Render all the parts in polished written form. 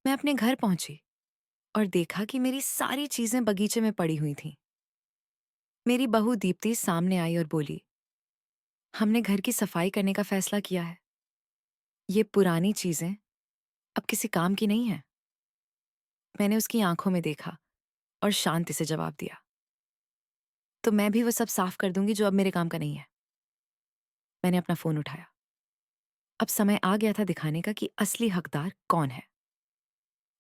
मैं अपने घर पहुंची और देखा कि मेरी सारी चीजें बगीचे में पड़ी हुई थीं। मेरी बहू दीप्ति सामने आई और बोली, हमने घर की सफाई करने का फैसला किया है। ये पुरानी चीजें अब किसी काम की नहीं है। मैंने उसकी आंखों में देखा और शांति से जवाब दिया, तो मैं भी वो सब साफ कर दूंगी जो अब मेरे काम का नहीं है। मैंने अपना फोन उठाया। अब समय आ गया था दिखाने का कि असली हकदार कौन है।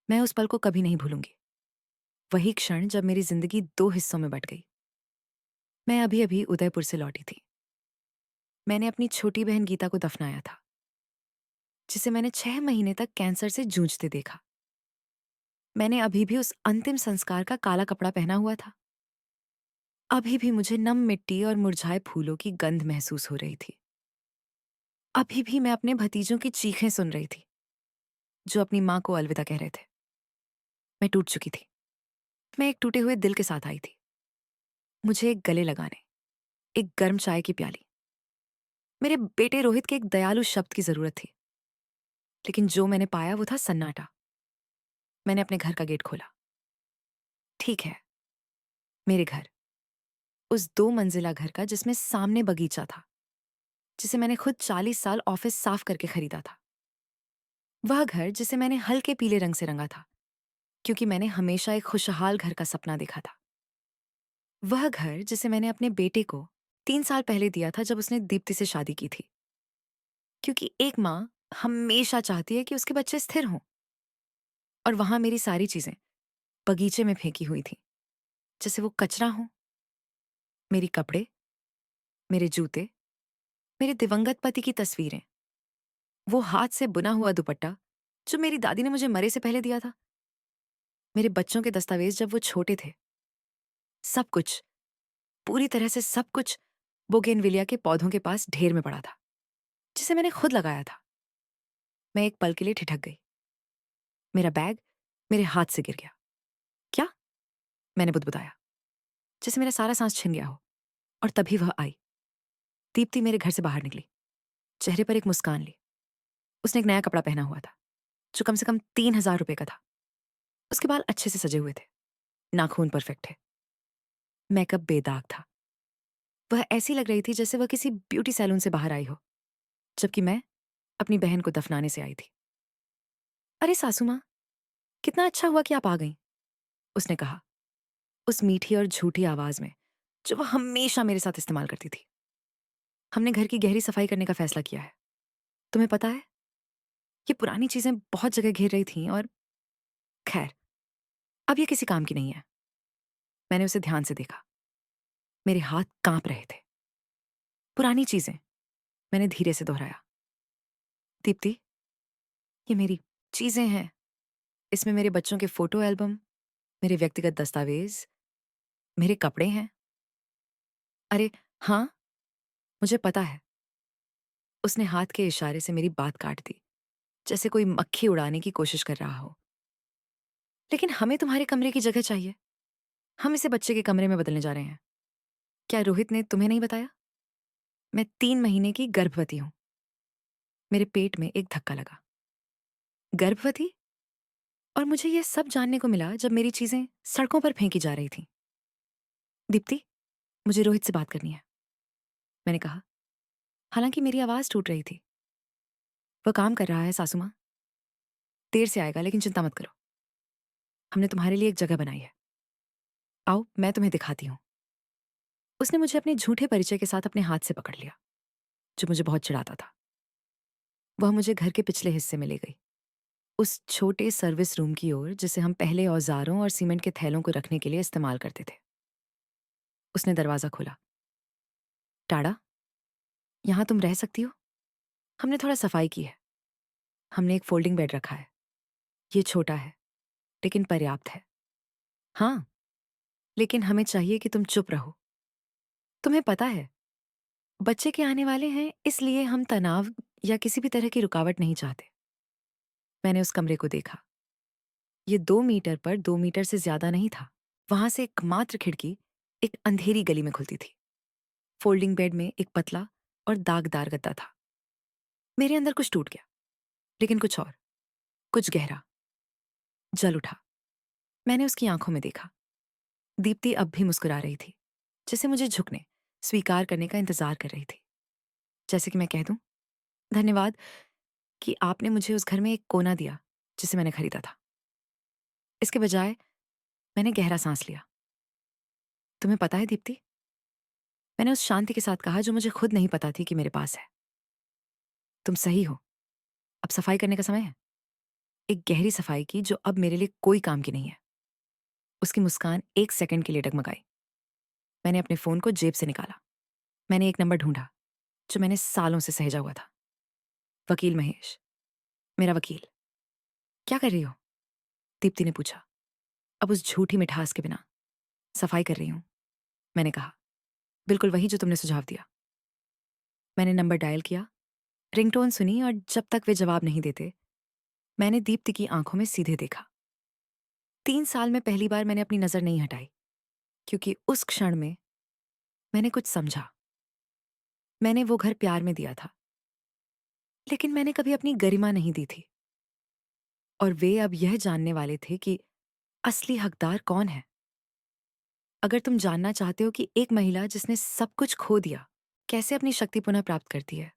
मैं उस पल को कभी नहीं भूलूंगी। वही क्षण जब मेरी जिंदगी दो हिस्सों में बट गई। मैं अभी अभी उदयपुर से लौटी थी। मैंने अपनी छोटी बहन गीता को दफनाया था, जिसे मैंने 6 महीने तक कैंसर से जूझते देखा। मैंने अभी भी उस अंतिम संस्कार का काला कपड़ा पहना हुआ था। अभी भी मुझे नम मिट्टी और मुरझाए फूलों की गंध महसूस हो रही थी। अभी भी मैं अपने भतीजों की चीखें सुन रही थी, जो अपनी माँ को अलविदा कह रहे थे। मैं टूट चुकी थी। मैं एक टूटे हुए दिल के साथ आई थी। मुझे एक गले लगाने, एक गर्म चाय की प्याली, मेरे बेटे रोहित के एक दयालु शब्द की जरूरत थी। लेकिन जो मैंने पाया वो था सन्नाटा। मैंने अपने घर का गेट खोला। ठीक है, मेरे घर, उस 2 मंजिला घर का जिसमें सामने बगीचा था, जिसे मैंने खुद 40 साल ऑफिस साफ करके खरीदा था। वह घर जिसे मैंने हल्के पीले रंग से रंगा था, क्योंकि मैंने हमेशा एक खुशहाल घर का सपना देखा था। वह घर जिसे मैंने अपने बेटे को 3 साल पहले दिया था, जब उसने दीप्ति से शादी की थी। क्योंकि एक माँ हमेशा चाहती है कि उसके बच्चे स्थिर हों। और वहां मेरी सारी चीजें बगीचे में फेंकी हुई थी, जैसे वो कचरा हो। मेरी कपड़े, मेरे जूते, मेरे दिवंगत पति की तस्वीरें, वो हाथ से बुना हुआ दुपट्टा जो मेरी दादी ने मुझे मरे से पहले दिया था, मेरे बच्चों के दस्तावेज जब वो छोटे थे। सब कुछ, पूरी तरह से सब कुछ बोगेनविलिया के पौधों के पास ढेर में पड़ा था, जिसे मैंने खुद लगाया था। मैं एक पल के लिए ठिठक गई। मेरा बैग मेरे हाथ से गिर गया। क्या? मैंने बुदबुदाया, जैसे मेरा सारा सांस छिन गया हो। और तभी वह आई। दीप्ति मेरे घर से बाहर निकली, चेहरे पर एक मुस्कान ली। उसने एक नया कपड़ा पहना हुआ था, जो कम से कम 3,000 रुपए का था। उसके बाल अच्छे से सजे हुए थे, नाखून परफेक्ट थे, मेकअप बेदाग था। वह ऐसी लग रही थी जैसे वह किसी ब्यूटी सैलून से बाहर आई हो, जबकि मैं अपनी बहन को दफनाने से आई थी। अरे सासू माँ, कितना अच्छा हुआ कि आप आ गईं, उसने कहा, उस मीठी और झूठी आवाज में जो वह हमेशा मेरे साथ इस्तेमाल करती थी। हमने घर की गहरी सफाई करने का फैसला किया है। तुम्हें पता है, ये पुरानी चीजें बहुत जगह घेर रही थीं और खैर, अब ये किसी काम की नहीं है। मैंने उसे ध्यान से देखा। मेरे हाथ कांप रहे थे। पुरानी चीजें, मैंने धीरे से दोहराया। दीप्ति, ये मेरी चीजें हैं। इसमें मेरे बच्चों के फोटो एल्बम, मेरे व्यक्तिगत दस्तावेज, मेरे कपड़े हैं। अरे हाँ, मुझे पता है। उसने हाथ के इशारे से मेरी बात काट दी, जैसे कोई मक्खी उड़ाने की कोशिश कर रहा हो। लेकिन हमें तुम्हारे कमरे की जगह चाहिए। हम इसे बच्चे के कमरे में बदलने जा रहे हैं। क्या रोहित ने तुम्हें नहीं बताया? मैं 3 महीने की गर्भवती हूँ। मेरे पेट में एक धक्का लगा। गर्भवती? और मुझे यह सब जानने को मिला जब मेरी चीजें सड़कों पर फेंकी जा रही थीं। दीप्ति, मुझे रोहित से बात करनी है, मैंने कहा, हालांकि मेरी आवाज टूट रही थी। वह काम कर रहा है सासू माँ। देर से आएगा, लेकिन चिंता मत करो। हमने तुम्हारे लिए एक जगह बनाई है। आओ, मैं तुम्हें दिखाती हूँ। उसने मुझे अपने झूठे परिचय के साथ अपने हाथ से पकड़ लिया, जो मुझे बहुत चिढ़ाता था। वह मुझे घर के पिछले हिस्से में ले गई, उस छोटे सर्विस रूम की ओर जिसे हम पहले औजारों और सीमेंट के थैलों को रखने के लिए इस्तेमाल करते थे। उसने दरवाजा खोला। टाड़ा, यहाँ तुम रह सकती हो। हमने थोड़ा सफाई की है। हमने एक फोल्डिंग बेड रखा है। ये छोटा है, लेकिन पर्याप्त है। हाँ, लेकिन हमें चाहिए कि तुम चुप रहो। तुम्हें पता है, बच्चे के आने वाले हैं, इसलिए हम तनाव या किसी भी तरह की रुकावट नहीं चाहते। मैंने उस कमरे को देखा। ये 2 मीटर पर 2 मीटर से ज्यादा नहीं था। वहां से एकमात्र खिड़की एक अंधेरी गली में खुलती थी। फोल्डिंग बेड में एक पतला और दागदार गद्दा था। मेरे अंदर कुछ टूट गया, लेकिन कुछ और, कुछ गहरा, जल उठा। मैंने उसकी आंखों में देखा। दीप्ति अब भी मुस्कुरा रही थी, जैसे मुझे झुकने, स्वीकार करने का इंतजार कर रही थी। जैसे कि मैं कह दूं, धन्यवाद कि आपने मुझे उस घर में एक कोना दिया जिसे मैंने खरीदा था। इसके बजाय मैंने गहरा सांस लिया। तुम्हें पता है दीप्ति, मैंने उस शांति के साथ कहा जो मुझे खुद नहीं पता थी कि मेरे पास है। तुम सही हो। अब सफाई करने का समय है। एक गहरी सफाई की जो अब मेरे लिए कोई काम की नहीं है। उसकी मुस्कान 1 सेकंड के लिए डगमगाई। मैंने अपने फोन को जेब से निकाला। मैंने एक नंबर ढूंढा जो मैंने सालों से सहेजा हुआ था। वकील महेश, मेरा वकील। क्या कर रही हो? दीप्ति ने पूछा, अब उस झूठी मिठास के बिना। सफाई कर रही हूं, मैंने कहा। बिल्कुल वही जो तुमने सुझाव दिया। मैंने नंबर डायल किया, रिंगटोन सुनी और जब तक वे जवाब नहीं देते, मैंने दीप्ति की आंखों में सीधे देखा। 3 साल में पहली बार मैंने अपनी नजर नहीं हटाई, क्योंकि उस क्षण में मैंने कुछ समझा। मैंने वो घर प्यार में दिया था, लेकिन मैंने कभी अपनी गरिमा नहीं दी थी। और वे अब यह जानने वाले थे कि असली हकदार कौन है। अगर तुम जानना चाहते हो कि एक महिला जिसने सब कुछ खो दिया कैसे अपनी शक्ति पुनः प्राप्त करती है,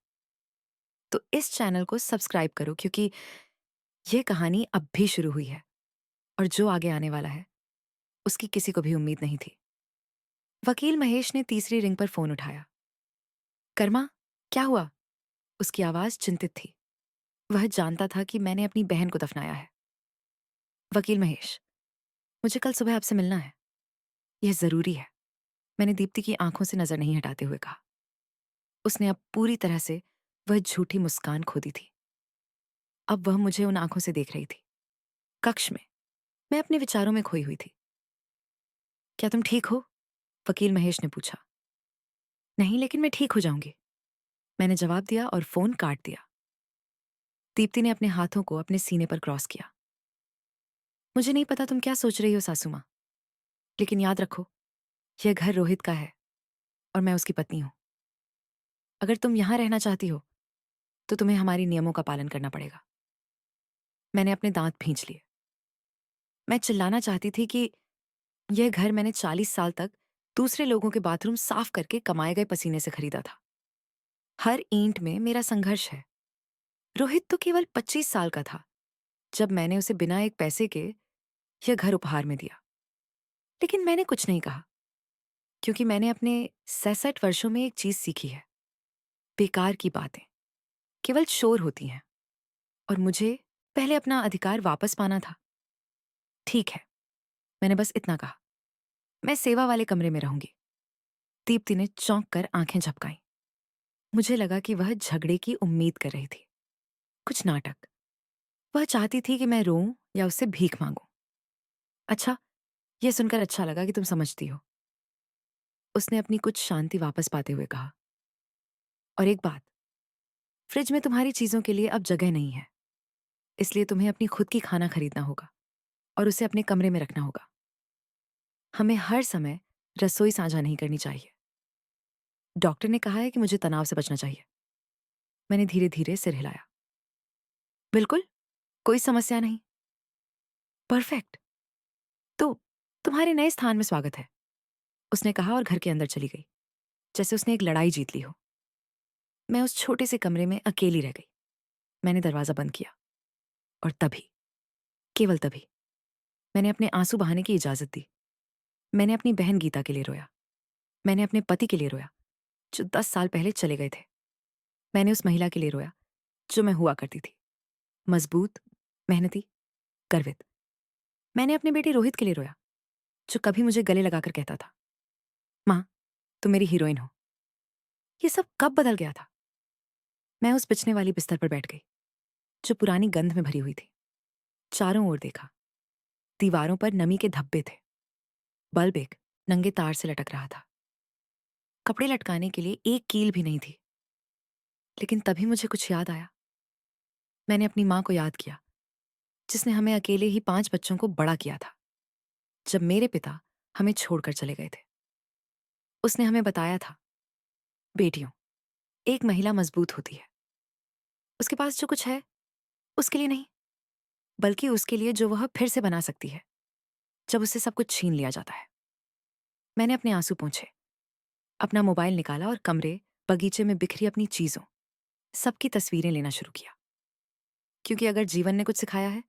तो इस चैनल को सब्सक्राइब करो, क्योंकि यह कहानी अब भी शुरू हुई है और जो आगे आने वाला है उसकी किसी को भी उम्मीद नहीं थी। वकील महेश ने तीसरी रिंग पर फोन उठाया। कर्मा, क्या हुआ? उसकी आवाज चिंतित थी। वह जानता था कि मैंने अपनी बहन को दफनाया है। वकील महेश, मुझे कल सुबह आपसे मिलना है। यह जरूरी है, मैंने दीप्ति की आंखों से नजर नहीं हटाते हुए कहा। उसने अब पूरी तरह से वह झूठी मुस्कान खो दी थी। अब वह मुझे उन आंखों से देख रही थी। कक्ष में मैं अपने विचारों में खोई हुई थी। क्या तुम ठीक हो? वकील महेश ने पूछा। नहीं, लेकिन मैं ठीक हो जाऊंगी, मैंने जवाब दिया और फोन काट दिया। दीप्ति ने अपने हाथों को अपने सीने पर क्रॉस किया। मुझे नहीं पता तुम क्या सोच रही हो सासू माँ, लेकिन याद रखो, यह घर रोहित का है और मैं उसकी पत्नी हूं। अगर तुम यहां रहना चाहती हो तो तुम्हें हमारी नियमों का पालन करना पड़ेगा। मैंने अपने दांत भींच लिए। मैं चिल्लाना चाहती थी कि यह घर मैंने 40 साल तक दूसरे लोगों के बाथरूम साफ करके कमाए गए पसीने से खरीदा था। हर ईंट में मेरा संघर्ष है। रोहित तो केवल 25 साल का था जब मैंने उसे बिना एक पैसे के यह घर उपहार में दिया। लेकिन मैंने कुछ नहीं कहा, क्योंकि मैंने अपने 66 वर्षों में एक चीज सीखी है। बेकार की बातें केवल शोर होती हैं, और मुझे पहले अपना अधिकार वापस पाना था। ठीक है, मैंने बस इतना कहा। मैं सेवा वाले कमरे में रहूंगी। दीप्ति ने चौंक कर आंखें झपकाईं। मुझे लगा कि वह झगड़े की उम्मीद कर रही थी, कुछ नाटक। वह चाहती थी कि मैं रोऊं या उससे भीख मांगूं। अच्छा, यह सुनकर अच्छा लगा कि तुम समझती हो, उसने अपनी कुछ शांति वापस पाते हुए कहा। और एक बात, फ्रिज में तुम्हारी चीजों के लिए अब जगह नहीं है, इसलिए तुम्हें अपनी खुद की खाना खरीदना होगा और उसे अपने कमरे में रखना होगा। हमें हर समय रसोई साझा नहीं करनी चाहिए। डॉक्टर ने कहा है कि मुझे तनाव से बचना चाहिए। मैंने धीरे धीरे सिर हिलाया। बिल्कुल, कोई समस्या नहीं। परफेक्ट। तो तुम्हारे नए स्थान में स्वागत है, उसने कहा और घर के अंदर चली गई, जैसे उसने एक लड़ाई जीत ली हो। मैं उस छोटे से कमरे में अकेली रह गई। मैंने दरवाजा बंद किया और तभी, केवल तभी, मैंने अपने आंसू बहाने की इजाजत दी। मैंने अपनी बहन गीता के लिए रोया। मैंने अपने पति के लिए रोया, जो 10 साल पहले चले गए थे। मैंने उस महिला के लिए रोया जो मैं हुआ करती थी, मजबूत, मेहनती, गर्वित। मैंने अपने बेटे रोहित के लिए रोया, जो कभी मुझे गले लगाकर कहता था, माँ, तुम मेरी हीरोइन हो। ये सब कब बदल गया था? मैं उस बिछने वाली बिस्तर पर बैठ गई, जो पुरानी गंध में भरी हुई थी। चारों ओर देखा। दीवारों पर नमी के धब्बे थे। बल्ब एक नंगे तार से लटक रहा था। कपड़े लटकाने के लिए एक कील भी नहीं थी। लेकिन तभी मुझे कुछ याद आया। मैंने अपनी माँ को याद किया, जिसने हमें अकेले ही 5 बच्चों को बड़ा किया था जब मेरे पिता हमें छोड़कर चले गए थे। उसने हमें बताया था, बेटियों, एक महिला मजबूत होती है, उसके पास जो कुछ है उसके लिए नहीं, बल्कि उसके लिए जो वह फिर से बना सकती है, जब उससे सब कुछ छीन लिया जाता है। मैंने अपने आंसू पोंछे, अपना मोबाइल निकाला और कमरे, बगीचे में बिखरी अपनी चीज़ों, सबकी तस्वीरें लेना शुरू किया। क्योंकि अगर जीवन ने कुछ सिखाया है,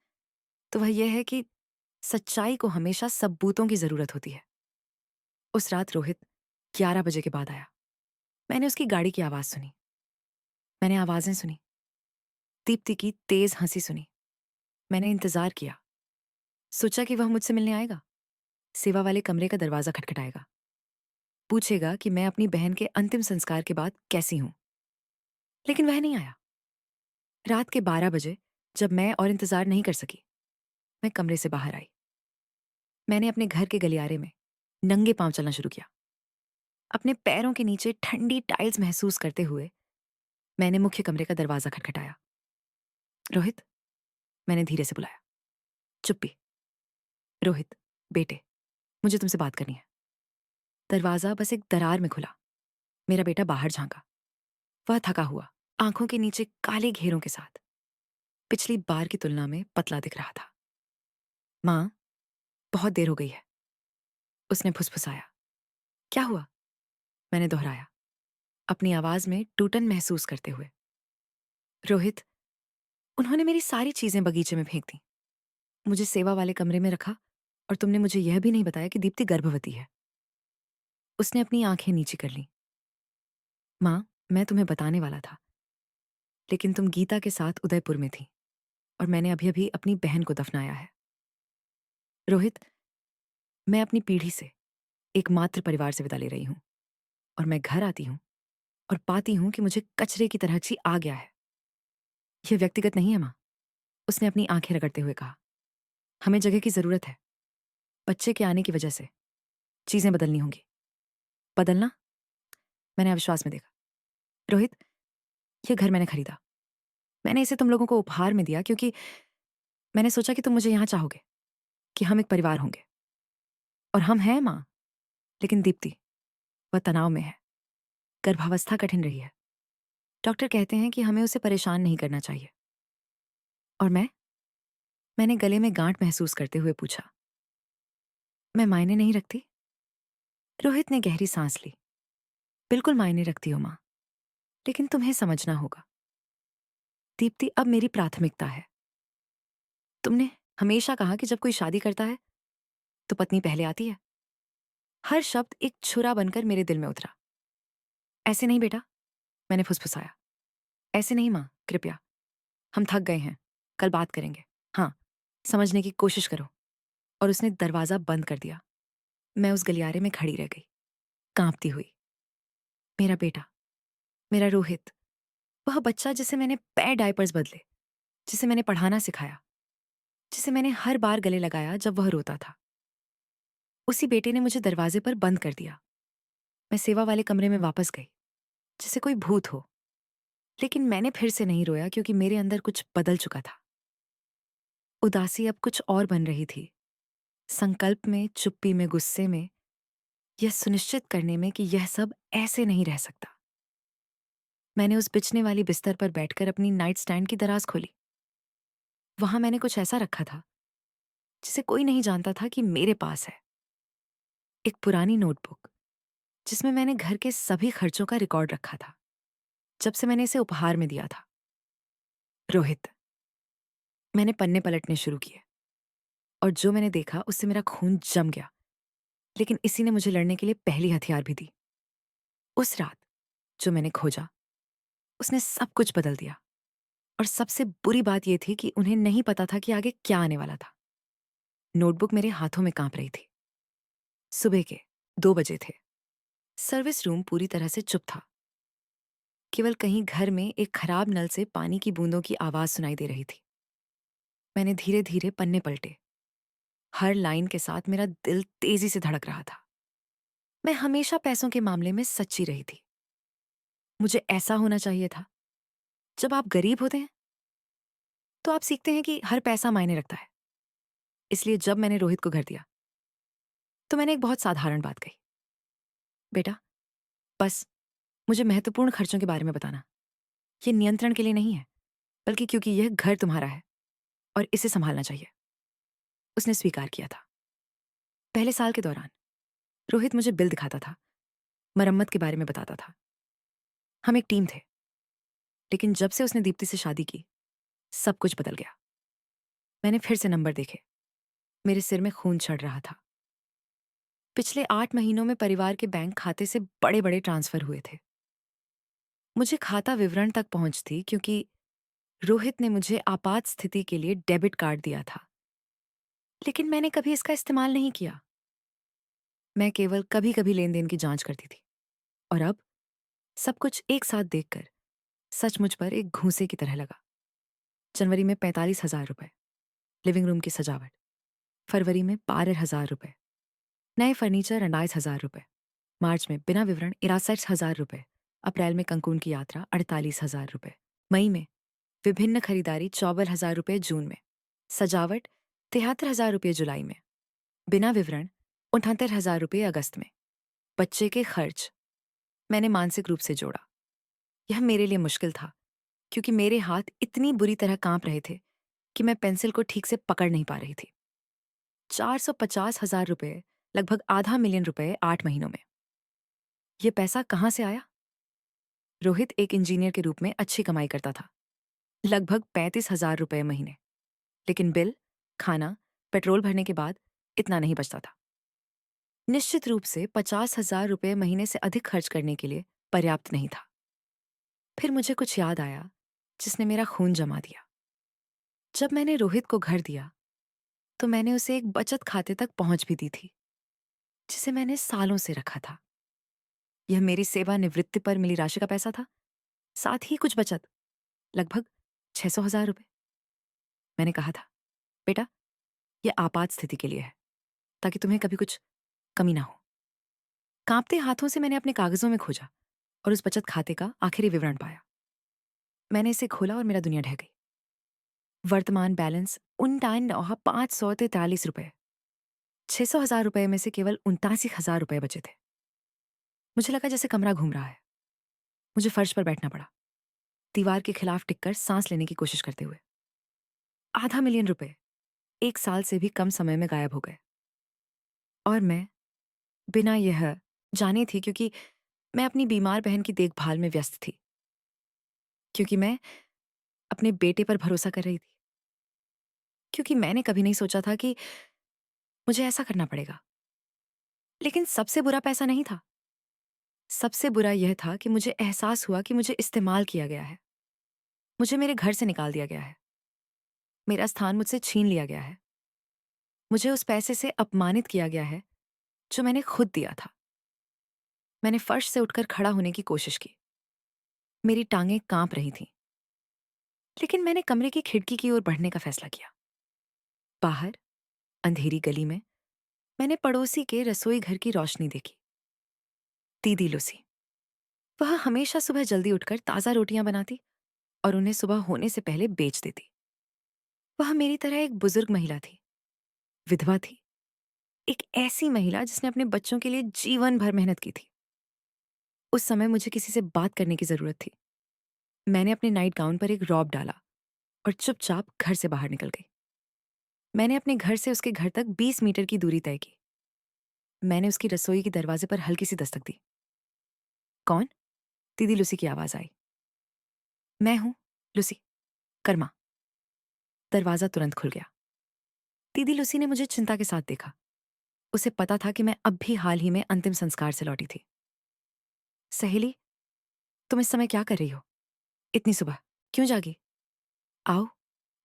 तो वह यह है कि सच्चाई को हमेशा सबूतों की ज़रूरत होती है। उस रात रोहित 11 बजे के बाद आया। मैंने उसकी गाड़ी की आवाज़ सुनी। मैंने आवाज़ें सुनी। दीप्ति की तेज़ हँसी सुनी। मैंने इंतज़ार किया। सोचा कि वह मुझसे मिलने आएगा, सेवा वाले कमरे का दरवाज़ा खटखटाएगा, पूछेगा कि मैं अपनी बहन के अंतिम संस्कार के बाद कैसी हूँ। लेकिन वह नहीं आया। रात के 12 बजे, जब मैं और इंतज़ार नहीं कर सकी, मैं कमरे से बाहर आई। मैंने अपने घर के गलियारे में नंगे पाँव चलना शुरू किया। अपने पैरों के नीचे ठंडी टाइल्स महसूस करते हुए मैंने मुख्य कमरे का दरवाज़ा खटखटाया। रोहित, मैंने धीरे से बुलाया। चुप्पी। रोहित, बेटे, मुझे तुमसे बात करनी है। दरवाज़ा बस एक दरार में खुला। मेरा बेटा बाहर झाँका। वह थका हुआ, आंखों के नीचे काले घेरों के साथ, पिछली बार की तुलना में पतला दिख रहा था। माँ, बहुत देर हो गई है, उसने फुसफुसाया। क्या हुआ? मैंने दोहराया, अपनी आवाज़ में टूटन महसूस करते हुए। रोहित, उन्होंने मेरी सारी चीज़ें बगीचे में फेंक दी, मुझे सेवा वाले कमरे में रखा और तुमने मुझे यह भी नहीं बताया कि दीप्ति गर्भवती है। उसने अपनी आंखें नीची कर लीं। माँ, मैं तुम्हें बताने वाला था, लेकिन तुम गीता के साथ उदयपुर में थी और मैंने अभी-अभी अपनी बहन को दफनाया है। रोहित, मैं अपनी पीढ़ी से, एकमात्र परिवार से विदा ले रही हूँ और मैं घर आती हूँ और पाती हूँ कि मुझे कचरे की तरह ची आ गया है। यह व्यक्तिगत नहीं है माँ, उसने अपनी आंखें रगड़ते हुए कहा। हमें जगह की जरूरत है। बच्चे के आने की वजह से चीजें बदलनी होंगी। बदलना? मैंने अविश्वास में देखा। रोहित, यह घर मैंने खरीदा। मैंने इसे तुम लोगों को उपहार में दिया क्योंकि मैंने सोचा कि तुम मुझे यहाँ चाहोगे, कि हम एक परिवार होंगे। और हम हैं माँ, लेकिन दीप्ति, वह तनाव में है। गर्भावस्था कठिन रही है। डॉक्टर कहते हैं कि हमें उसे परेशान नहीं करना चाहिए। और मैंने गले में गांठ महसूस करते हुए पूछा, मैं मायने नहीं रखती? रोहित ने गहरी सांस ली। बिल्कुल मायने रखती हो माँ, लेकिन तुम्हें समझना होगा। दीप्ति अब मेरी प्राथमिकता है। तुमने हमेशा कहा कि जब कोई शादी करता है तो पत्नी पहले आती है। हर शब्द एक छुरा बनकर मेरे दिल में उतरा। ऐसे नहीं बेटा, मैंने फुसफुसाया। ऐसे नहीं माँ, कृपया। हम थक गए हैं, कल बात करेंगे। हाँ, समझने की कोशिश करो। और उसने दरवाजा बंद कर दिया। मैं उस गलियारे में खड़ी रह गई, कांपती हुई। मेरा बेटा, मेरा रोहित, वह बच्चा जिसे मैंने पैर डायपर्स बदले, जिसे मैंने पढ़ाना सिखाया, जिसे मैंने हर बार गले लगाया जब वह रोता था, उसी बेटे ने मुझे दरवाजे पर बंद कर दिया। मैं सेवा वाले कमरे में वापस गई, जैसे कोई भूत हो। लेकिन मैंने फिर से नहीं रोया क्योंकि मेरे अंदर कुछ बदल चुका था। उदासी अब कुछ और बन रही थी। संकल्प में, चुप्पी में, गुस्से में, यह सुनिश्चित करने में कि यह सब ऐसे नहीं रह सकता। मैंने उस बिछने वाली बिस्तर पर बैठकर अपनी नाइट स्टैंड की दराज खोली। वहां मैंने कुछ ऐसा रखा था जिसे कोई नहीं जानता था कि मेरे पास है। एक पुरानी नोटबुक, जिसमें मैंने घर के सभी खर्चों का रिकॉर्ड रखा था, जब से मैंने इसे उपहार में दिया था। रोहित, मैंने पन्ने पलटने शुरू किए और जो मैंने देखा उससे मेरा खून जम गया। लेकिन इसी ने मुझे लड़ने के लिए पहली हथियार भी दी। उस रात जो मैंने खोजा, उसने सब कुछ बदल दिया। और सबसे बुरी बात यह थी कि उन्हें नहीं पता था कि आगे क्या आने वाला था। नोटबुक मेरे हाथों में कांप रही थी। सुबह के 2 बजे थे। सर्विस रूम पूरी तरह से चुप था। केवल कहीं घर में एक खराब नल से पानी की बूंदों की आवाज सुनाई दे रही थी। मैंने धीरे धीरे पन्ने पलटे। हर लाइन के साथ मेरा दिल तेजी से धड़क रहा था। मैं हमेशा पैसों के मामले में सच्ची रही थी। मुझे ऐसा होना चाहिए था। जब आप गरीब होते हैं तो आप सीखते हैं कि हर पैसा मायने रखता है। इसलिए जब मैंने रोहित को घर दिया तो मैंने एक बहुत साधारण बात कही। बेटा, बस मुझे महत्वपूर्ण खर्चों के बारे में बताना। ये नियंत्रण के लिए नहीं है, बल्कि क्योंकि यह घर तुम्हारा है। और इसे संभालना चाहिए। उसने स्वीकार किया था। पहले साल के दौरान रोहित मुझे बिल दिखाता था, मरम्मत के बारे में बताता था। हम एक टीम थे। लेकिन जब से उसने दीप्ति से शादी की, सब कुछ बदल गया। मैंने फिर से नंबर देखे। मेरे सिर में खून चढ़ रहा था। पिछले 8 महीनों में परिवार के बैंक खाते से बड़े-बड़े ट्रांसफर हुए थे। मुझे खाता विवरण तक पहुंच थी क्योंकि रोहित ने मुझे आपात स्थिति के लिए डेबिट कार्ड दिया था। लेकिन मैंने कभी इसका इस्तेमाल नहीं किया। मैं केवल कभी-कभी लेन-देन की जांच करती थी। और अब सब कुछ एक साथ देखकर सच मुझ पर एक घूंसे की तरह लगा। जनवरी में 45,000 रुपए, लिविंग रूम की सजावट। फरवरी में 12,000 रुपए, नए फर्नीचर 28,000 रुपए। मार्च में बिना विवरण 63,000 रुपए। अप्रैल में कंकून की यात्रा 48,000 रुपए। मई में विभिन्न खरीदारी 54,000 रुपए। जून में सजावट 73,000 रुपए। जुलाई में बिना विवरण 68,000 रुपए। अगस्त में बच्चे के खर्च। मैंने मानसिक रूप से जोड़ा। यह मेरे लिए मुश्किल था क्योंकि मेरे हाथ इतनी बुरी तरह कांप रहे थे कि मैं पेंसिल को ठीक से पकड़ नहीं पा रही थी। 450,000 रुपए, लगभग आधा मिलियन रुपए 8 महीनों में। यह पैसा कहाँ से आया? रोहित एक इंजीनियर के रूप में अच्छी कमाई करता था, लगभग 35,000 रुपए महीने। लेकिन बिल, खाना, पेट्रोल भरने के बाद इतना नहीं बचता था। निश्चित रूप से 50,000 रुपए महीने से अधिक खर्च करने के लिए पर्याप्त नहीं था। फिर मुझे कुछ याद आया जिसने मेरा खून जमा दिया। जब मैंने रोहित को घर दिया तो मैंने उसे एक बचत खाते तक पहुंच भी दी थी, जिसे मैंने सालों से रखा था। यह मेरी सेवानिवृत्ति पर मिली राशि का पैसा था, साथ ही कुछ बचत, लगभग 600,000 रुपए। मैंने कहा था, बेटा, यह आपात स्थिति के लिए है, ताकि तुम्हें कभी कुछ कमी ना हो। कांपते हाथों से मैंने अपने कागजों में खोजा और उस बचत खाते का आखिरी विवरण पाया। मैंने इसे खोला और मेरा दुनिया ढह गई। वर्तमान बैलेंस 59,543 रुपए। 600,000 रुपए में से केवल 79,000 रुपए बचे थे। मुझे लगा जैसे कमरा घूम रहा है। मुझे फर्श पर बैठना पड़ा, दीवार के खिलाफ टिककर सांस लेने की कोशिश करते हुए। आधा मिलियन रुपए 1 साल से भी कम समय में गायब हो गए। और मैं बिना यह जाने थी, क्योंकि मैं अपनी बीमार बहन की देखभाल में व्यस्त थी, क्योंकि मैं अपने बेटे पर भरोसा कर रही थी, क्योंकि मैंने कभी नहीं सोचा था कि मुझे ऐसा करना पड़ेगा। लेकिन सबसे बुरा पैसा नहीं था। सबसे बुरा यह था कि मुझे एहसास हुआ कि मुझे इस्तेमाल किया गया है। मुझे मेरे घर से निकाल दिया गया है। मेरा स्थान मुझसे छीन लिया गया है। मुझे उस पैसे से अपमानित किया गया है जो मैंने खुद दिया था। मैंने फर्श से उठकर खड़ा होने की कोशिश की। मेरी टांगें कांप रही थीं। लेकिन मैंने कमरे की खिड़की की ओर बढ़ने का फैसला किया। बाहर अंधेरी गली में मैंने पड़ोसी के रसोई घर की रोशनी देखी। दीदी लुसी। वह हमेशा सुबह जल्दी उठकर ताजा रोटियां बनाती और उन्हें सुबह होने से पहले बेच देती। वह मेरी तरह एक बुजुर्ग महिला थी, विधवा थी, एक ऐसी महिला जिसने अपने बच्चों के लिए जीवन भर मेहनत की थी। उस समय मुझे किसी से बात करने की जरूरत थी। मैंने अपने नाइट गाउन पर एक रॉब डाला और चुपचाप घर से बाहर निकल गई। मैंने अपने घर से उसके घर तक 20 मीटर की दूरी तय की। मैंने उसकी रसोई के दरवाजे पर हल्की सी दस्तक दी। कौन? दीदी लुसी की आवाज आई। मैं हूं, लुसी, कर्मा। दरवाजा तुरंत खुल गया। दीदी लुसी ने मुझे चिंता के साथ देखा। उसे पता था कि मैं अब भी हाल ही में अंतिम संस्कार से लौटी थी। सहेली, तुम इस समय क्या कर रही हो? इतनी सुबह क्यों जागी? आओ,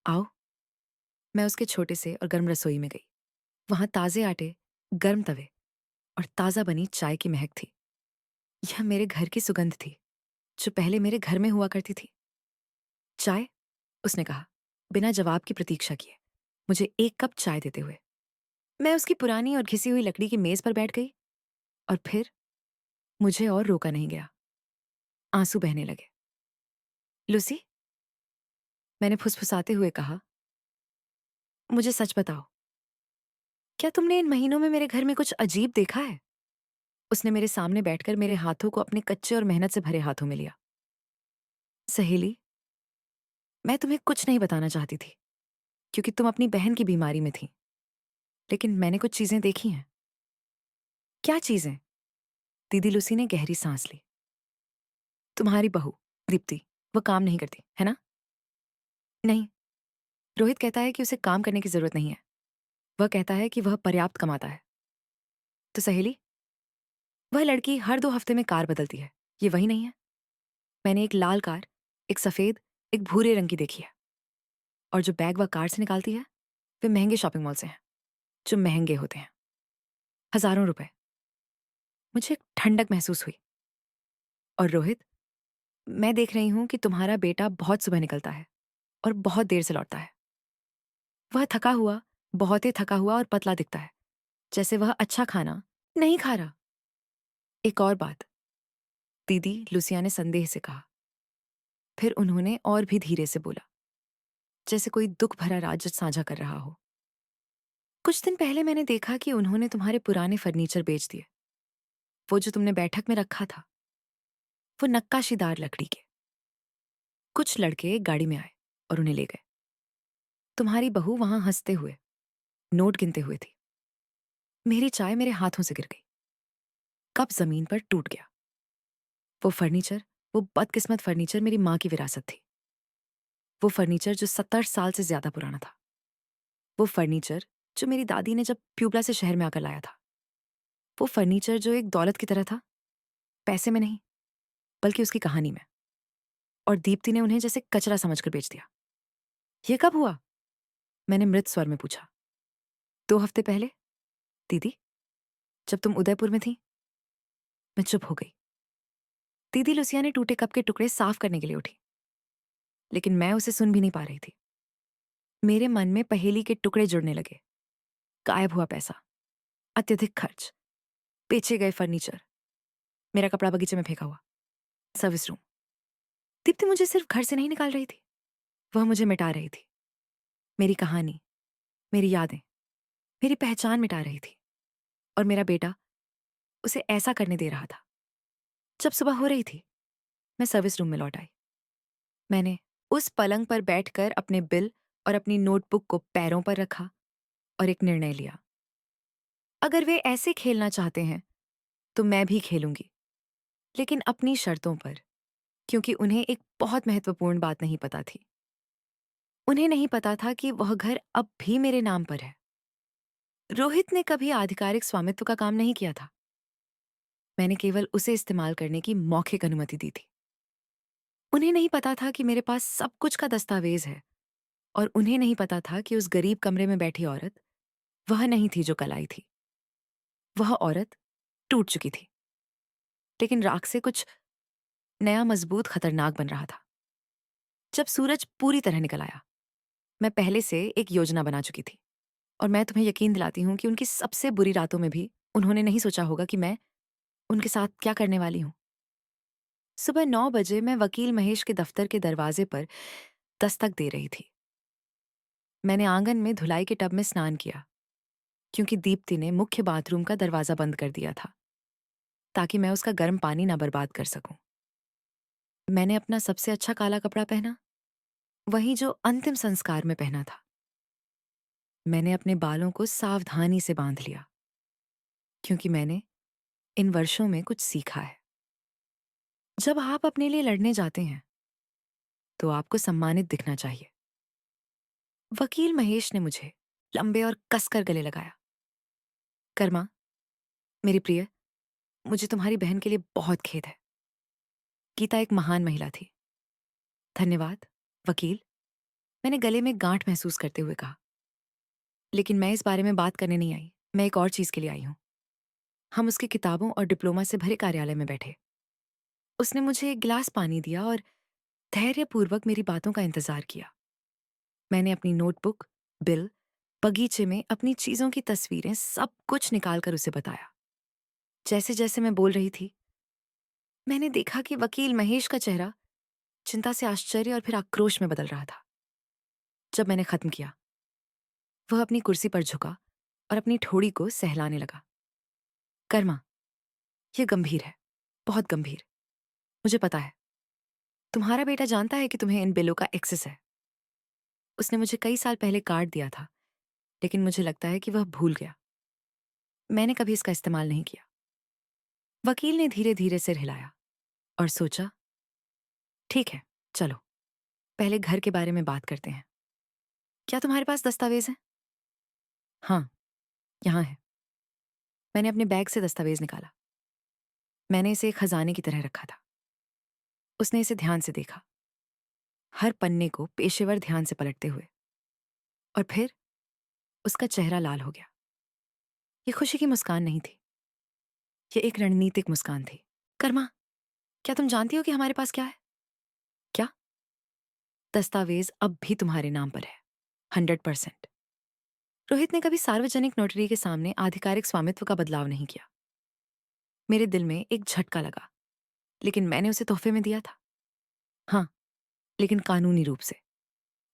आओ। मैं उसके छोटे से और गर्म रसोई में गई। वहां ताजे आटे, गर्म तवे और ताजा बनी चाय की महक थी। यह मेरे घर की सुगंध थी, जो पहले मेरे घर में हुआ करती थी। चाय? उसने कहा, बिना जवाब की प्रतीक्षा किए, मुझे एक कप चाय देते हुए। मैं उसकी पुरानी और घिसी हुई लकड़ी की मेज पर बैठ गई और फिर मुझे और रोका नहीं गया। आंसू बहने लगे। लुसी, मैंने फुसफुसाते हुए कहा, मुझे सच बताओ, क्या तुमने इन महीनों में मेरे घर में कुछ अजीब देखा है? उसने मेरे सामने बैठकर मेरे हाथों को अपने कच्चे और मेहनत से भरे हाथों में लिया। सहेली, मैं तुम्हें कुछ नहीं बताना चाहती थी, क्योंकि तुम अपनी बहन की बीमारी में थी। लेकिन मैंने कुछ चीजें देखी हैं। क्या चीजें? दीदी लूसी ने गहरी सांस ली। तुम्हारी बहू दीप्ति, वो काम नहीं करती है ना? नहीं। रोहित कहता है कि उसे काम करने की जरूरत नहीं है। वह कहता है कि वह पर्याप्त कमाता है। तो सहेली? वह लड़की हर 2 हफ्ते में कार बदलती है। ये वही नहीं है? मैंने एक लाल कार, एक सफेद, एक भूरे रंग की देखी है। और जो बैग वह कार से निकालती है, वे महंगे शॉपिंग मॉल से हैं, जो महंगे होते हैं, हजारों रुपए। मुझे एक ठंडक महसूस हुई। और रोहित, मैं देख रही हूं कि तुम्हारा बेटा बहुत सुबह निकलता है और बहुत देर से लौटता है। वह थका हुआ, बहुत ही थका हुआ और पतला दिखता है, जैसे वह अच्छा खाना नहीं खा रहा। एक और बात, दीदी लुसिया ने संदेह से कहा। फिर उन्होंने और भी धीरे से बोला, जैसे कोई दुख भरा राज साझा कर रहा हो। कुछ दिन पहले मैंने देखा कि उन्होंने तुम्हारे पुराने फर्नीचर बेच दिए। वो जो तुमने बैठक में रखा था, वो नक्काशीदार लकड़ी के। कुछ लड़के एक गाड़ी में आए और उन्हें ले गए। तुम्हारी बहू वहां हंसते हुए नोट गिनते हुए थी। मेरी चाय मेरे हाथों से गिर गई, कप जमीन पर टूट गया। वो फर्नीचर, वो बदकिस्मत फर्नीचर मेरी माँ की विरासत थी। वो फर्नीचर जो 70 साल से ज्यादा पुराना था। वो फर्नीचर जो मेरी दादी ने जब प्यूबला से शहर में आकर लाया था। वो फर्नीचर जो एक दौलत की तरह था, पैसे में नहीं, बल्कि उसकी कहानी में। और दीप्ति ने उन्हें जैसे कचरा समझकर बेच दिया। ये कब हुआ? मैंने मृत स्वर में पूछा। 2 हफ्ते पहले, दीदी, जब तुम उदयपुर में थी। मैं चुप हो गई। दीदी लुसिया ने टूटे कप के टुकड़े साफ करने के लिए उठी, लेकिन मैं उसे सुन भी नहीं पा रही थी। मेरे मन में पहेली के टुकड़े जुड़ने लगे। गायब हुआ पैसा, अत्यधिक खर्च, बेचे गए फर्नीचर, मेरा कपड़ा बगीचे में फेंका हुआ, सर्विस रूम। दीप्ति मुझे सिर्फ घर से नहीं निकाल रही थी, वह मुझे मिटा रही थी। मेरी कहानी, मेरी यादें, मेरी पहचान मिटा रही थी। और मेरा बेटा उसे ऐसा करने दे रहा था। जब सुबह हो रही थी, मैं सर्विस रूम में लौट आई। मैंने उस पलंग पर बैठकर अपने बिल और अपनी नोटबुक को पैरों पर रखा और एक निर्णय लिया। अगर वे ऐसे खेलना चाहते हैं, तो मैं भी खेलूंगी, लेकिन अपनी शर्तों पर, क्योंकि उन्हें एक बहुत महत्वपूर्ण बात नहीं पता थी। उन्हें नहीं पता था कि वह घर अब भी मेरे नाम पर है। रोहित ने कभी आधिकारिक स्वामित्व का काम नहीं किया था। मैंने केवल उसे इस्तेमाल करने की मौखिक अनुमति दी थी। उन्हें नहीं पता था कि मेरे पास सब कुछ का दस्तावेज है। और उन्हें नहीं पता था कि उस गरीब कमरे में बैठी औरत वह नहीं थी जो कल आई थी। वह औरत टूट चुकी थी, लेकिन राख से कुछ नया, मजबूत, खतरनाक बन रहा था। जब सूरज पूरी तरह निकल आया, मैं पहले से एक योजना बना चुकी थी। और मैं तुम्हें यकीन दिलाती हूं कि उनकी सबसे बुरी रातों में भी उन्होंने नहीं सोचा होगा कि मैं उनके साथ क्या करने वाली हूं। सुबह 9 बजे मैं वकील महेश के दफ्तर के दरवाजे पर दस्तक दे रही थी। मैंने आंगन में धुलाई के टब में स्नान किया, क्योंकि दीप्ति ने मुख्य बाथरूम का दरवाजा बंद कर दिया था, ताकि मैं उसका गर्म पानी ना बर्बाद कर सकूं। मैंने अपना सबसे अच्छा काला कपड़ा पहना, वही जो अंतिम संस्कार में पहना था। मैंने अपने बालों को सावधानी से बांध लिया, क्योंकि मैंने इन वर्षों में कुछ सीखा है। जब आप अपने लिए लड़ने जाते हैं, तो आपको सम्मानित दिखना चाहिए। वकील महेश ने मुझे लंबे और कसकर गले लगाया। कर्मा, मेरी प्रिय, मुझे तुम्हारी बहन के लिए बहुत खेद है। गीता एक महान महिला थी। धन्यवाद, वकील, मैंने गले में गांठ महसूस करते हुए कहा। लेकिन मैं इस बारे में बात करने नहीं आई। मैं एक और चीज के लिए आई हूं। हम उसकी किताबों और डिप्लोमा से भरे कार्यालय में बैठे। उसने मुझे एक गिलास पानी दिया और धैर्यपूर्वक मेरी बातों का इंतजार किया। मैंने अपनी नोटबुक, बिल, बगीचे में अपनी चीजों की तस्वीरें, सब कुछ निकालकर उसे बताया। जैसे जैसे मैं बोल रही थी, मैंने देखा कि वकील महेश का चेहरा चिंता से आश्चर्य और फिर आक्रोश में बदल रहा था। जब मैंने खत्म किया, वह अपनी कुर्सी पर झुका और अपनी ठोड़ी को सहलाने लगा। कर्मा, यह गंभीर है, बहुत गंभीर। मुझे पता है। तुम्हारा बेटा जानता है कि तुम्हें इन बिलों का एक्सेस है। उसने मुझे कई साल पहले कार्ड दिया था, लेकिन मुझे लगता है कि वह भूल गया। मैंने कभी इसका इस्तेमाल नहीं किया। वकील ने धीरे-धीरे सिर हिलाया और सोचा, ठीक है, चलो, पहले घर के बारे में बात करते हैं। क्या तुम्हारे पास दस्तावेज़ हैं? हाँ, यहाँ है। मैंने अपने बैग से दस्तावेज़ निकाला। मैंने इसे एक खजाने की तरह रखा था। उसने इसे ध्यान से देखा, हर पन्ने को पेशेवर ध्यान से पलटते हुए, और फिर उसका चेहरा लाल हो गया। ये खुशी की मुस्कान नहीं थी, ये एक रणनीतिक मुस्कान थी। कर्मा, क्या तुम जानती हो कि हमारे पास क्या है? क्या? दस्तावेज अब भी तुम्हारे नाम पर है, 100%। रोहित ने कभी सार्वजनिक नोटरी के सामने आधिकारिक स्वामित्व का बदलाव नहीं किया। मेरे दिल में एक झटका लगा, लेकिन मैंने उसे तोहफे में दिया था। हाँ, लेकिन कानूनी रूप से।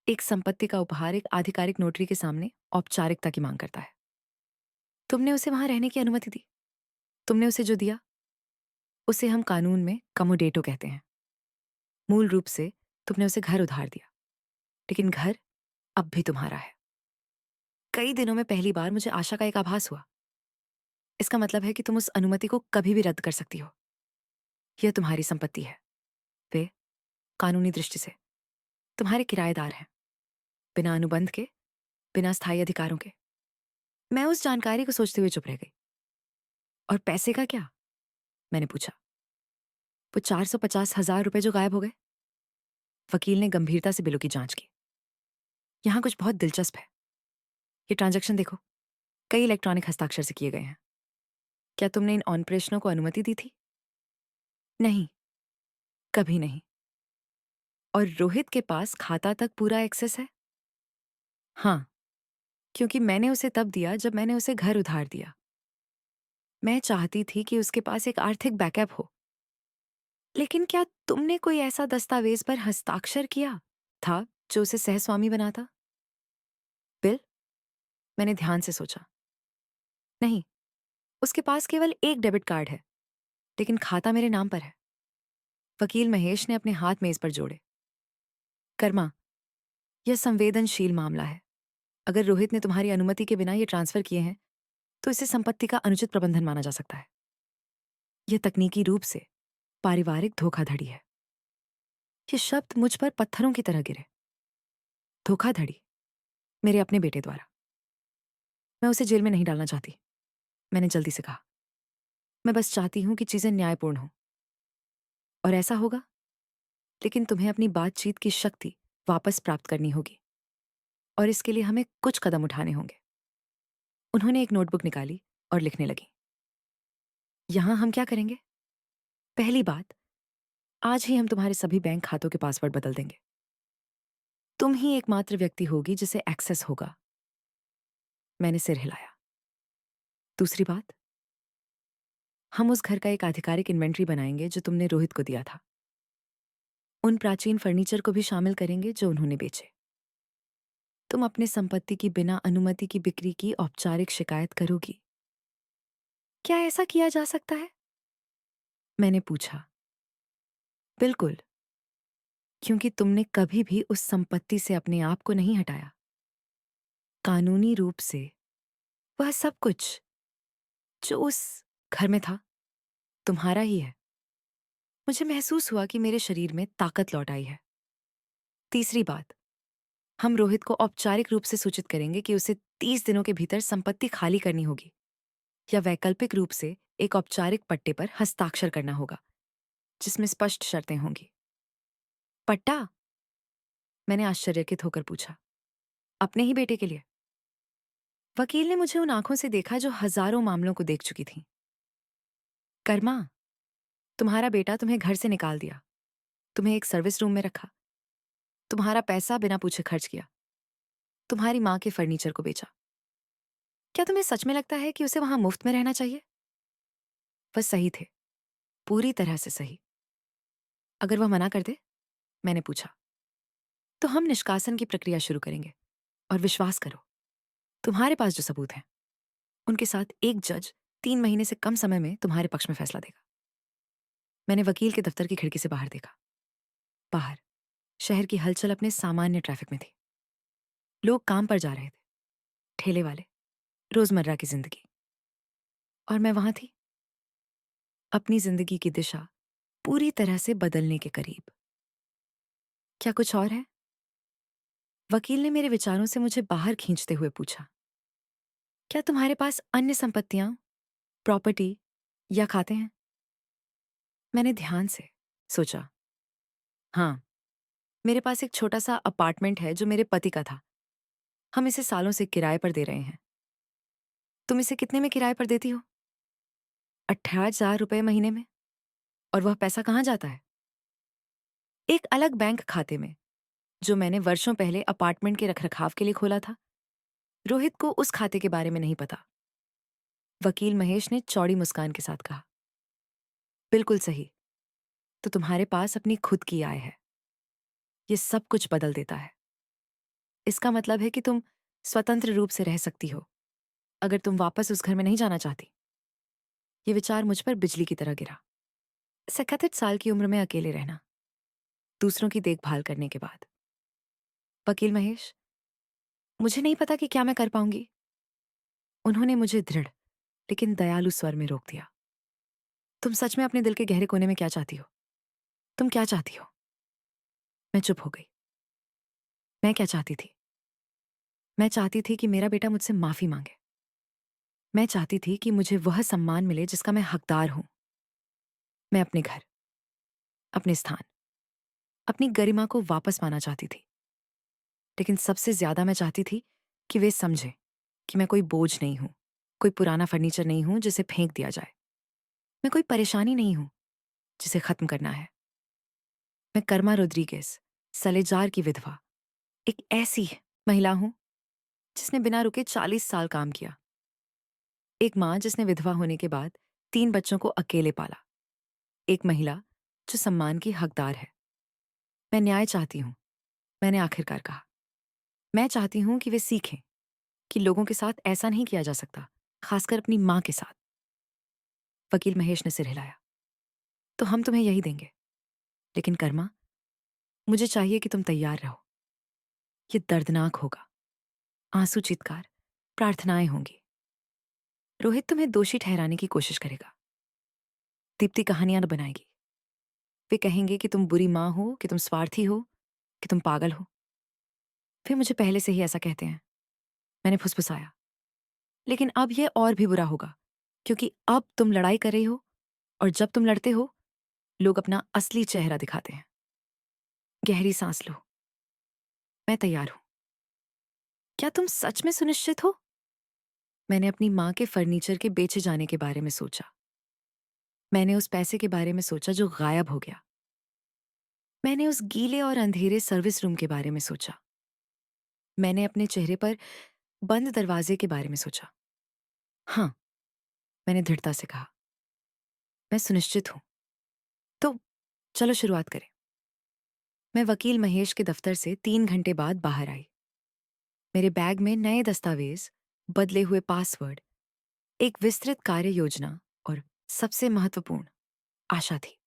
एक संपत्ति का उपहार एक आधिकारिक नोटरी के सामने औपचारिकता की मांग करता है। तुमने उसे वहां रहने की अनुमति दी। तुमने उसे जो दिया, उसे हम कानून में कमोडेटो कहते हैं। मूल रूप से तुमने उसे घर उधार दिया, लेकिन घर अब भी तुम्हारा है। कई दिनों में पहली बार मुझे आशा का एक आभास हुआ। इसका मतलब है कि तुम उस अनुमति को कभी भी रद्द कर सकती हो। यह तुम्हारी संपत्ति है। वे, कानूनी दृष्टि से, तुम्हारे किराएदार हैं, बिना अनुबंध के, बिना स्थायी अधिकारों के। मैं उस जानकारी को सोचते हुए चुप रह गई। और पैसे का क्या? मैंने पूछा। वो 450,000 रुपए जो गायब हो गए? वकील ने गंभीरता से बिलों की जांच की। यहां कुछ बहुत दिलचस्प है। ये ट्रांजैक्शन देखो, कई इलेक्ट्रॉनिक हस्ताक्षर से किए गए हैं। क्या तुमने इन ऑपरेशनों को अनुमति दी थी? नहीं, कभी नहीं। और रोहित के पास खाता तक पूरा एक्सेस है? हाँ, क्योंकि मैंने उसे तब दिया जब मैंने उसे घर उधार दिया। मैं चाहती थी कि उसके पास एक आर्थिक बैकअप हो। लेकिन क्या तुमने कोई ऐसा दस्तावेज पर हस्ताक्षर किया था जो उसे सहस्वामी बनाता? बिल? मैंने ध्यान से सोचा। नहीं, उसके पास केवल एक डेबिट कार्ड है, लेकिन खाता मेरे नाम पर है। वकील महेश ने अपने हाथ मेज पर जोड़े। कर्मा, यह संवेदनशील मामला है। अगर रोहित ने तुम्हारी अनुमति के बिना ये ट्रांसफर किए हैं, तो इसे संपत्ति का अनुचित प्रबंधन माना जा सकता है। यह तकनीकी रूप से पारिवारिक धोखाधड़ी है। ये शब्द मुझ पर पत्थरों की तरह गिरे। धोखाधड़ी, मेरे अपने बेटे द्वारा। मैं उसे जेल में नहीं डालना चाहती, मैंने जल्दी से कहा। मैं बस चाहती हूं कि चीजें न्यायपूर्ण हों। और ऐसा होगा, लेकिन तुम्हें अपनी बातचीत की शक्ति वापस प्राप्त करनी होगी, और इसके लिए हमें कुछ कदम उठाने होंगे। उन्होंने एक नोटबुक निकाली और लिखने लगी। यहां हम क्या करेंगे? पहली बात, आज ही हम तुम्हारे सभी बैंक खातों के पासवर्ड बदल देंगे। तुम ही एकमात्र व्यक्ति होगी जिसे एक्सेस होगा। मैंने सिर हिलाया। दूसरी बात, हम उस घर का एक आधिकारिक इन्वेंट्री बनाएंगे जो तुमने रोहित को दिया था। उन प्राचीन फर्नीचर को भी शामिल करेंगे जो उन्होंने बेचे। तुम अपने संपत्ति की बिना अनुमति की बिक्री की औपचारिक शिकायत करोगी। क्या ऐसा किया जा सकता है? मैंने पूछा। बिल्कुल, क्योंकि तुमने कभी भी उस संपत्ति से अपने आप को नहीं हटाया। कानूनी रूप से वह सब कुछ जो उस घर में था, तुम्हारा ही है। मुझे महसूस हुआ कि मेरे शरीर में ताकत लौट आई है। तीसरी बात, हम रोहित को औपचारिक रूप से सूचित करेंगे कि उसे 30 दिनों के भीतर संपत्ति खाली करनी होगी, या वैकल्पिक रूप से एक औपचारिक पट्टे पर हस्ताक्षर करना होगा, जिसमें स्पष्ट शर्तें होंगी। पट्टा? मैंने आश्चर्यचकित होकर पूछा। अपने ही बेटे के लिए? वकील ने मुझे उन आंखों से देखा जो हजारों मामलों को देख चुकी थीं। कर्मा, तुम्हारा बेटा तुम्हें घर से निकाल दिया, तुम्हें एक सर्विस रूम में रखा, तुम्हारा पैसा बिना पूछे खर्च किया, तुम्हारी माँ के फर्नीचर को बेचा। क्या तुम्हें सच में लगता है कि उसे वहां मुफ्त में रहना चाहिए? वह सही थे, पूरी तरह से सही। अगर वह मना कर दे? मैंने पूछा। तो हम निष्कासन की प्रक्रिया शुरू करेंगे। और विश्वास करो, तुम्हारे पास जो सबूत हैं, उनके साथ एक जज 3 महीने से कम समय में तुम्हारे पक्ष में फैसला देगा। मैंने वकील के दफ्तर की खिड़की से बाहर देखा। बाहर शहर की हलचल अपने सामान्य ट्रैफिक में थी। लोग काम पर जा रहे थे, ठेले वाले, रोजमर्रा की जिंदगी। और मैं वहां थी, अपनी जिंदगी की दिशा पूरी तरह से बदलने के करीब। क्या कुछ और है? वकील ने मेरे विचारों से मुझे बाहर खींचते हुए पूछा। क्या तुम्हारे पास अन्य संपत्तियां, प्रॉपर्टी या खाते हैं? मैंने ध्यान से सोचा। हाँ, मेरे पास एक छोटा सा अपार्टमेंट है जो मेरे पति का था। हम इसे सालों से किराए पर दे रहे हैं। तुम इसे कितने में किराए पर देती हो? 18,000 रुपये महीने में। और वह पैसा कहाँ जाता है? एक अलग बैंक खाते में, जो मैंने वर्षों पहले अपार्टमेंट के रखरखाव के लिए खोला था। रोहित को उस खाते के बारे में नहीं पता। वकील महेश ने चौड़ी मुस्कान के साथ कहा। बिल्कुल सही। तो तुम्हारे पास अपनी खुद की आय है। ये सब कुछ बदल देता है। इसका मतलब है कि तुम स्वतंत्र रूप से रह सकती हो, अगर तुम वापस उस घर में नहीं जाना चाहती। ये विचार मुझ पर बिजली की तरह गिरा। 37 साल की उम्र में अकेले रहना, दूसरों की देखभाल करने के बाद। वकील महेश, मुझे नहीं पता कि क्या मैं कर पाऊंगी। उन्होंने मुझे दृढ़ लेकिन दयालु स्वर में रोक दिया। तुम सच में अपने दिल के गहरे कोने में क्या चाहती हो? तुम क्या चाहती हो? मैं चुप हो गई। मैं क्या चाहती थी? मैं चाहती थी कि मेरा बेटा मुझसे माफी मांगे। मैं चाहती थी कि मुझे वह सम्मान मिले जिसका मैं हकदार हूं। मैं अपने घर, अपने स्थान, अपनी गरिमा को वापस पाना चाहती थी। लेकिन सबसे ज्यादा मैं चाहती थी कि वे समझें कि मैं कोई बोझ नहीं हूं, कोई पुराना फर्नीचर नहीं हूं जिसे फेंक दिया जाए। मैं कोई परेशानी नहीं हूं जिसे खत्म करना है। मैं कर्मा रोड्रिगेज, सलेजार की विधवा, एक ऐसी महिला हूं जिसने बिना रुके 40 साल काम किया। एक मां जिसने विधवा होने के बाद 3 बच्चों को अकेले पाला। एक महिला जो सम्मान की हकदार है। मैं न्याय चाहती हूं, मैंने आखिरकार कहा। मैं चाहती हूं कि वे सीखें कि लोगों के साथ ऐसा नहीं किया जा सकता, खासकर अपनी मां के साथ। वकील महेश ने सिर हिलाया। तो हम तुम्हें यही देंगे। लेकिन कर्मा, मुझे चाहिए कि तुम तैयार रहो। ये दर्दनाक होगा। आंसू, चित्कार, प्रार्थनाएं होंगी। रोहित तुम्हें दोषी ठहराने की कोशिश करेगा। दीप्ति कहानियां बनाएगी। वे कहेंगे कि तुम बुरी मां हो, कि तुम स्वार्थी हो, कि तुम पागल हो। वे मुझे पहले से ही ऐसा कहते हैं। मैंने फुसफुसाया। लेकिन अब यह और भी बुरा होगा, क्योंकि अब तुम लड़ाई कर रही हो, और जब तुम लड़ते हो, लोग अपना असली चेहरा दिखाते हैं। गहरी सांस लो। मैं तैयार हूं। क्या तुम सच में सुनिश्चित हो? मैंने अपनी मां के फर्नीचर के बेचे जाने के बारे में सोचा। मैंने उस पैसे के बारे में सोचा जो गायब हो गया। मैंने उस गीले और अंधेरे सर्विस रूम के बारे में सोचा। मैंने अपने चेहरे पर बंद दरवाजे के बारे में सोचा। हाँ, मैंने दृढ़ता से कहा। मैं सुनिश्चित हूं। तो चलो शुरुआत करें। मैं वकील महेश के दफ्तर से 3 घंटे बाद बाहर आई। मेरे बैग में नए दस्तावेज, बदले हुए पासवर्ड, एक विस्तृत कार्य योजना और सबसे महत्वपूर्ण, आशा थी।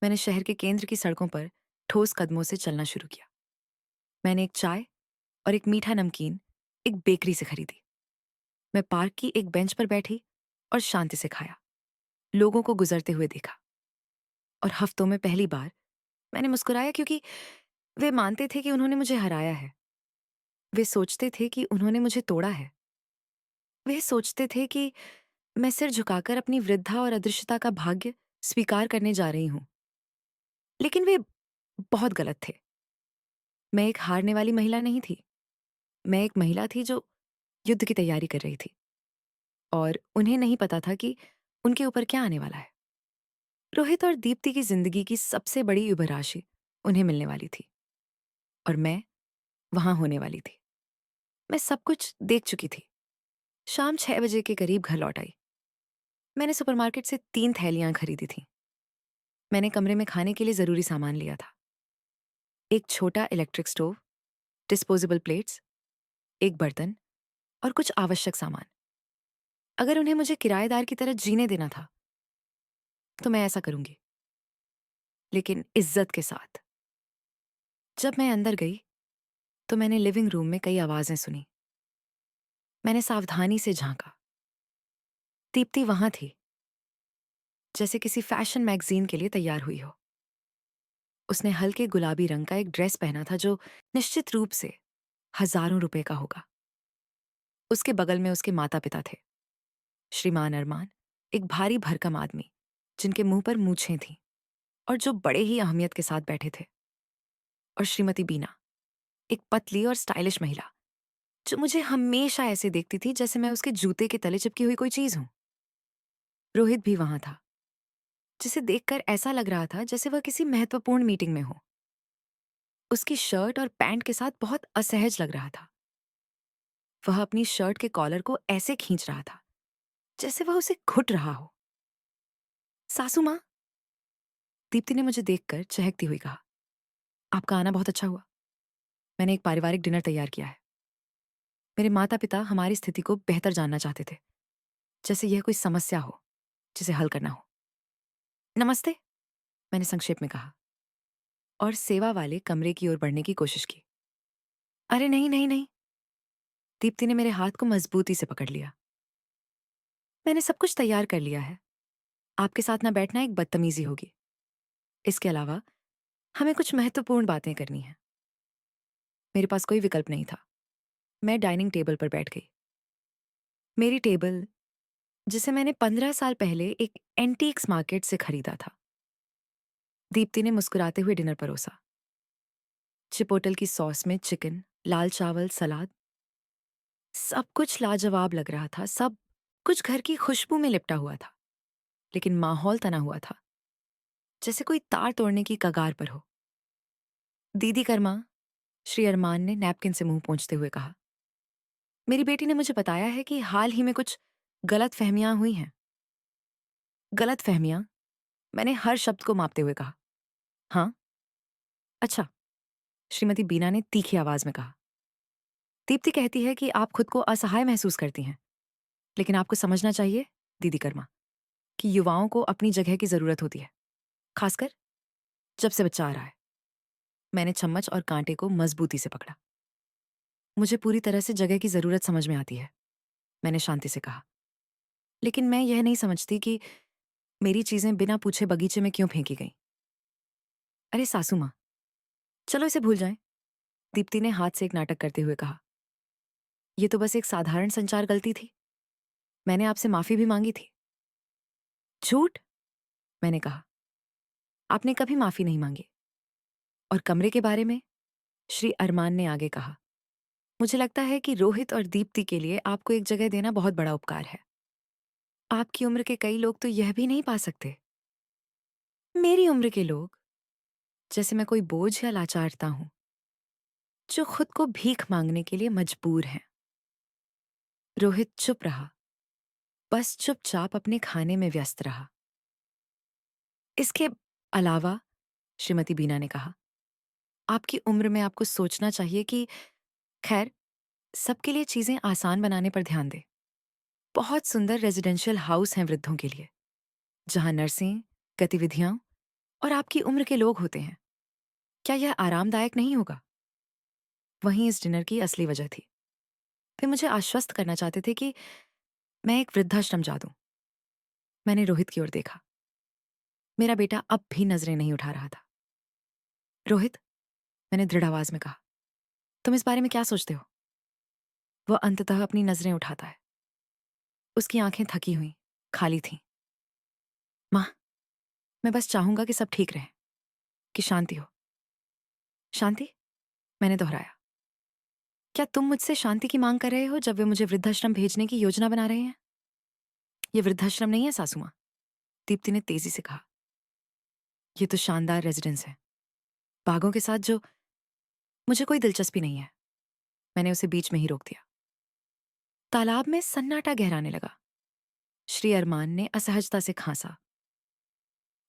मैंने शहर के केंद्र की सड़कों पर ठोस कदमों से चलना शुरू किया। मैंने एक चाय और एक मीठा नमकीन एक बेकरी से खरीदी। मैं पार्क की एक बेंच पर बैठी और शांति से खाया। लोगों को गुजरते हुए देखा। और हफ्तों में पहली बार मैंने मुस्कुराया, क्योंकि वे मानते थे कि उन्होंने मुझे हराया है। वे सोचते थे कि उन्होंने मुझे तोड़ा है। वे सोचते थे कि मैं सिर झुकाकर अपनी वृद्धा और अदृश्यता का भाग्य स्वीकार करने जा रही हूं। लेकिन वे बहुत गलत थे। मैं एक हारने वाली महिला नहीं थी। मैं एक महिला थी जो युद्ध की तैयारी कर रही थी। और उन्हें नहीं पता था कि उनके ऊपर क्या आने वाला है। रोहित और दीप्ति की जिंदगी की सबसे बड़ी उभराशि उन्हें मिलने वाली थी, और मैं वहां होने वाली थी। मैं सब कुछ देख चुकी थी। शाम 6 बजे के करीब घर लौट आई। मैंने सुपरमार्केट से 3 थैलियां खरीदी थीं। मैंने कमरे में खाने के लिए जरूरी सामान लिया था। एक छोटा इलेक्ट्रिक स्टोव, डिस्पोजेबल प्लेट्स, एक बर्तन और कुछ आवश्यक सामान। अगर उन्हें मुझे किराएदार की तरह जीने देना था, तो मैं ऐसा करूंगी, लेकिन इज्जत के साथ। जब मैं अंदर गई तो मैंने लिविंग रूम में कई आवाजें सुनी। मैंने सावधानी से झांका। दीप्ति वहां थी, जैसे किसी फैशन मैगजीन के लिए तैयार हुई हो। उसने हल्के गुलाबी रंग का एक ड्रेस पहना था जो निश्चित रूप से हजारों रुपए का होगा। उसके बगल में उसके माता पिता थे, श्रीमान अरमान, एक भारी भरकम आदमी जिनके मुंह पर मूछें थीं और जो बड़े ही अहमियत के साथ बैठे थे, और श्रीमती बीना, एक पतली और स्टाइलिश महिला जो मुझे हमेशा ऐसे देखती थी जैसे मैं उसके जूते के तले चिपकी हुई कोई चीज हूं। रोहित भी वहां था, जिसे देखकर ऐसा लग रहा था जैसे वह किसी महत्वपूर्ण मीटिंग में हो। उसकी शर्ट और पैंट के साथ बहुत असहज लग रहा था। वह अपनी शर्ट के कॉलर को ऐसे खींच रहा था जैसे वह उसे घुट रहा हो। सासू माँ, दीप्ति ने मुझे देखकर चहकती हुई कहा, आपका आना बहुत अच्छा हुआ। मैंने एक पारिवारिक डिनर तैयार किया है। मेरे माता पिता हमारी स्थिति को बेहतर जानना चाहते थे, जैसे यह कोई समस्या हो जिसे हल करना हो। नमस्ते, मैंने संक्षेप में कहा और सेवा वाले कमरे की ओर बढ़ने की कोशिश की। अरे नहीं नहीं नहीं, दीप्ति ने मेरे हाथ को मजबूती से पकड़ लिया। मैंने सब कुछ तैयार कर लिया है। आपके साथ ना बैठना एक बदतमीजी होगी। इसके अलावा हमें कुछ महत्वपूर्ण बातें करनी है। मेरे पास कोई विकल्प नहीं था। मैं डाइनिंग टेबल पर बैठ गई। मेरी टेबल, जिसे मैंने 15 साल पहले एक एंटीक्स मार्केट से खरीदा था। दीप्ति ने मुस्कुराते हुए डिनर परोसा। चिपोटल की सॉस में चिकन, लाल चावल, सलाद, सब कुछ लाजवाब लग रहा था। सब कुछ घर की खुशबू में लिपटा हुआ था, लेकिन माहौल तना हुआ था, जैसे कोई तार तोड़ने की कगार पर हो। दीदी कर्मा, श्री अरमान ने नैपकिन से मुंह पोंछते हुए कहा, मेरी बेटी ने मुझे बताया है कि हाल ही में कुछ गलत फहमियां हुई हैं। गलत फहमियां? मैंने हर शब्द को मापते हुए कहा। हाँ? अच्छा, श्रीमती बीना ने तीखी आवाज में कहा। दीप्ति कहती है कि आप खुद को असहाय महसूस करती हैं, लेकिन आपको समझना चाहिए, दीदी कर्मा, कि युवाओं को अपनी जगह की जरूरत होती है, खासकर जब से बच्चा आ रहा है। मैंने चम्मच और कांटे को मजबूती से पकड़ा। मुझे पूरी तरह से जगह की जरूरत समझ में आती है, मैंने शांति से कहा, लेकिन मैं यह नहीं समझती कि मेरी चीजें बिना पूछे बगीचे में क्यों फेंकी गईं। अरे सासू माँ, चलो इसे भूल जाएं, दीप्ति ने हाथ से एक नाटक करते हुए कहा। यह तो बस एक साधारण संचार गलती थी। मैंने आपसे माफी भी मांगी थी। झूठ, मैंने कहा। आपने कभी माफी नहीं मांगी। और कमरे के बारे में? श्री अरमान ने आगे कहा, मुझे लगता है कि रोहित और दीप्ति के लिए आपको एक जगह देना बहुत बड़ा उपकार है। आपकी उम्र के कई लोग तो यह भी नहीं पा सकते। मेरी उम्र के लोग? जैसे मैं कोई बोझ या लाचारता हूं, जो खुद को भीख मांगने के लिए मजबूर हैं। रोहित चुप रहा, बस चुपचाप अपने खाने में व्यस्त रहा। इसके अलावा, श्रीमती बीना ने कहा, आपकी उम्र में आपको सोचना चाहिए कि खैर, सबके लिए चीजें आसान बनाने पर ध्यान दें। बहुत सुंदर रेजिडेंशियल हाउस हैं वृद्धों के लिए, जहां नर्सें, गतिविधियां और आपकी उम्र के लोग होते हैं। क्या यह आरामदायक नहीं होगा? वहीं इस डिनर की असली वजह थी। वे मुझे आश्वस्त करना चाहते थे कि मैं एक वृद्धाश्रम जा दूं। मैंने रोहित की ओर देखा। मेरा बेटा अब भी नजरें नहीं उठा रहा था। रोहित, मैंने दृढ़ आवाज में कहा, तुम इस बारे में क्या सोचते हो? वह अंततः अपनी नजरें उठाता है। उसकी आंखें थकी हुई, खाली थीं। मां, मैं बस चाहूंगा कि सब ठीक रहे, कि शांति हो। शांति? मैंने दोहराया। क्या तुम मुझसे शांति की मांग कर रहे हो जब वे मुझे वृद्धाश्रम भेजने की योजना बना रहे हैं? ये वृद्धाश्रम नहीं है सासू मां, दीप्ति ने तेजी से कहा। ये तो शानदार रेजिडेंस है, बागों के साथ, जो मुझे कोई दिलचस्पी नहीं है। मैंने उसे बीच में ही रोक दिया। तालाब में सन्नाटा गहराने लगा। श्री अरमान ने असहजता से खांसा।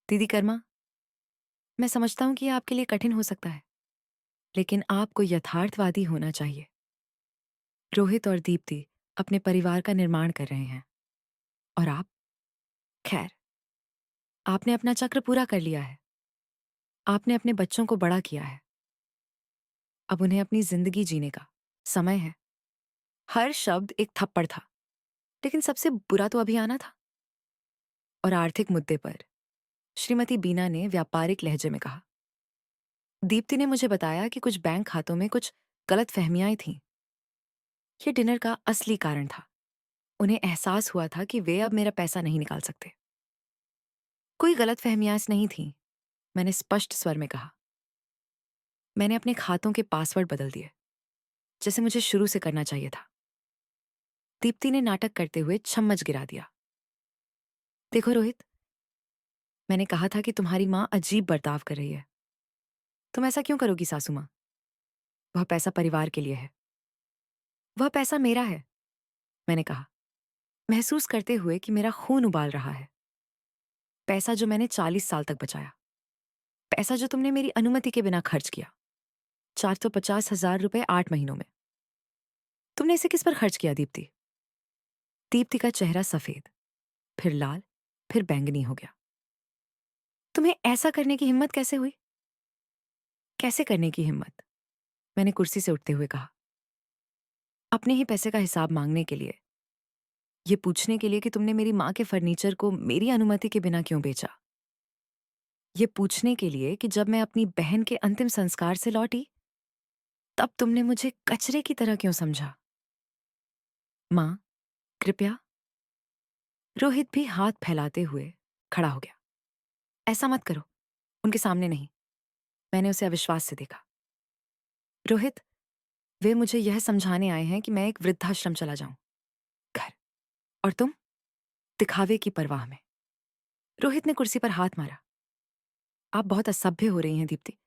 दीदी कर्मा, मैं समझता हूं कि यह आपके लिए कठिन हो सकता है, लेकिन आपको यथार्थवादी होना चाहिए। रोहित और दीप्ति अपने परिवार का निर्माण कर रहे हैं, और आप? खैर, आपने अपना चक्र पूरा कर लिया है। आपने अपने बच्चों को बड़ा किया है। अब उन्हें अपनी जिंदगी जीने का समय है। हर शब्द एक थप्पड़ था, लेकिन सबसे बुरा तो अभी आना था। और आर्थिक मुद्दे पर श्रीमती बीना ने व्यापारिक लहजे में कहा, दीप्ति ने मुझे बताया कि कुछ बैंक खातों में कुछ गलत फहमियां थीं। ये डिनर का असली कारण था। उन्हें एहसास हुआ था कि वे अब मेरा पैसा नहीं निकाल सकते। कोई गलत फहमियां नहीं थीं, मैंने स्पष्ट स्वर में कहा। मैंने अपने खातों के पासवर्ड बदल दिए, जैसे मुझे शुरू से करना चाहिए था। दीप्ति ने नाटक करते हुए चम्मच गिरा दिया। देखो रोहित, मैंने कहा था कि तुम्हारी माँ अजीब बर्ताव कर रही है। तुम ऐसा क्यों करोगी सासू माँ? वह पैसा परिवार के लिए है। वह पैसा मेरा है, मैंने कहा, महसूस करते हुए कि मेरा खून उबाल रहा है। पैसा जो मैंने 40 साल तक बचाया। पैसा जो तुमने मेरी अनुमति के बिना खर्च किया। 450,000 रुपए 8 महीनों में। तुमने इसे किस पर खर्च किया दीप्ति? दीप्ति का चेहरा सफेद, फिर लाल, फिर बैंगनी हो गया। तुम्हें ऐसा करने की हिम्मत कैसे हुई? कैसे करने की हिम्मत? मैंने कुर्सी से उठते हुए कहा। अपने ही पैसे का हिसाब मांगने के लिए, ये पूछने के लिए कि तुमने मेरी माँ के फर्नीचर को मेरी अनुमति के बिना क्यों बेचा। ये पूछने के लिए कि जब मैं अपनी बहन के अंतिम संस्कार से लौटी, तब तुमने मुझे कचरे की तरह क्यों समझा। माँ, कृपया। रोहित भी हाथ फैलाते हुए खड़ा हो गया। ऐसा मत करो, उनके सामने नहीं। मैंने उसे अविश्वास से देखा। रोहित, वे मुझे यह समझाने आए हैं कि मैं एक वृद्धाश्रम चला जाऊं, घर। और तुम दिखावे की परवाह में। रोहित ने कुर्सी पर हाथ मारा। आप बहुत असभ्य हो रही हैं दीप्ति।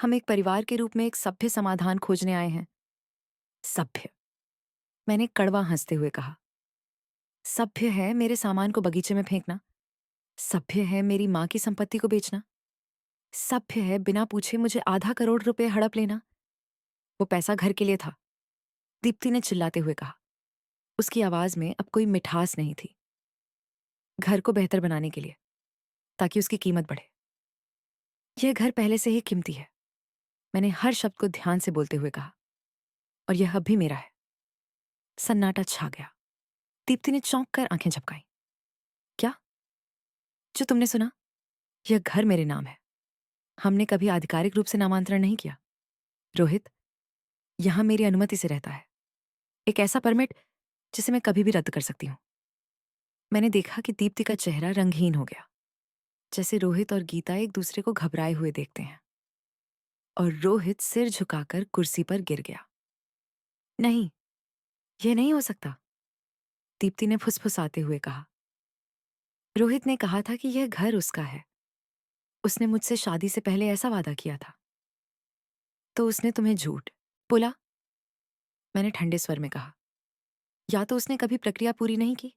हम एक परिवार के रूप में एक सभ्य समाधान खोजने आए हैं। सभ्य? मैंने कड़वा हंसते हुए कहा। सभ्य है मेरे सामान को बगीचे में फेंकना। सभ्य है मेरी माँ की संपत्ति को बेचना। सभ्य है बिना पूछे मुझे ₹500,000 हड़प लेना। वो पैसा घर के लिए था, दीप्ति ने चिल्लाते हुए कहा। उसकी आवाज में अब कोई मिठास नहीं थी। घर को बेहतर बनाने के लिए, ताकि उसकी कीमत बढ़े। यह घर पहले से ही कीमती है, मैंने हर शब्द को ध्यान से बोलते हुए कहा। और यह अब भी मेरा है। सन्नाटा छा गया। दीप्ति ने चौंक कर आंखें झपकाई। क्या? जो तुमने सुना? यह घर मेरे नाम है। हमने कभी आधिकारिक रूप से नामांतरण नहीं किया। रोहित, यहां मेरी अनुमति से रहता है। एक ऐसा परमिट जिसे मैं कभी भी रद्द कर सकती हूं। मैंने देखा कि दीप्ति का चेहरा रंगहीन हो गया, जैसे रोहित और गीता एक दूसरे को घबराए हुए देखते हैं। और रोहित सिर झुकाकर कुर्सी पर गिर गया। नहीं, यह नहीं हो सकता, दीप्ति ने फुसफुसाते हुए कहा। रोहित ने कहा था कि यह घर उसका है। उसने मुझसे शादी से पहले ऐसा वादा किया था। तो उसने तुम्हें झूठ बोला? मैंने ठंडे स्वर में कहा। या तो उसने कभी प्रक्रिया पूरी नहीं की।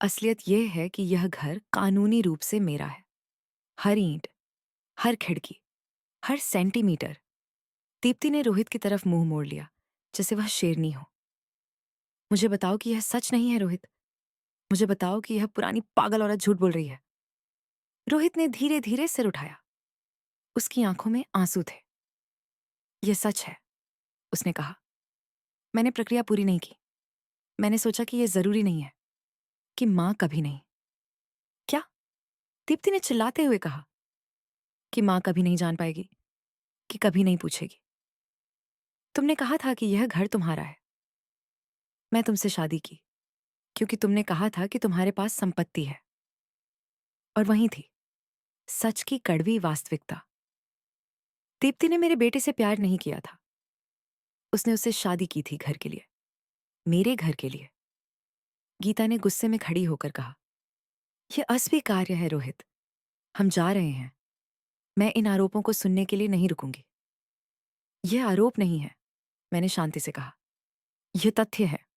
असलियत यह है कि यह घर कानूनी रूप से मेरा है। हर ईंट, हर खिड़की, हर सेंटीमीटर। दीप्ति ने रोहित की तरफ मुंह मोड़ लिया, जैसे वह शेरनी हो। मुझे बताओ कि यह सच नहीं है रोहित। मुझे बताओ कि यह पुरानी पागल औरत झूठ बोल रही है। रोहित ने धीरे धीरे सिर उठाया। उसकी आंखों में आंसू थे। यह सच है, उसने कहा। मैंने प्रक्रिया पूरी नहीं की। मैंने सोचा कि यह जरूरी नहीं है, कि मां कभी नहीं। क्या? दीप्ति ने चिल्लाते हुए कहा। कि मां कभी नहीं जान पाएगी, कि कभी नहीं पूछेगी। तुमने कहा था कि यह घर तुम्हारा है। मैं तुमसे शादी की क्योंकि तुमने कहा था कि तुम्हारे पास संपत्ति है। और वहीं थी सच की कड़वी वास्तविकता। दीप्ति ने मेरे बेटे से प्यार नहीं किया था। उसने उससे शादी की थी घर के लिए, मेरे घर के लिए। गीता ने गुस्से में खड़ी होकर कहा। यह अस्वीकार्य है रोहित। हम जा रहे हैं। मैं इन आरोपों को सुनने के लिए नहीं रुकूंगी। यह आरोप नहीं है, मैंने शांति से कहा। यह तथ्य है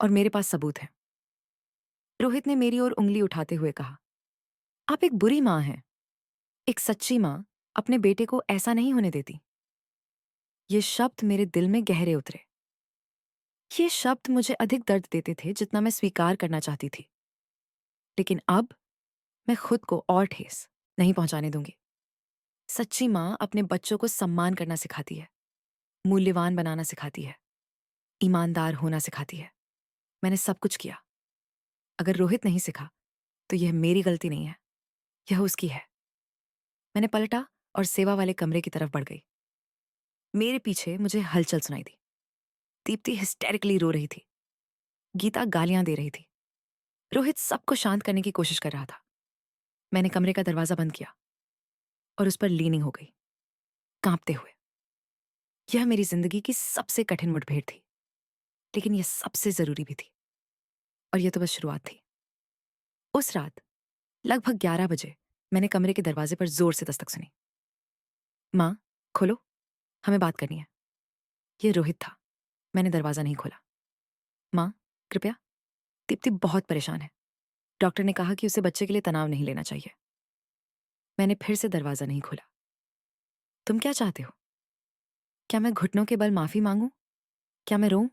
और मेरे पास सबूत है। रोहित ने मेरी ओर उंगली उठाते हुए कहा। आप एक बुरी मां हैं। एक सच्ची मां अपने बेटे को ऐसा नहीं होने देती। ये शब्द मेरे दिल में गहरे उतरे। ये शब्द मुझे अधिक दर्द देते थे जितना मैं स्वीकार करना चाहती थी। लेकिन अब मैं खुद को और ठेस नहीं पहुंचाने दूंगी। सच्ची मां अपने बच्चों को सम्मान करना सिखाती है, मूल्यवान बनाना सिखाती है, ईमानदार होना सिखाती है। मैंने सब कुछ किया। अगर रोहित नहीं सिखा, तो यह मेरी गलती नहीं है, यह उसकी है। मैंने पलटा और सेवा वाले कमरे की तरफ बढ़ गई। मेरे पीछे मुझे हलचल सुनाई दी। दीप्ति हिस्टेरिकली रो रही थी। गीता गालियां दे रही थी। रोहित सबको शांत करने की कोशिश कर रहा था। मैंने कमरे का दरवाजा बंद किया और उस पर लीनिंग हो गई, कांपते हुए। यह मेरी जिंदगी की सबसे कठिन मुठभेड़ थी, लेकिन यह सबसे जरूरी भी थी। और यह तो बस शुरुआत थी। उस रात लगभग 11 बजे मैंने कमरे के दरवाजे पर जोर से दस्तक सुनी। माँ, खोलो, हमें बात करनी है। यह रोहित था। मैंने दरवाजा नहीं खोला। माँ, कृपया। दीप्ति बहुत परेशान है। डॉक्टर ने कहा कि उसे बच्चे के लिए तनाव नहीं लेना चाहिए। मैंने फिर से दरवाजा नहीं खोला। तुम क्या चाहते हो? क्या मैं घुटनों के बल माफी मांगूं? क्या मैं रोऊं?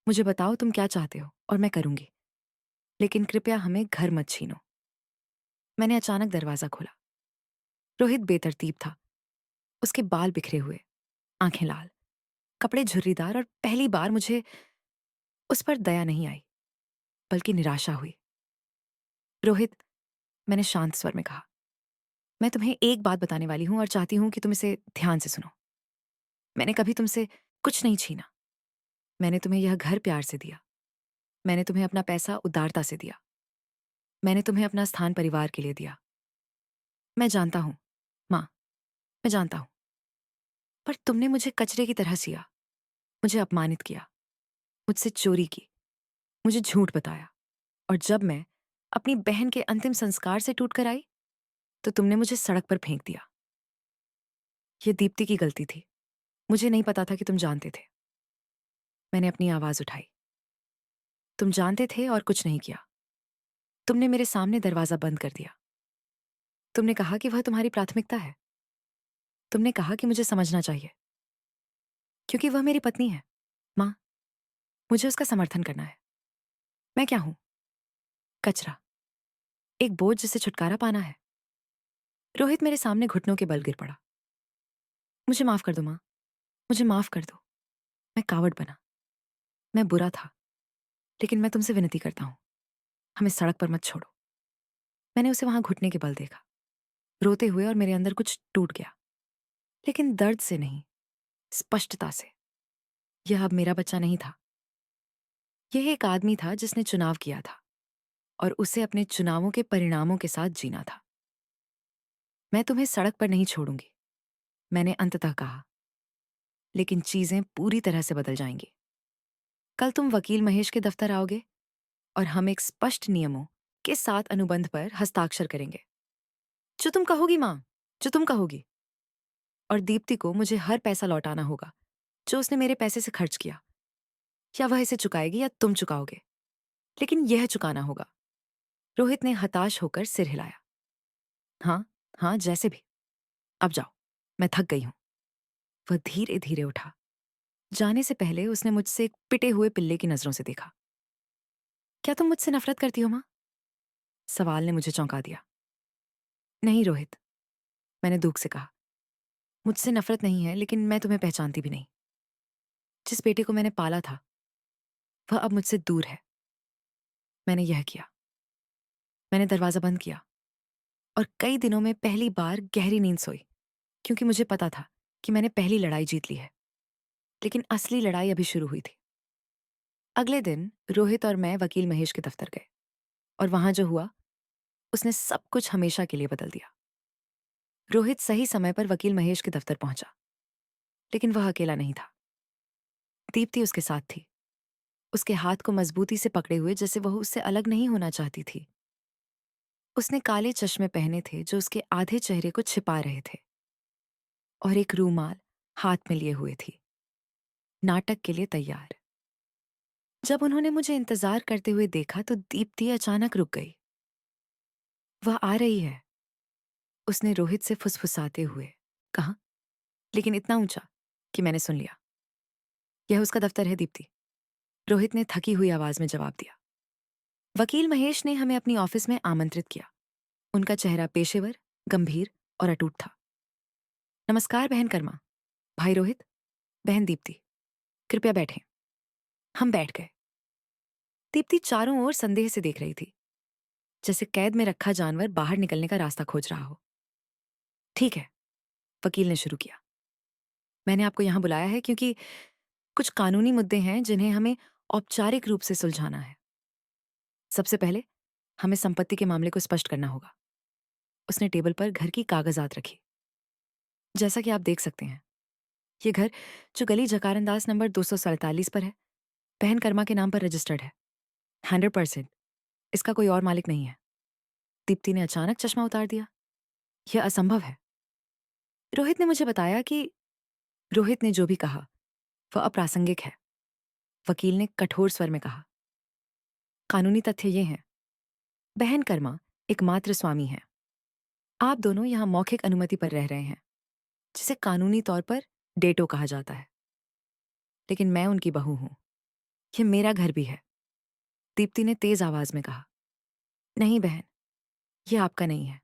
मुझे बताओ तुम क्या चाहते हो और मैं करूंगी, लेकिन कृपया हमें घर मत छीनो। मैंने अचानक दरवाजा खोला। रोहित बेतरतीब था। उसके बाल बिखरे हुए, आंखें लाल, कपड़े झुर्रीदार, और पहली बार मुझे उस पर दया नहीं आई, बल्कि निराशा हुई। रोहित, मैंने शांत स्वर में कहा, मैं तुम्हें एक बात बताने वाली हूं और चाहती हूं कि तुम इसे ध्यान से सुनो। मैंने कभी तुमसे कुछ नहीं छीना। मैंने तुम्हें यह घर प्यार से दिया। मैंने तुम्हें अपना पैसा उदारता से दिया। मैंने तुम्हें अपना स्थान परिवार के लिए दिया। मैं जानता हूं, माँ, मैं जानता हूं। पर तुमने मुझे कचरे की तरह सिया, मुझे अपमानित किया, मुझसे चोरी की, मुझे झूठ बताया। और जब मैं अपनी बहन के अंतिम संस्कार से टूट कर आई, तो तुमने मुझे सड़क पर फेंक दिया। यह दीप्ति की गलती थी। मुझे नहीं पता था कि तुम जानते थे। मैंने अपनी आवाज उठाई। तुम जानते थे और कुछ नहीं किया। तुमने मेरे सामने दरवाजा बंद कर दिया। तुमने कहा कि वह तुम्हारी प्राथमिकता है। तुमने कहा कि मुझे समझना चाहिए, क्योंकि वह मेरी पत्नी है। माँ, मुझे उसका समर्थन करना है। मैं क्या हूं? कचरा, एक बोझ जिसे छुटकारा पाना है। रोहित मेरे सामने घुटनों के बल गिर पड़ा। मुझे माफ कर दो माँ, मुझे माफ कर दो। मैं कावड़ बना, मैं बुरा था, लेकिन मैं तुमसे विनती करता हूं, हमें सड़क पर मत छोड़ो। मैंने उसे वहां घुटने के बल देखा, रोते हुए, और मेरे अंदर कुछ टूट गया, लेकिन दर्द से नहीं, स्पष्टता से। यह अब मेरा बच्चा नहीं था। यह एक आदमी था जिसने चुनाव किया था, और उसे अपने चुनावों के परिणामों के साथ जीना था। मैं तुम्हें सड़क पर नहीं छोड़ूंगी, मैंने अंततः कहा, लेकिन चीजें पूरी तरह से बदल जाएंगी। कल तुम वकील महेश के दफ्तर आओगे और हम एक स्पष्ट नियमों के साथ अनुबंध पर हस्ताक्षर करेंगे। जो तुम कहोगी माँ, जो तुम कहोगी। और दीप्ति को मुझे हर पैसा लौटाना होगा जो उसने मेरे पैसे से खर्च किया। या वह इसे चुकाएगी या तुम चुकाओगे, लेकिन यह चुकाना होगा। रोहित ने हताश होकर सिर हिलाया। हाँ, हाँ, जैसे भी। अब जाओ, मैं थक गई हूं। वह धीरे धीरे उठा। जाने से पहले उसने मुझसे एक पिटे हुए पिल्ले की नजरों से देखा। क्या तुम मुझसे नफरत करती हो माँ? सवाल ने मुझे चौंका दिया। नहीं रोहित, मैंने दुख से कहा, मुझसे नफरत नहीं है, लेकिन मैं तुम्हें पहचानती भी नहीं। जिस बेटे को मैंने पाला था, वह अब मुझसे दूर है। मैंने यह किया। मैंने दरवाजा बंद किया और कई दिनों में पहली बार गहरी नींद सोई, क्योंकि मुझे पता था कि मैंने पहली लड़ाई जीत ली है, लेकिन असली लड़ाई अभी शुरू हुई थी। अगले दिन रोहित और मैं वकील महेश के दफ्तर गए, और वहां जो हुआ उसने सब कुछ हमेशा के लिए बदल दिया। रोहित सही समय पर वकील महेश के दफ्तर पहुंचा, लेकिन वह अकेला नहीं था। दीप्ति उसके साथ थी, उसके हाथ को मजबूती से पकड़े हुए, जैसे वह उससे अलग नहीं होना चाहती थी। उसने काले चश्मे पहने थे जो उसके आधे चेहरे को छिपा रहे थे, और एक रूमाल हाथ में लिए हुए थी, नाटक के लिए तैयार। जब उन्होंने मुझे इंतजार करते हुए देखा तो दीप्ति अचानक रुक गई। वह आ रही है, उसने रोहित से फुसफुसाते हुए कहा, लेकिन इतना ऊंचा कि मैंने सुन लिया। यह उसका दफ्तर है दीप्ति, रोहित ने थकी हुई आवाज में जवाब दिया। वकील महेश ने हमें अपनी ऑफिस में आमंत्रित किया। उनका चेहरा पेशेवर, गंभीर और अटूट था। नमस्कार बहन कर्मा, भाई रोहित, बहन दीप्ति, कृपया बैठें। हम बैठ गए। दीप्ति चारों ओर संदेह से देख रही थी, जैसे कैद में रखा जानवर बाहर निकलने का रास्ता खोज रहा हो। ठीक है, वकील ने शुरू किया। मैंने आपको यहां बुलाया है क्योंकि कुछ कानूनी मुद्दे हैं जिन्हें हमें औपचारिक रूप से सुलझाना है। सबसे पहले हमें संपत्ति के मामले को स्पष्ट करना होगा। उसने टेबल पर घर की कागजात रखी। जैसा कि आप देख सकते हैं, ये घर जो गली जकारंदाज नंबर 247 पर है, बहन कर्मा के नाम पर रजिस्टर्ड है। 100%। इसका कोई और मालिक नहीं है। दीप्ति ने अचानक चश्मा उतार दिया। यह असंभव है। रोहित ने मुझे बताया कि रोहित ने जो भी कहा वह अप्रासंगिक है, वकील ने कठोर स्वर में कहा। कानूनी तथ्य ये हैं, बहन कर्मा एकमात्र स्वामी है। आप दोनों यहां मौखिक अनुमति पर रह रहे हैं, जिसे कानूनी तौर पर डेटो कहा जाता है। लेकिन मैं उनकी बहू हूं। यह मेरा घर भी है। दीप्ति ने तेज आवाज में कहा। नहीं बहन, यह आपका नहीं है।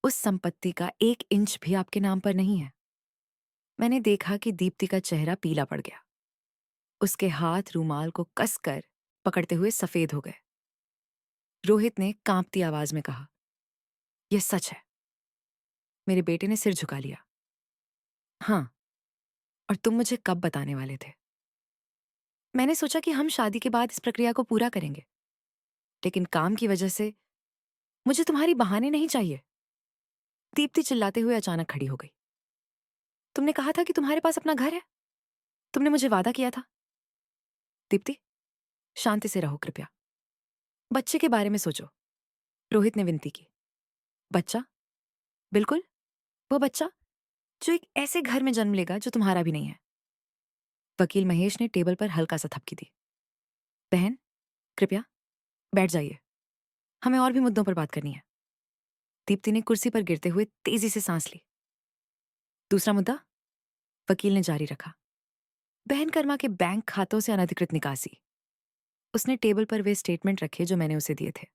उस संपत्ति का 1 इंच भी आपके नाम पर नहीं है। मैंने देखा कि दीप्ति का चेहरा पीला पड़ गया। उसके हाथ रूमाल को कसकर पकड़ते हुए सफेद हो गए। रोहित ने कांपती आवाज में कहा, यह सच है। मेरे बेटे ने सिर झुका लिया। हाँ, और तुम मुझे कब बताने वाले थे? मैंने सोचा कि हम शादी के बाद इस प्रक्रिया को पूरा करेंगे, लेकिन काम की वजह से मुझे तुम्हारी बहाने नहीं चाहिए। दीप्ति चिल्लाते हुए अचानक खड़ी हो गई। तुमने कहा था कि तुम्हारे पास अपना घर है। तुमने मुझे वादा किया था। दीप्ति, शांति से रहो कृपया। बच्चे के बारे में सोचो, रोहित ने विनती की। बच्चा? बिल्कुल, वो बच्चा जो एक ऐसे घर में जन्म लेगा जो तुम्हारा भी नहीं है। वकील महेश ने टेबल पर हल्का सा थपकी दी। बहन, कृपया बैठ जाइए। हमें और भी मुद्दों पर बात करनी है। दीप्ति ने कुर्सी पर गिरते हुए तेजी से सांस ली। दूसरा मुद्दा, वकील ने जारी रखा। बहन कर्मा के बैंक खातों से अनधिकृत निकासी। उसने टेबल पर वे स्टेटमेंट रखे जो मैंने उसे दिए थे।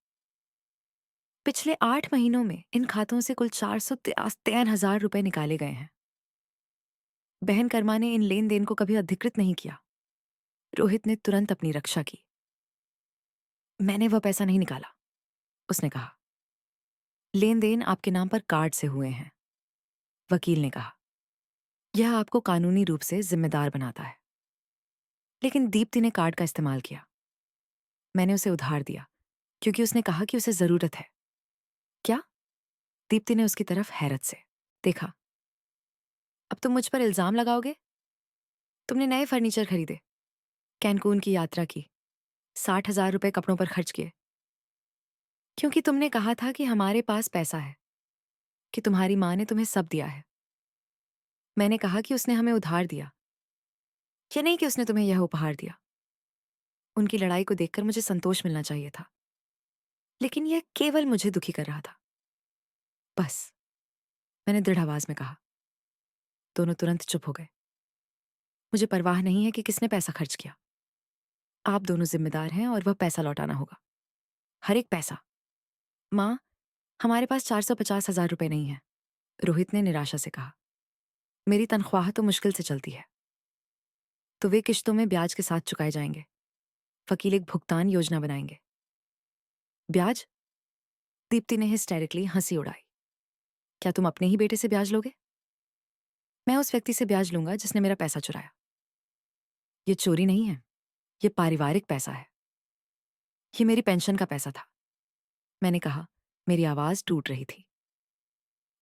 पिछले 8 महीनों में इन खातों से कुल 453,000 रुपए निकाले गए हैं। बहन कर्मा ने इन लेन देन को कभी अधिकृत नहीं किया। रोहित ने तुरंत अपनी रक्षा की। मैंने वह पैसा नहीं निकाला, उसने कहा। लेन देन आपके नाम पर कार्ड से हुए हैं, वकील ने कहा। यह आपको कानूनी रूप से जिम्मेदार बनाता है। लेकिन दीप्ति ने कार्ड का इस्तेमाल किया। मैंने उसे उधार दिया क्योंकि उसने कहा कि उसे जरूरत है। क्या? दीप्ति ने उसकी तरफ हैरत से देखा। अब तुम मुझ पर इल्जाम लगाओगे? तुमने नए फर्नीचर खरीदे, कैनकून की यात्रा की, 60,000 रुपए कपड़ों पर खर्च किए, क्योंकि तुमने कहा था कि हमारे पास पैसा है, कि तुम्हारी माँ ने तुम्हें सब दिया है। मैंने कहा कि उसने हमें उधार दिया, ये नहीं कि उसने तुम्हें यह उपहार दिया। उनकी लड़ाई को देखकर मुझे संतोष मिलना चाहिए था, लेकिन यह केवल मुझे दुखी कर रहा था। बस, मैंने दृढ़ आवाज में कहा। दोनों तुरंत चुप हो गए। मुझे परवाह नहीं है कि किसने पैसा खर्च किया। आप दोनों जिम्मेदार हैं और वह पैसा लौटाना होगा, हर एक पैसा। माँ, हमारे पास 450,000 रुपए नहीं है, रोहित ने निराशा से कहा। मेरी तनख्वाह तो मुश्किल से चलती है। तो वे किश्तों में ब्याज के साथ चुकाए जाएंगे। वकील एक भुगतान योजना बनाएंगे। ब्याज? दीप्ति ने हिस्टेरिकली हंसी उड़ाई। क्या तुम अपने ही बेटे से ब्याज लोगे? मैं उस व्यक्ति से ब्याज लूंगा जिसने मेरा पैसा चुराया। ये चोरी नहीं है, ये पारिवारिक पैसा है। ये मेरी पेंशन का पैसा था, मैंने कहा। मेरी आवाज टूट रही थी।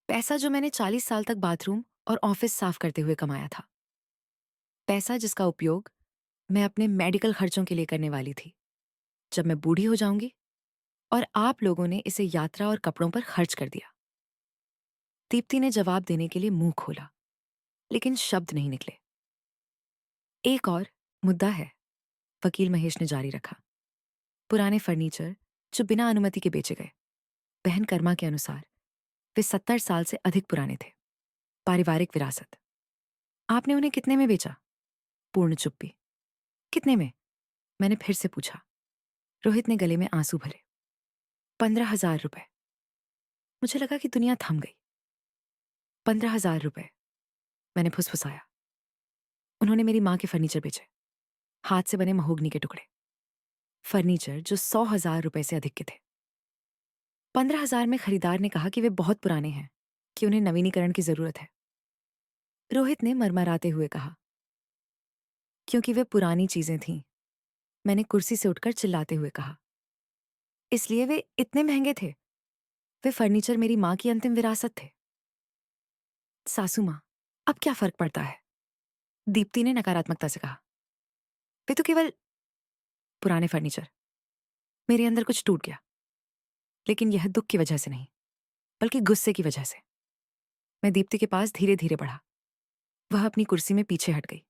पैसा जो मैंने 40 साल तक बाथरूम और ऑफिस साफ करते हुए कमाया था। पैसा जिसका उपयोग मैं अपने मेडिकल खर्चों के लिए करने वाली थी जब मैं बूढ़ी हो जाऊंगी, और आप लोगों ने इसे यात्रा और कपड़ों पर खर्च कर दिया। दीप्ति ने जवाब देने के लिए मुंह खोला, लेकिन शब्द नहीं निकले। एक और मुद्दा है, वकील महेश ने जारी रखा। पुराने फर्नीचर जो बिना अनुमति के बेचे गए। बहन कर्मा के अनुसार वे 70 साल से अधिक पुराने थे। पारिवारिक विरासत। आपने उन्हें कितने में बेचा? पूर्ण चुप्पी। कितने में? मैंने फिर से पूछा। रोहित ने गले में आंसू भरे। 15,000 रुपए। मुझे लगा कि दुनिया थम गई। 15,000 रुपए, मैंने फुसफुसाया। उन्होंने मेरी माँ के फर्नीचर बेचे, हाथ से बने महोगनी के टुकड़े, फर्नीचर जो 100,000 रुपए से अधिक के थे। 15,000 में खरीदार ने कहा कि वे बहुत पुराने हैं, कि उन्हें नवीनीकरण की जरूरत है। रोहित ने मरमराते हुए कहा, क्योंकि वे पुरानी चीजें थीं। मैंने कुर्सी से उठकर चिल्लाते हुए कहा, इसलिए वे इतने महंगे थे? वे फर्नीचर मेरी माँ की अंतिम विरासत थे। सासू माँ, अब क्या फर्क पड़ता है? दीप्ति ने नकारात्मकता से कहा, वे तो केवल पुराने फर्नीचर। मेरे अंदर कुछ टूट गया, लेकिन यह दुख की वजह से नहीं, बल्कि गुस्से की वजह से। मैं दीप्ति के पास धीरे धीरे बढ़ा। वह अपनी कुर्सी में पीछे हट गई,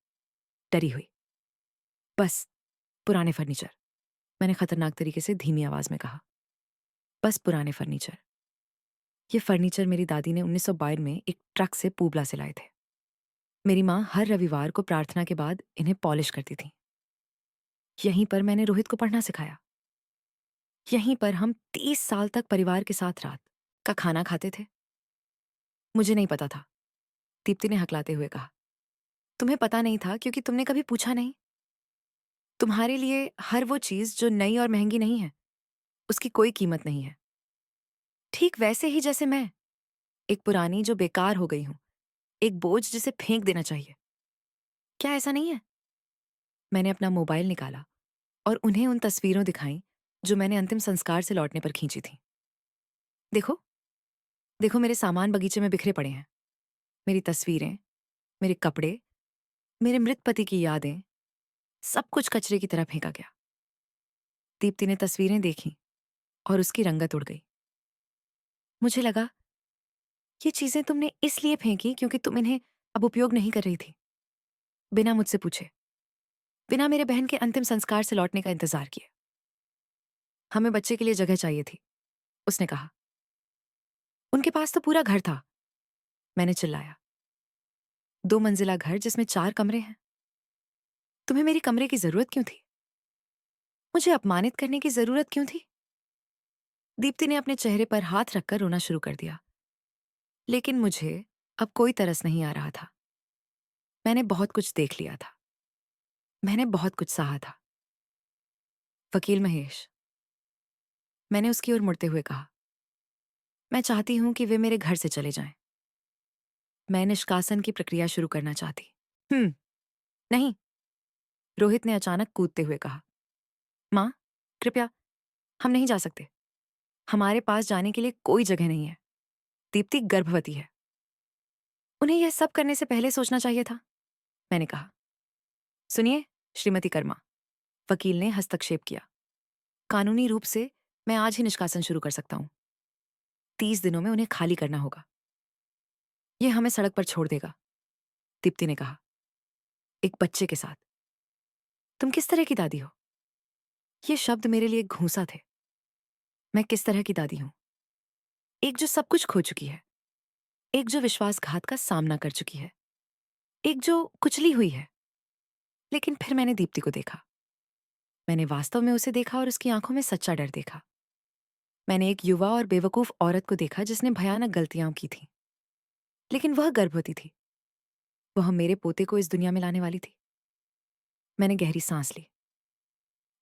डरी हुई। बस पुराने फर्नीचर, मैंने खतरनाक तरीके से धीमी आवाज में कहा। बस पुराने फर्नीचर। ये फर्नीचर मेरी दादी ने 1952 में एक ट्रक से पूबला से लाए थे। मेरी माँ हर रविवार को प्रार्थना के बाद इन्हें पॉलिश करती थी। यहीं पर मैंने रोहित को पढ़ना सिखाया। यहीं पर हम 30 साल तक परिवार के साथ रात का खाना खाते थे। मुझे नहीं पता था, दीप्ति ने हकलाते हुए कहा। तुम्हें पता नहीं था क्योंकि तुमने कभी पूछा नहीं। तुम्हारे लिए हर वो चीज जो नई और महंगी नहीं है, उसकी कोई कीमत नहीं है। ठीक वैसे ही जैसे मैं, एक पुरानी जो बेकार हो गई हूं, एक बोझ जिसे फेंक देना चाहिए। क्या ऐसा नहीं है? मैंने अपना मोबाइल निकाला और उन्हें उन तस्वीरों दिखाईं जो मैंने अंतिम संस्कार से लौटने पर खींची थी। देखो, देखो मेरे सामान बगीचे में बिखरे पड़े हैं। मेरी तस्वीरें, मेरे कपड़े, मेरे मृत पति की यादें, सब कुछ कचरे की तरह फेंका गया। दीप्ति ने तस्वीरें देखी और उसकी रंगत उड़ गई। मुझे लगा, ये चीजें तुमने इसलिए फेंकी क्योंकि तुम इन्हें अब उपयोग नहीं कर रही थी। बिना मुझसे पूछे, बिना मेरे बहन के अंतिम संस्कार से लौटने का इंतजार किए। हमें बच्चे के लिए जगह चाहिए थी, उसने कहा। उनके पास तो पूरा घर था, मैंने चिल्लाया। 2 मंजिला घर जिसमें 4 कमरे हैं। तुम्हें मेरी कमरे की जरूरत क्यों थी? मुझे अपमानित करने की जरूरत क्यों थी? दीप्ति ने अपने चेहरे पर हाथ रखकर रोना शुरू कर दिया। लेकिन मुझे अब कोई तरस नहीं आ रहा था। मैंने बहुत कुछ देख लिया था। मैंने बहुत कुछ सहा था। वकील महेश, मैंने उसकी ओर मुड़ते हुए कहा, मैं चाहती हूं कि वे मेरे घर से चले जाएं। मैं निष्कासन की प्रक्रिया शुरू करना चाहती। नहीं, रोहित ने अचानक कूदते हुए कहा। मां, कृपया, हम नहीं जा सकते। हमारे पास जाने के लिए कोई जगह नहीं है। दीप्ति गर्भवती है। उन्हें यह सब करने से पहले सोचना चाहिए था, मैंने कहा। सुनिए श्रीमती कर्मा, वकील ने हस्तक्षेप किया। कानूनी रूप से मैं आज ही निष्कासन शुरू कर सकता हूं। 30 दिनों में उन्हें खाली करना होगा। यह हमें सड़क पर छोड़ देगा, दीप्ति ने कहा, एक बच्चे के साथ। तुम किस तरह की दादी हो? ये शब्द मेरे लिए घूंसा थे। मैं किस तरह की दादी हूं? एक जो सब कुछ खो चुकी है, एक जो विश्वासघात का सामना कर चुकी है, एक जो कुचली हुई है। लेकिन फिर मैंने दीप्ति को देखा। मैंने वास्तव में उसे देखा और उसकी आंखों में सच्चा डर देखा। मैंने एक युवा और बेवकूफ औरत को देखा जिसने भयानक गलतियां की थी, लेकिन वह गर्भवती थी। वह मेरे पोते को इस दुनिया में लाने वाली थी। मैंने गहरी सांस ली।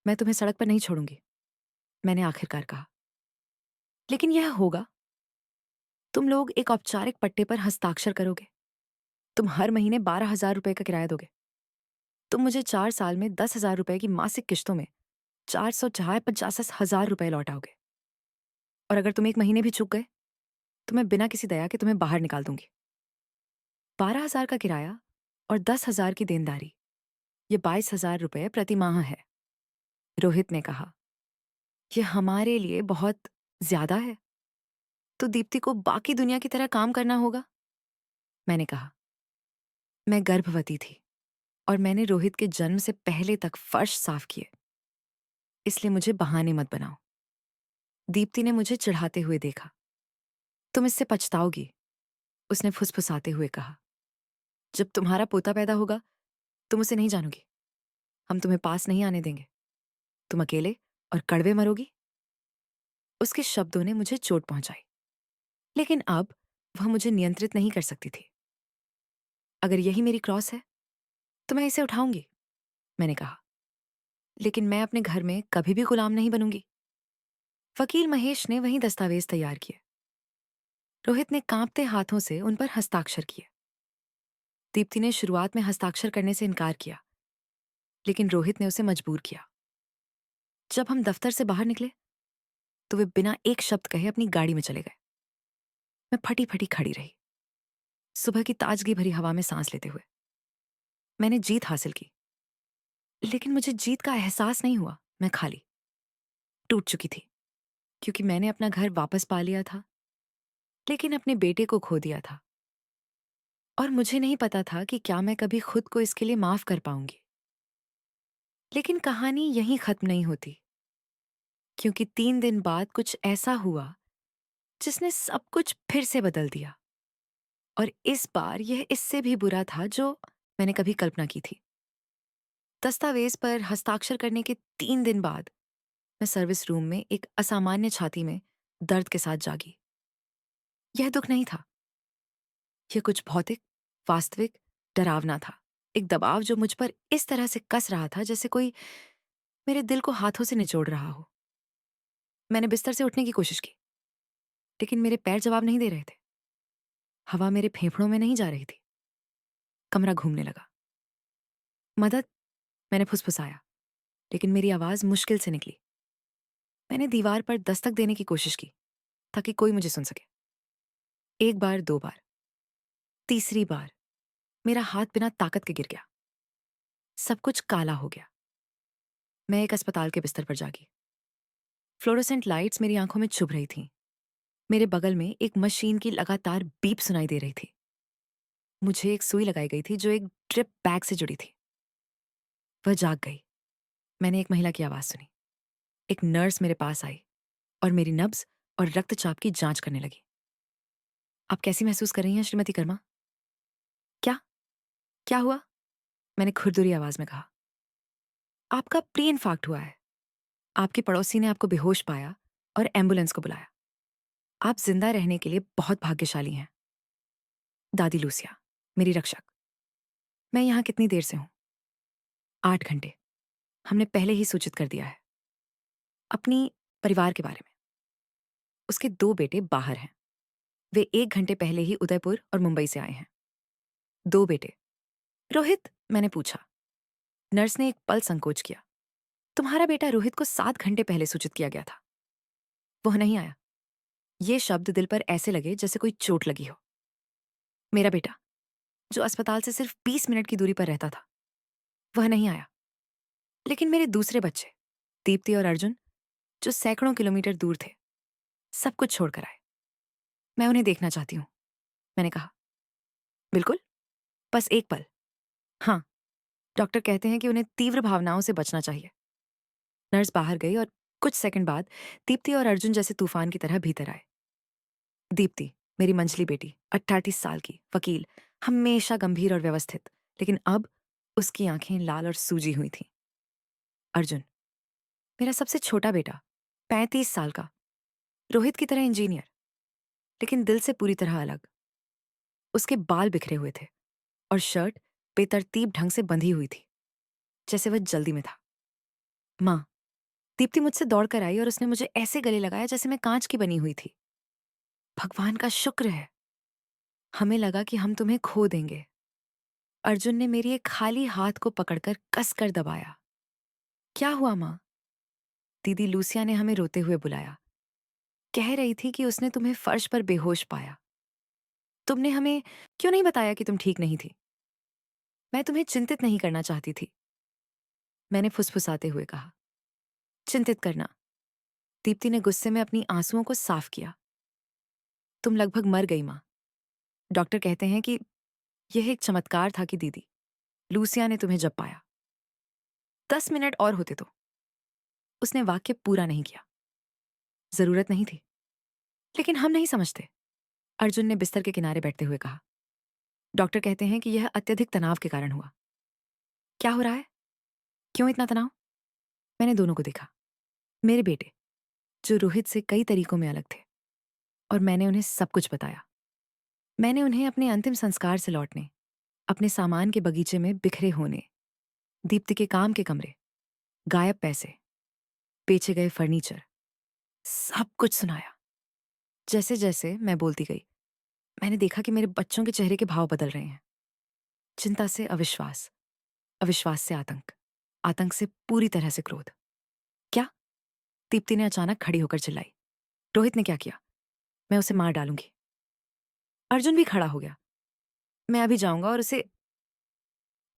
मैं तुम्हें सड़क पर नहीं छोड़ूंगी, मैंने आखिरकार कहा। लेकिन यह होगा। तुम लोग एक औपचारिक पट्टे पर हस्ताक्षर करोगे। तुम हर महीने 12,000 रुपए का किराया दोगे। तुम मुझे 4 साल में 10,000 रुपए की मासिक किश्तों में 400 चाहे 50,000 रुपए लौटाओगे। और अगर तुम एक महीने भी चूक गए तो मैं बिना किसी दया के तुम्हें बाहर निकाल दूंगी। 12,000 का किराया और 10,000 की देनदारी, ये 22,000 रुपए प्रति माह है। रोहित ने कहा, यह हमारे लिए बहुत ज्यादा है। तो दीप्ति को बाकी दुनिया की तरह काम करना होगा, मैंने कहा। मैं गर्भवती थी और मैंने रोहित के जन्म से पहले तक फर्श साफ किए, इसलिए मुझे बहाने मत बनाओ। दीप्ति ने मुझे चिढ़ाते हुए देखा। तुम इससे पछताओगी, उसने फुसफुसाते हुए कहा। जब तुम्हारा पोता पैदा होगा तुम उसे नहीं जानोगी। हम तुम्हें पास नहीं आने देंगे। तुम अकेले और कड़वे मरोगी। उसके शब्दों ने मुझे चोट पहुंचाई, लेकिन अब वह मुझे नियंत्रित नहीं कर सकती थी। अगर यही मेरी क्रॉस है तो मैं इसे उठाऊंगी, मैंने कहा। लेकिन मैं अपने घर में कभी भी गुलाम नहीं बनूंगी। वकील महेश ने वही दस्तावेज तैयार किए। रोहित ने कांपते हाथों से उन पर हस्ताक्षर किए। दीप्ति ने शुरुआत में हस्ताक्षर करने से इनकार किया, लेकिन रोहित ने उसे मजबूर किया। जब हम दफ्तर से बाहर निकले तो वे बिना एक शब्द कहे अपनी गाड़ी में चले गए। मैं फटी फटी खड़ी रही, सुबह की ताजगी भरी हवा में सांस लेते हुए। मैंने जीत हासिल की, लेकिन मुझे जीत का एहसास नहीं हुआ। मैं खाली, टूट चुकी थी, क्योंकि मैंने अपना घर वापस पा लिया था, लेकिन अपने बेटे को खो दिया था। और मुझे नहीं पता था कि क्या मैं कभी खुद को इसके लिए माफ कर पाऊंगी। लेकिन कहानी यहीं खत्म नहीं होती, क्योंकि 3 दिन बाद कुछ ऐसा हुआ जिसने सब कुछ फिर से बदल दिया। और इस बार यह इससे भी बुरा था जो मैंने कभी कल्पना की थी। दस्तावेज पर हस्ताक्षर करने के 3 दिन बाद मैं सर्विस रूम में एक असामान्य छाती में दर्द के साथ जागी। यह दुख नहीं था, यह कुछ भौतिक, वास्तविक, डरावना था। एक दबाव जो मुझ पर इस तरह से कस रहा था जैसे कोई मेरे दिल को हाथों से निचोड़ रहा हो। मैंने बिस्तर से उठने की कोशिश की, लेकिन मेरे पैर जवाब नहीं दे रहे थे। हवा मेरे फेफड़ों में नहीं जा रही थी। कमरा घूमने लगा। मदद, मैंने फुसफुसाया, लेकिन मेरी आवाज मुश्किल से निकली। मैंने दीवार पर दस्तक देने की कोशिश की ताकि कोई मुझे सुन सके। एक बार, 2 बार, तीसरी बार मेरा हाथ बिना ताकत के गिर गया। सब कुछ काला हो गया। मैं एक अस्पताल के बिस्तर पर जागी। फ्लोरोसेंट लाइट्स मेरी आंखों में चुभ रही थीं। मेरे बगल में एक मशीन की लगातार बीप सुनाई दे रही थी। मुझे एक सुई लगाई गई थी जो एक ड्रिप बैग से जुड़ी थी। वह जाग गई। मैंने एक महिला की आवाज सुनी। एक नर्स मेरे पास आई और मेरी नब्ज और रक्तचाप की जांच करने लगी। आप कैसी महसूस कर रही हैं श्रीमती कर्मा? क्या? क्या हुआ? मैंने खुरदुरी आवाज में कहा। आपका प्री इन्फार्क्ट हुआ है। आपके पड़ोसी ने आपको बेहोश पाया और एम्बुलेंस को बुलाया। आप जिंदा रहने के लिए बहुत भाग्यशाली हैं। दादी लूसिया, मेरी रक्षक। मैं यहाँ कितनी देर से हूँ? 8 घंटे। हमने पहले ही सूचित कर दिया है। अपनी परिवार के बारे में। उसके 2 बेटे बाहर हैं। वे 1 घंटे पहले ही उदयपुर और मुंबई से आए हैं। 2 बेटे। रोहित? मैंने पूछा। नर्स ने एक पल संकोच किया। तुम्हारा बेटा रोहित को 7 घंटे पहले सूचित किया गया था। वह नहीं आया। ये शब्द दिल पर ऐसे लगे जैसे कोई चोट लगी हो। मेरा बेटा, जो अस्पताल से सिर्फ 20 मिनट की दूरी पर रहता था, वह नहीं आया। लेकिन मेरे दूसरे बच्चे, दीप्ति और अर्जुन, जो सैकड़ों किलोमीटर दूर थे, सब कुछ छोड़कर आए। मैं उन्हें देखना चाहती हूँ, मैंने कहा। बिल्कुल, बस एक पल। हाँ, डॉक्टर कहते हैं कि उन्हें तीव्र भावनाओं से बचना चाहिए। नर्स बाहर गई और कुछ सेकंड बाद दीप्ति और अर्जुन जैसे तूफान की तरह भीतर आए। दीप्ति, मेरी मंझली बेटी, 38 साल की, वकील, हमेशा गंभीर और व्यवस्थित, लेकिन अब उसकी आंखें लाल और सूजी हुई थीं। अर्जुन, मेरा सबसे छोटा बेटा, 35 साल का, रोहित की तरह इंजीनियर, लेकिन दिल से पूरी तरह अलग। उसके बाल बिखरे हुए थे और शर्ट बेतरतीब ढंग से बंधी हुई थी, जैसे वह जल्दी में था। माँ, दीप्ति मुझसे दौड़कर आई और उसने मुझे ऐसे गले लगाया जैसे मैं कांच की बनी हुई थी। भगवान का शुक्र है। हमें लगा कि हम तुम्हें खो देंगे। अर्जुन ने मेरी एक खाली हाथ को पकड़कर कसकर दबाया। क्या हुआ माँ? दीदी लूसिया ने हमें रोते हुए बुलाया। कह रही थी कि उसने तुम्हें फर्श पर बेहोश पाया। तुमने हमें क्यों नहीं बताया कि तुम ठीक नहीं थी? मैं तुम्हें चिंतित नहीं करना चाहती थी, मैंने फुसफुसाते हुए कहा। चिंतित करना? दीप्ति ने गुस्से में अपनी आंसुओं को साफ किया। तुम लगभग मर गई माँ। डॉक्टर कहते हैं कि यह एक चमत्कार था कि दीदी लूसिया ने तुम्हें जब पाया। 10 मिनट और होते तो। उसने वाक्य पूरा नहीं किया। जरूरत नहीं थी, लेकिन हम नहीं समझते, अर्जुन ने बिस्तर के किनारे बैठते हुए कहा। डॉक्टर कहते हैं कि यह अत्यधिक तनाव के कारण हुआ। क्या हो रहा है? क्यों इतना तनाव? मैंने दोनों को देखा। मेरे बेटे, जो रोहित से कई तरीकों में अलग थे, और मैंने उन्हें सब कुछ बताया। मैंने उन्हें अपने अंतिम संस्कार से लौटने, अपने सामान के बगीचे में बिखरे होने, दीप्ति के काम के कमरे, गायब पैसे, बेचे गए फर्नीचर, सब कुछ सुनाया। जैसे जैसे मैं बोलती गई, मैंने देखा कि मेरे बच्चों के चेहरे के भाव बदल रहे हैं। चिंता से अविश्वास, अविश्वास से आतंक, आतंक से पूरी तरह से क्रोध। क्या? दीप्ति ने अचानक खड़ी होकर चिल्लाई। रोहित ने क्या किया? मैं उसे मार डालूंगी। अर्जुन भी खड़ा हो गया। मैं अभी जाऊंगा और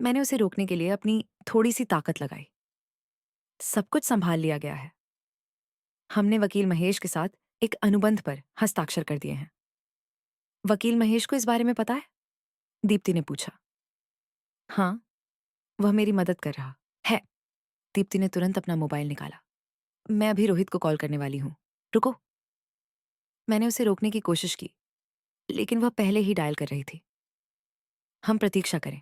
मैंने उसे रोकने के लिए अपनी थोड़ी सी ताकत लगाई। सब कुछ संभाल लिया गया है। हमने वकील महेश के साथ एक अनुबंध पर हस्ताक्षर कर दिए हैं। वकील महेश को इस बारे में पता है? दीप्ति ने पूछा। हाँ, वह मेरी मदद कर रहा है। दीप्ति ने तुरंत अपना मोबाइल निकाला। मैं अभी रोहित को कॉल करने वाली हूँ। रुको। मैंने उसे रोकने की कोशिश की, लेकिन वह पहले ही डायल कर रही थी। हम प्रतीक्षा करें।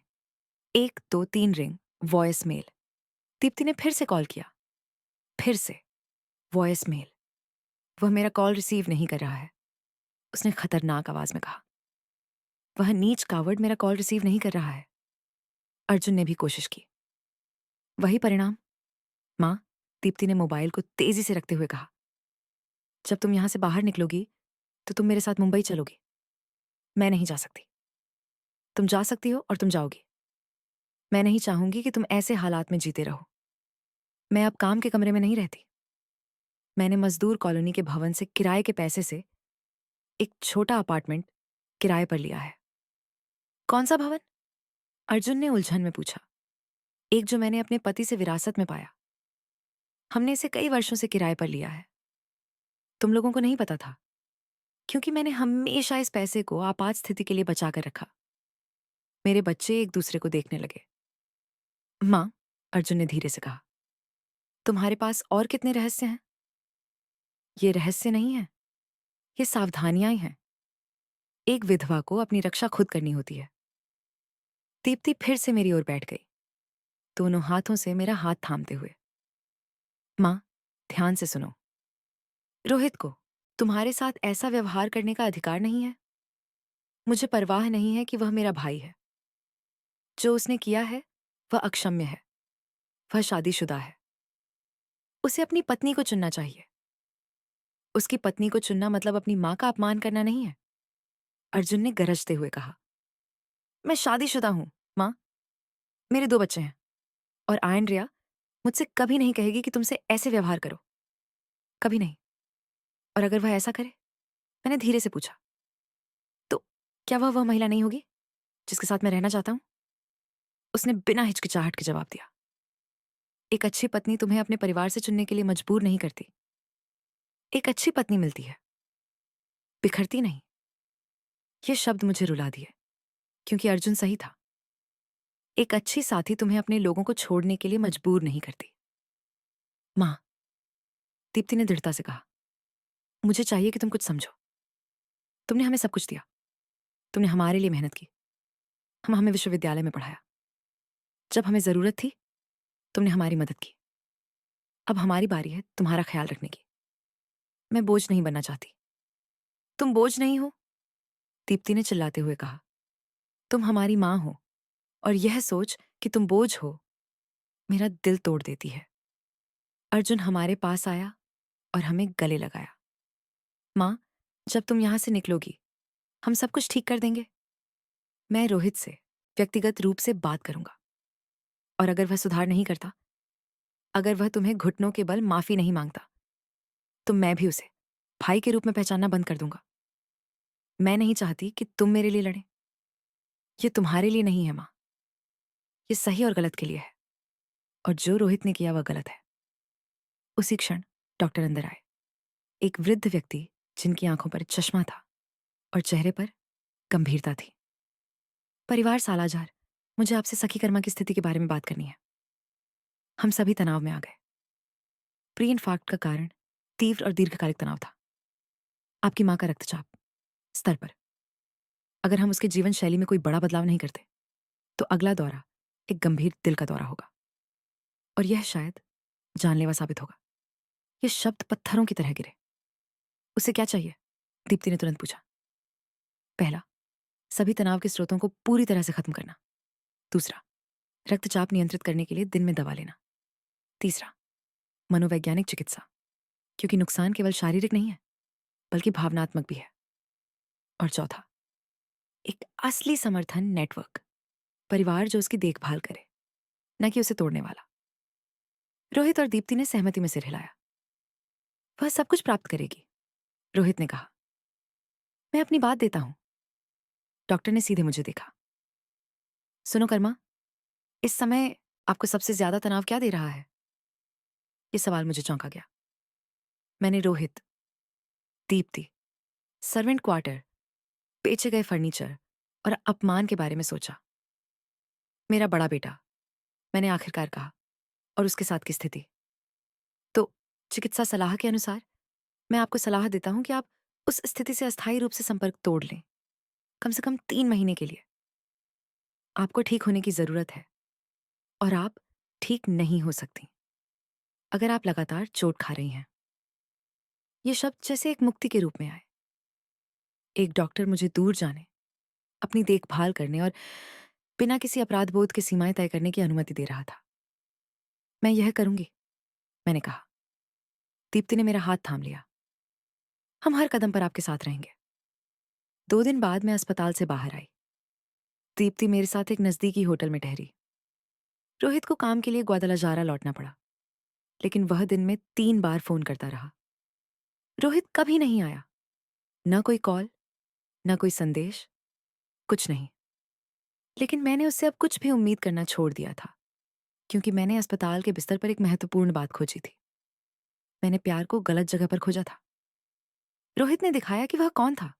1 2 3 रिंग, वॉइस मेल। दीप्ति ने फिर से कॉल किया। फिर से वॉइस मेल। वह मेरा कॉल रिसीव नहीं कर रहा है। उसने खतरनाक आवाज में कहा। वह नीच कावड़ मेरा कॉल रिसीव नहीं कर रहा है। अर्जुन ने भी कोशिश की। वही परिणाम। माँ, दीप्ति ने मोबाइल को तेजी से रखते हुए कहा। जब तुम यहां से बाहर निकलोगी तो तुम मेरे साथ मुंबई चलोगी। मैं नहीं जा सकती। तुम जा सकती हो और तुम जाओगी। मैं नहीं चाहूंगी कि तुम ऐसे हालात में जीते रहो। मैं अब काम के कमरे में नहीं रहती। मैंने मजदूर कॉलोनी के भवन से किराए के पैसे से एक छोटा अपार्टमेंट किराए पर लिया है। कौन सा भवन? अर्जुन ने उलझन में पूछा। एक जो मैंने अपने पति से विरासत में पाया। हमने इसे कई वर्षों से किराए पर लिया है। तुम लोगों को नहीं पता था, क्योंकि मैंने हमेशा इस पैसे को आपात स्थिति के लिए बचा कर रखा। मेरे बच्चे एक दूसरे को देखने लगे। माँ, अर्जुन ने धीरे से कहा, तुम्हारे पास और कितने रहस्य हैं? ये रहस्य नहीं है, ये सावधानियां ही हैं। एक विधवा को अपनी रक्षा खुद करनी होती है। दीप्ति फिर से मेरी ओर बैठ गई, दोनों हाथों से मेरा हाथ थामते हुए। माँ, ध्यान से सुनो। रोहित को तुम्हारे साथ ऐसा व्यवहार करने का अधिकार नहीं है। मुझे परवाह नहीं है कि वह मेरा भाई है। जो उसने किया है वह अक्षम्य है। वह शादीशुदा है। उसे अपनी पत्नी को चुनना चाहिए। उसकी पत्नी को चुनना मतलब अपनी माँ का अपमान करना नहीं है। अर्जुन ने गरजते हुए कहा। मैं शादीशुदा हूं, माँ। मेरे 2 बच्चे हैं। और आयनरिया मुझसे कभी नहीं कहेगी कि तुमसे ऐसे व्यवहार करो। कभी नहीं। और अगर वह ऐसा करे? मैंने धीरे से पूछा। तो क्या वह महिला नहीं होगी जिसके साथ मैं रहना चाहता हूं? उसने बिना हिचकिचाहट के जवाब दिया। एक अच्छी पत्नी तुम्हें अपने परिवार से चुनने के लिए मजबूर नहीं करती। एक अच्छी पत्नी मिलती है, बिखरती नहीं। ये शब्द मुझे रुला दिए, क्योंकि अर्जुन सही था। एक अच्छी साथी तुम्हें अपने लोगों को छोड़ने के लिए मजबूर नहीं करती। माँ, दीप्ति ने दृढ़ता से कहा, मुझे चाहिए कि तुम कुछ समझो। तुमने हमें सब कुछ दिया। तुमने हमारे लिए मेहनत की। हमें विश्वविद्यालय में पढ़ाया। जब हमें जरूरत थी तुमने हमारी मदद की। अब हमारी बारी है तुम्हारा ख्याल रखने की। मैं बोझ नहीं बनना चाहती। तुम बोझ नहीं हो, दीप्ति ने चिल्लाते हुए कहा। तुम हमारी माँ हो, और यह सोच कि तुम बोझ हो मेरा दिल तोड़ देती है। अर्जुन हमारे पास आया और हमें गले लगाया। माँ, जब तुम यहां से निकलोगी हम सब कुछ ठीक कर देंगे। मैं रोहित से व्यक्तिगत रूप से बात करूंगा, और अगर वह सुधार नहीं करता, अगर वह तुम्हें घुटनों के बल माफी नहीं मांगता, तो मैं भी उसे भाई के रूप में पहचानना बंद कर दूंगा। मैं नहीं चाहती कि तुम मेरे लिए लड़े। ये तुम्हारे लिए नहीं है माँ। ये सही और गलत के लिए है, और जो रोहित ने किया वह गलत है। उसी क्षण डॉक्टर अंदर आए। एक वृद्ध व्यक्ति जिनकी आंखों पर चश्मा था और चेहरे पर गंभीरता थी। परिवार सालाजार, मुझे आपसे सखी कर्मा की स्थिति के बारे में बात करनी है। हम सभी तनाव में आ गए। प्री इन्फार्क्ट का कारण तीव्र और दीर्घकालिक तनाव था। आपकी माँ का रक्तचाप स्तर पर। अगर हम उसके जीवन शैली में कोई बड़ा बदलाव नहीं करते तो अगला दौरा एक गंभीर दिल का दौरा होगा, और यह शायद जानलेवा साबित होगा। ये शब्द पत्थरों की तरह गिरे। उसे क्या चाहिए? दीप्ति ने तुरंत पूछा। पहला, सभी तनाव के स्रोतों को पूरी तरह से खत्म करना। दूसरा, रक्तचाप नियंत्रित करने के लिए दिन में दवा लेना। तीसरा, मनोवैज्ञानिक चिकित्सा, क्योंकि नुकसान केवल शारीरिक नहीं है, बल्कि भावनात्मक भी है। और चौथा, एक असली समर्थन नेटवर्क, परिवार जो उसकी देखभाल करे, न कि उसे तोड़ने वाला। रोहित और दीप्ति ने सहमति में सिर हिलाया। वह सब कुछ प्राप्त करेगी, रोहित ने कहा। मैं अपनी बात देता हूं। डॉक्टर ने सीधे मुझे देखा। सुनो कर्मा, इस समय आपको सबसे ज्यादा तनाव क्या दे रहा है? ये सवाल मुझे चौंका गया। मैंने रोहित, दीप्ति, सर्वेंट क्वार्टर, बेचे गए फर्नीचर और अपमान के बारे में सोचा। मेरा बड़ा बेटा, मैंने आखिरकार कहा, और उसके साथ की स्थिति। तो चिकित्सा सलाह के अनुसार मैं आपको सलाह देता हूं कि आप उस स्थिति से अस्थायी रूप से संपर्क तोड़ लें, कम से कम 3 महीने के लिए। आपको ठीक होने की जरूरत है, और आप ठीक नहीं हो सकती अगर आप लगातार चोट खा रही हैं। ये शब्द जैसे एक मुक्ति के रूप में आए। एक डॉक्टर मुझे दूर जाने, अपनी देखभाल करने और बिना किसी अपराध बोध के सीमाएं तय करने की अनुमति दे रहा था। मैं यह करूंगी, मैंने कहा। दीप्ति ने मेरा हाथ थाम लिया। हम हर कदम पर आपके साथ रहेंगे। 2 दिन बाद मैं अस्पताल से बाहर आई। दीप्ति मेरे साथ एक नजदीकी होटल में ठहरी। रोहित को काम के लिए ग्वादलाजारा लौटना पड़ा, लेकिन वह दिन में 3 बार फोन करता रहा। रोहित कभी नहीं आया, न कोई कॉल, न कोई संदेश, कुछ नहीं। लेकिन मैंने उससे अब कुछ भी उम्मीद करना छोड़ दिया था, क्योंकि मैंने अस्पताल के बिस्तर पर एक महत्वपूर्ण बात खोजी थी। मैंने प्यार को गलत जगह पर खोजा था। रोहित ने दिखाया कि वह कौन था,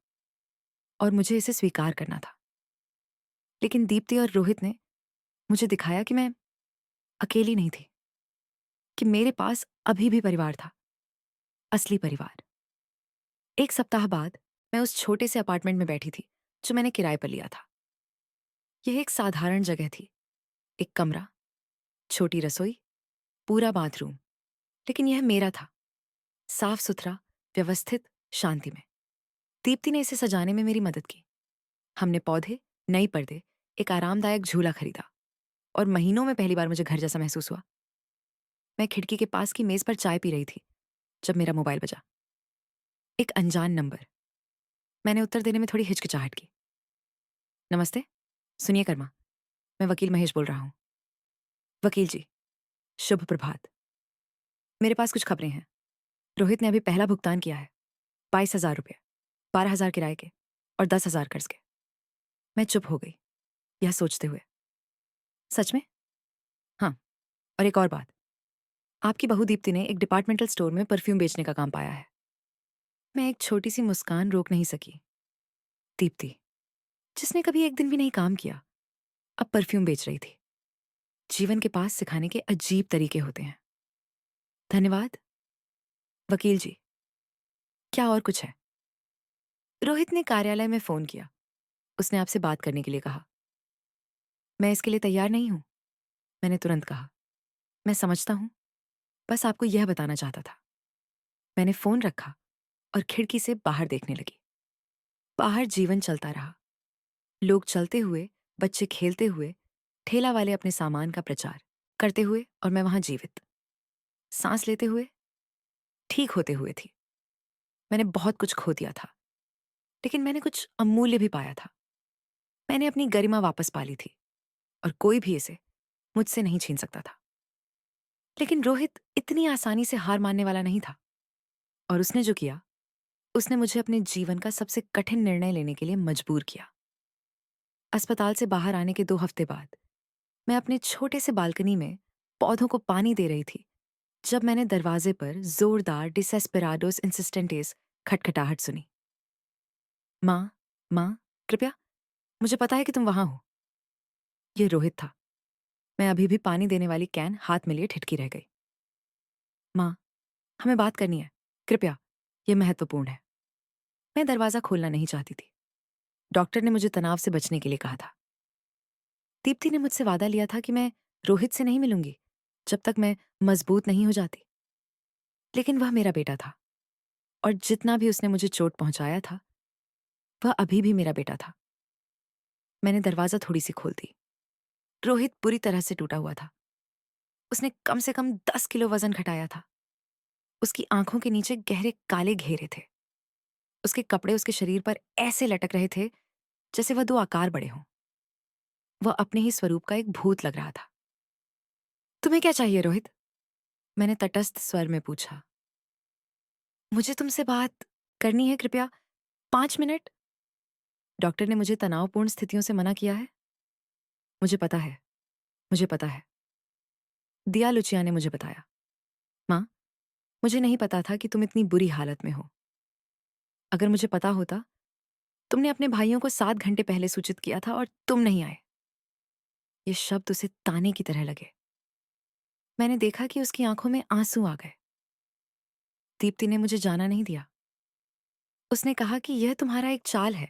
और मुझे इसे स्वीकार करना था। लेकिन दीप्ति और रोहित ने मुझे दिखाया कि मैं अकेली नहीं थी, कि मेरे पास अभी भी परिवार था, असली परिवार। 1 सप्ताह बाद मैं उस छोटे से अपार्टमेंट में बैठी थी जो मैंने किराए पर लिया था। यह एक साधारण जगह थी, एक कमरा, छोटी रसोई, पूरा बाथरूम, लेकिन यह मेरा था, साफ सुथरा, व्यवस्थित, शांतिमय। दीप्ति ने इसे सजाने में मेरी मदद की। हमने पौधे, नई पर्दे, एक आरामदायक झूला खरीदा, और महीनों में पहली बार मुझे घर जैसा महसूस हुआ। मैं खिड़की के पास की मेज पर चाय पी रही थी जब मेरा मोबाइल बजा। एक अनजान नंबर। मैंने उत्तर देने में थोड़ी हिचकिचाहट की। नमस्ते, सुनिए कर्मा, मैं वकील महेश बोल रहा हूँ। वकील जी, शुभ प्रभात। मेरे पास कुछ खबरें हैं। रोहित ने अभी पहला भुगतान किया है, 22,000 रुपये, 12,000 किराए के और 10,000 कर्ज के। मैं चुप हो गई, यह सोचते हुए। सच में? हाँ, और एक और बात, आपकी बहू दीप्ति ने एक डिपार्टमेंटल स्टोर में परफ्यूम बेचने का काम पाया है। मैं एक छोटी सी मुस्कान रोक नहीं सकी। दीप्ति, जिसने कभी एक दिन भी नहीं काम किया, अब परफ्यूम बेच रही थी। जीवन के पास सिखाने के अजीब तरीके होते हैं। धन्यवाद वकील जी। क्या और कुछ है? रोहित ने कार्यालय में फोन किया। उसने आपसे बात करने के लिए कहा। मैं इसके लिए तैयार नहीं हूं, मैंने तुरंत कहा। मैं समझता हूं, बस आपको यह बताना चाहता था। मैंने फोन रखा और खिड़की से बाहर देखने लगी। बाहर जीवन चलता रहा, लोग चलते हुए, बच्चे खेलते हुए, ठेला वाले अपने सामान का प्रचार करते हुए, और मैं वहां जीवित, सांस लेते हुए, ठीक होते हुए थी। मैंने बहुत कुछ खो दिया था, लेकिन मैंने कुछ अमूल्य भी पाया था। मैंने अपनी गरिमा वापस पा ली थी, और कोई भी इसे मुझसे नहीं छीन सकता था। लेकिन रोहित इतनी आसानी से हार मानने वाला नहीं था, और उसने जो किया, उसने मुझे अपने जीवन का सबसे कठिन निर्णय लेने के लिए मजबूर किया। अस्पताल से बाहर आने के 2 हफ्ते बाद मैं अपने छोटे से बालकनी में पौधों को पानी दे रही थी, जब मैंने दरवाजे पर जोरदार डिसेस्पेराडोस इंसिस्टेंटेस खटखटाहट सुनी। माँ, माँ, कृपया, मुझे पता है कि तुम वहां हो। यह रोहित था। मैं अभी भी पानी देने वाली कैन हाथ में लिए ठिठकी रह गई। माँ, हमें बात करनी है, कृपया, यह महत्वपूर्ण है। मैं दरवाजा खोलना नहीं चाहती थी। डॉक्टर ने मुझे तनाव से बचने के लिए कहा था। दीप्ति ने मुझसे वादा लिया था कि मैं रोहित से नहीं मिलूंगी जब तक मैं मजबूत नहीं हो जाती। लेकिन वह मेरा बेटा था, और जितना भी उसने मुझे चोट पहुंचाया था, वह अभी भी मेरा बेटा था। मैंने दरवाजा थोड़ी सी खोल दी। रोहित बुरी तरह से टूटा हुआ था। उसने कम से कम 10 किलो वजन घटाया था। उसकी आंखों के नीचे गहरे काले घेरे थे। उसके कपड़े उसके शरीर पर ऐसे लटक रहे थे जैसे वह 2 आकार बड़े हों। वह अपने ही स्वरूप का एक भूत लग रहा था। तुम्हें क्या चाहिए रोहित? मैंने तटस्थ स्वर में पूछा। मुझे तुमसे बात करनी है, कृपया 5 मिनट। डॉक्टर ने मुझे तनावपूर्ण स्थितियों से मना किया है। मुझे पता है, मुझे पता है। दिया लुचिया ने मुझे बताया। माँ, मुझे नहीं पता था कि तुम इतनी बुरी हालत में हो। अगर मुझे पता होता, तुमने अपने भाइयों को 7 घंटे पहले सूचित किया था और तुम नहीं आए। ये शब्द उसे ताने की तरह लगे। मैंने देखा कि उसकी आंखों में आंसू आ गए। दीप्ति ने मुझे जाना नहीं दिया। उसने कहा कि यह तुम्हारा एक चाल है,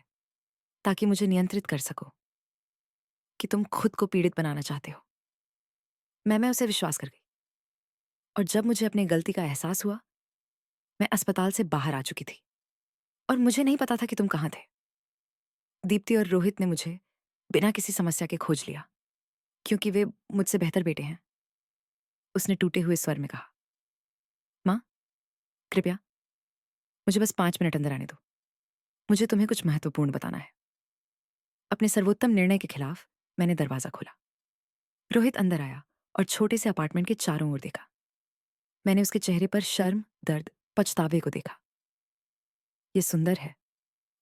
ताकि मुझे नियंत्रित कर सको, कि तुम खुद को पीड़ित बनाना चाहते हो। मैं उसे विश्वास कर गई। और जब मुझे अपनी गलती का एहसास हुआ, मैं अस्पताल से बाहर आ चुकी थी और मुझे नहीं पता था कि तुम कहाँ थे। दीप्ति और रोहित ने मुझे बिना किसी समस्या के खोज लिया, क्योंकि वे मुझसे बेहतर बेटे हैं। उसने टूटे हुए स्वर में कहा। माँ, कृपया मुझे बस 5 मिनट अंदर आने दो। मुझे तुम्हें कुछ महत्वपूर्ण बताना है। अपने सर्वोत्तम निर्णय के खिलाफ मैंने दरवाजा खोला। रोहित अंदर आया और छोटे से अपार्टमेंट के चारों ओर देखा। मैंने उसके चेहरे पर शर्म, दर्द, पछतावे को देखा। ये सुंदर है,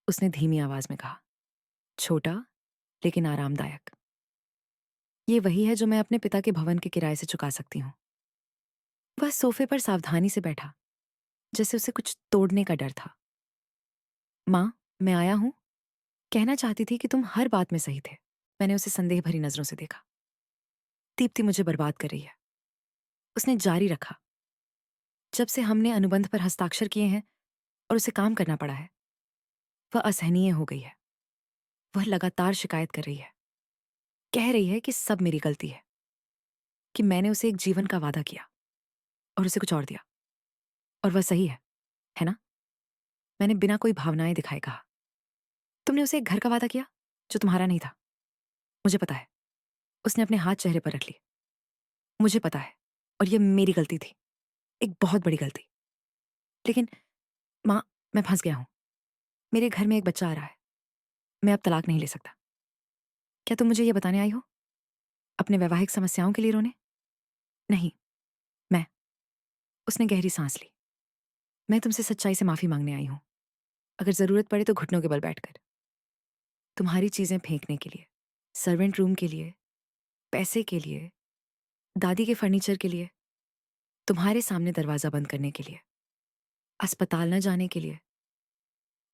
उसने धीमी आवाज में कहा। छोटा लेकिन आरामदायक। ये वही है जो मैं अपने पिता के भवन के किराए से चुका सकती हूँ। वह सोफे पर सावधानी से बैठा, जैसे उसे कुछ तोड़ने का डर था। माँ, मैं आया हूँ। कहना चाहती थी कि तुम हर बात में सही थे। मैंने उसे संदेह भरी नजरों से देखा। दीप्ति मुझे बर्बाद कर रही है। उसने जारी रखा। जब से हमने अनुबंध पर हस्ताक्षर किए हैं और उसे काम करना पड़ा है, वह असहनीय हो गई है। वह लगातार शिकायत कर रही है। कह रही है कि सब मेरी गलती है, कि मैंने उसे एक जीवन का वादा किया और उसे कुछ और दिया। और वह सही है ना? मैंने बिना कोई भावनाएं दिखाए कहा। तुमने उसे एक घर का वादा किया जो तुम्हारा नहीं था। मुझे पता है। उसने अपने हाथ चेहरे पर रख लिए। मुझे पता है, और यह मेरी गलती थी, एक बहुत बड़ी गलती। लेकिन माँ, मैं फंस गया हूँ। मेरे घर में एक बच्चा आ रहा है। मैं अब तलाक नहीं ले सकता। क्या तुम मुझे ये बताने आई हो? अपने वैवाहिक समस्याओं के लिए रोने? नहीं, मैं। उसने गहरी सांस ली। मैं तुमसे सच्चाई से माफी मांगने आई हूँ। अगर जरूरत पड़े तो घुटनों के बल बैठकर। तुम्हारी चीजें फेंकने के लिए, सर्वेंट रूम के लिए, पैसे के लिए, दादी के फर्नीचर के लिए, तुम्हारे सामने दरवाजा बंद करने के लिए, अस्पताल न जाने के लिए,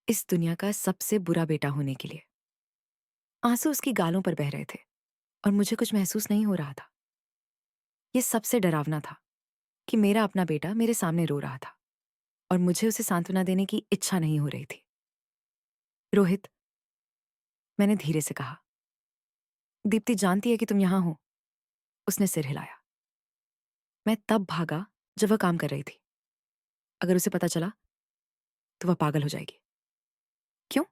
इस दुनिया का सबसे बुरा बेटा होने के लिए। आंसू उसकी गालों पर बह रहे थे और मुझे कुछ महसूस नहीं हो रहा था। ये सबसे डरावना था कि मेरा अपना बेटा मेरे सामने रो रहा था और मुझे उसे सांत्वना देने की इच्छा नहीं हो रही थी। रोहित, मैंने धीरे से कहा। दीप्ति जानती है कि तुम यहां हो। उसने सिर हिलाया। मैं तब भागा जब वह काम कर रही थी। अगर उसे पता चला तो वह पागल हो जाएगी। क्यों?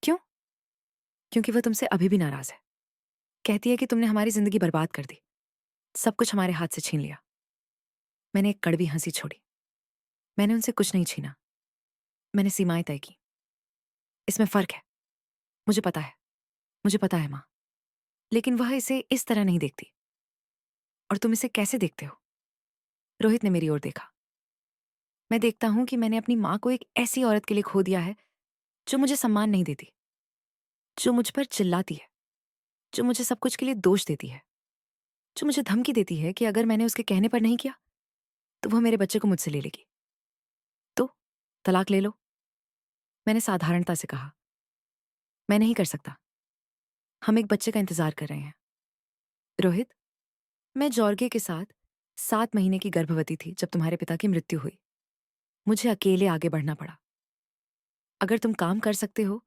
क्यों? क्योंकि वह तुमसे अभी भी नाराज है। कहती है कि तुमने हमारी जिंदगी बर्बाद कर दी, सब कुछ हमारे हाथ से छीन लिया। मैंने एक कड़वी हंसी छोड़ी। मैंने उनसे कुछ नहीं छीना। मैंने सीमाएं तय की। इसमें फर्क है। मुझे पता है। मुझे पता है माँ। लेकिन वह इसे इस तरह नहीं देखती। और तुम इसे कैसे देखते हो? रोहित ने मेरी ओर देखा। मैं देखता हूं कि मैंने अपनी माँ को एक ऐसी औरत के लिए खो दिया है जो मुझे सम्मान नहीं देती, जो मुझ पर चिल्लाती है, जो मुझे सब कुछ के लिए दोष देती है, जो मुझे धमकी देती है कि अगर मैंने उसके कहने पर नहीं किया तो वह मेरे बच्चे को मुझसे ले लेगी। तो तलाक ले लो। मैंने साधारणता से कहा। मैं नहीं कर सकता। हम एक बच्चे का इंतजार कर रहे हैं। रोहित, मैं जॉर्गे के साथ 7 महीने की गर्भवती थी जब तुम्हारे पिता की मृत्यु हुई। मुझे अकेले आगे बढ़ना पड़ा। अगर तुम काम कर सकते हो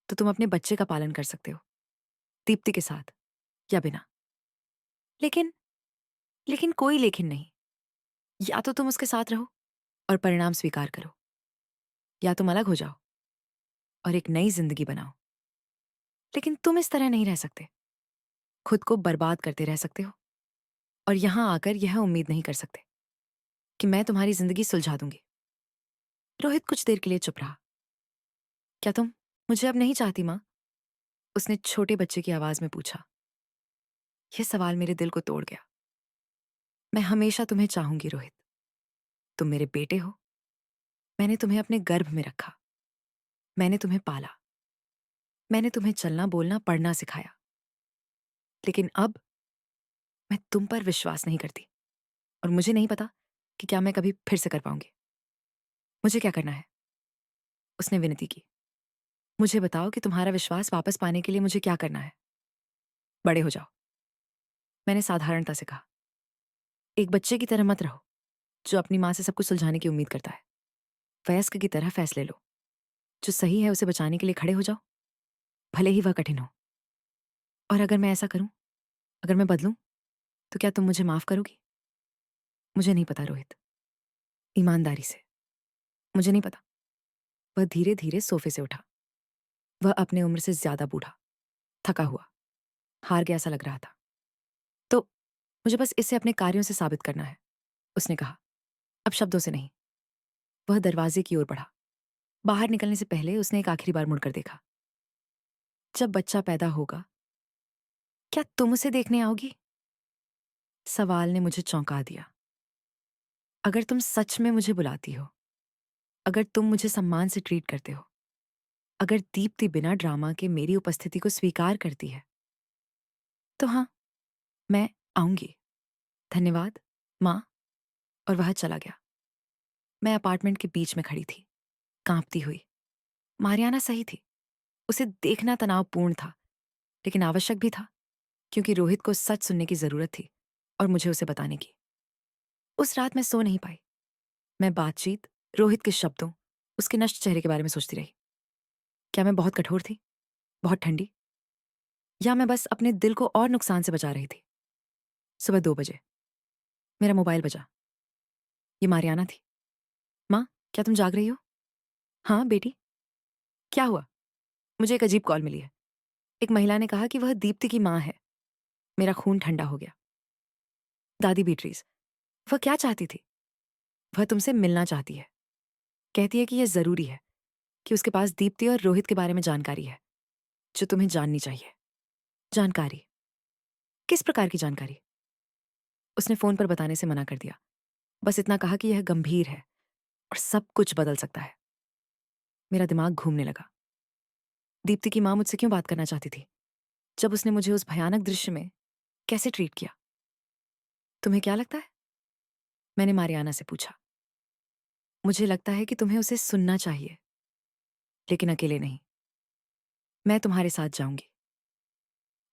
तो तुम अपने बच्चे का पालन कर सकते हो, दीप्ति के साथ या बिना। लेकिन लेकिन कोई लेकिन नहीं। या तो तुम उसके साथ रहो और परिणाम स्वीकार करो, या तुम अलग हो जाओ और एक नई जिंदगी बनाओ। लेकिन तुम इस तरह नहीं रह सकते। खुद को बर्बाद करते रह सकते हो और यहाँ आकर यह उम्मीद नहीं कर सकते कि मैं तुम्हारी जिंदगी सुलझा दूंगी। रोहित कुछ देर के लिए चुप रहा। क्या तुम मुझे अब नहीं चाहती माँ? उसने छोटे बच्चे की आवाज में पूछा। यह सवाल मेरे दिल को तोड़ गया। मैं हमेशा तुम्हें चाहूंगी रोहित। तुम मेरे बेटे हो। मैंने तुम्हें अपने गर्भ में रखा। मैंने तुम्हें पाला। मैंने तुम्हें चलना बोलना पढ़ना सिखाया। लेकिन अब मैं तुम पर विश्वास नहीं करती और मुझे नहीं पता कि क्या मैं कभी फिर से कर पाऊंगी। मुझे क्या करना है? उसने विनती की। मुझे बताओ कि तुम्हारा विश्वास वापस पाने के लिए मुझे क्या करना है। बड़े हो जाओ, मैंने साधारणता से कहा। एक बच्चे की तरह मत रहो जो अपनी माँ से सब कुछ सुलझाने की उम्मीद करता है। वयस्क की तरह फैसले लो। जो सही है उसे बचाने के लिए खड़े हो जाओ, भले ही वह कठिन हो। और अगर मैं ऐसा करूं, अगर मैं बदलूं, तो क्या तुम मुझे माफ करोगी? मुझे नहीं पता रोहित। ईमानदारी से मुझे नहीं पता। वह धीरे धीरे सोफे से उठा। वह अपने उम्र से ज्यादा बूढ़ा, थका हुआ, हार गया सा लग रहा था। तो मुझे बस इसे अपने कार्यों से साबित करना है, उसने कहा। अब शब्दों से नहीं। वह दरवाजे की ओर बढ़ा। बाहर निकलने से पहले उसने एक आखिरी बार मुड़कर देखा। जब बच्चा पैदा होगा, क्या तुम उसे देखने आओगी? सवाल ने मुझे चौंका दिया। अगर तुम सच में मुझे बुलाती हो, अगर तुम मुझे सम्मान से ट्रीट करते हो, अगर दीप्ति बिना ड्रामा के मेरी उपस्थिति को स्वीकार करती है, तो हाँ, मैं आऊंगी। धन्यवाद माँ। और वह चला गया। मैं अपार्टमेंट के बीच में खड़ी थी, कांपती हुई। मारियाना सही थी। उसे देखना तनावपूर्ण था, लेकिन आवश्यक भी था, क्योंकि रोहित को सच सुनने की जरूरत थी और मुझे उसे बताने की। उस रात मैं सो नहीं पाई। मैं बातचीत, रोहित के शब्दों, उसके नष्ट चेहरे के बारे में सोचती रही। क्या मैं बहुत कठोर थी, बहुत ठंडी, या मैं बस अपने दिल को और नुकसान से बचा रही थी? सुबह 2 बजे मेरा मोबाइल बजा। ये मारियाना थी। माँ, क्या तुम जाग रही हो? हाँ बेटी। क्या हुआ? मुझे एक अजीब कॉल मिली है। एक महिला ने कहा कि वह दीप्ति की माँ है। मेरा खून ठंडा हो गया। दादी बीट्रीज। वह क्या चाहती थी? वह तुमसे मिलना चाहती है। कहती है कि यह जरूरी है कि उसके पास दीप्ति और रोहित के बारे में जानकारी है जो तुम्हें जाननी चाहिए। जानकारी? किस प्रकार की जानकारी? उसने फोन पर बताने से मना कर दिया। बस इतना कहा कि यह गंभीर है और सब कुछ बदल सकता है। मेरा दिमाग घूमने लगा। दीप्ति की माँ मुझसे क्यों बात करना चाहती थी, जब उसने मुझे उस भयानक दृश्य में कैसे ट्रीट किया? तुम्हें क्या लगता है? मैंने मारियाना से पूछा। मुझे लगता है कि तुम्हें उसे सुनना चाहिए, लेकिन अकेले नहीं। मैं तुम्हारे साथ जाऊंगी।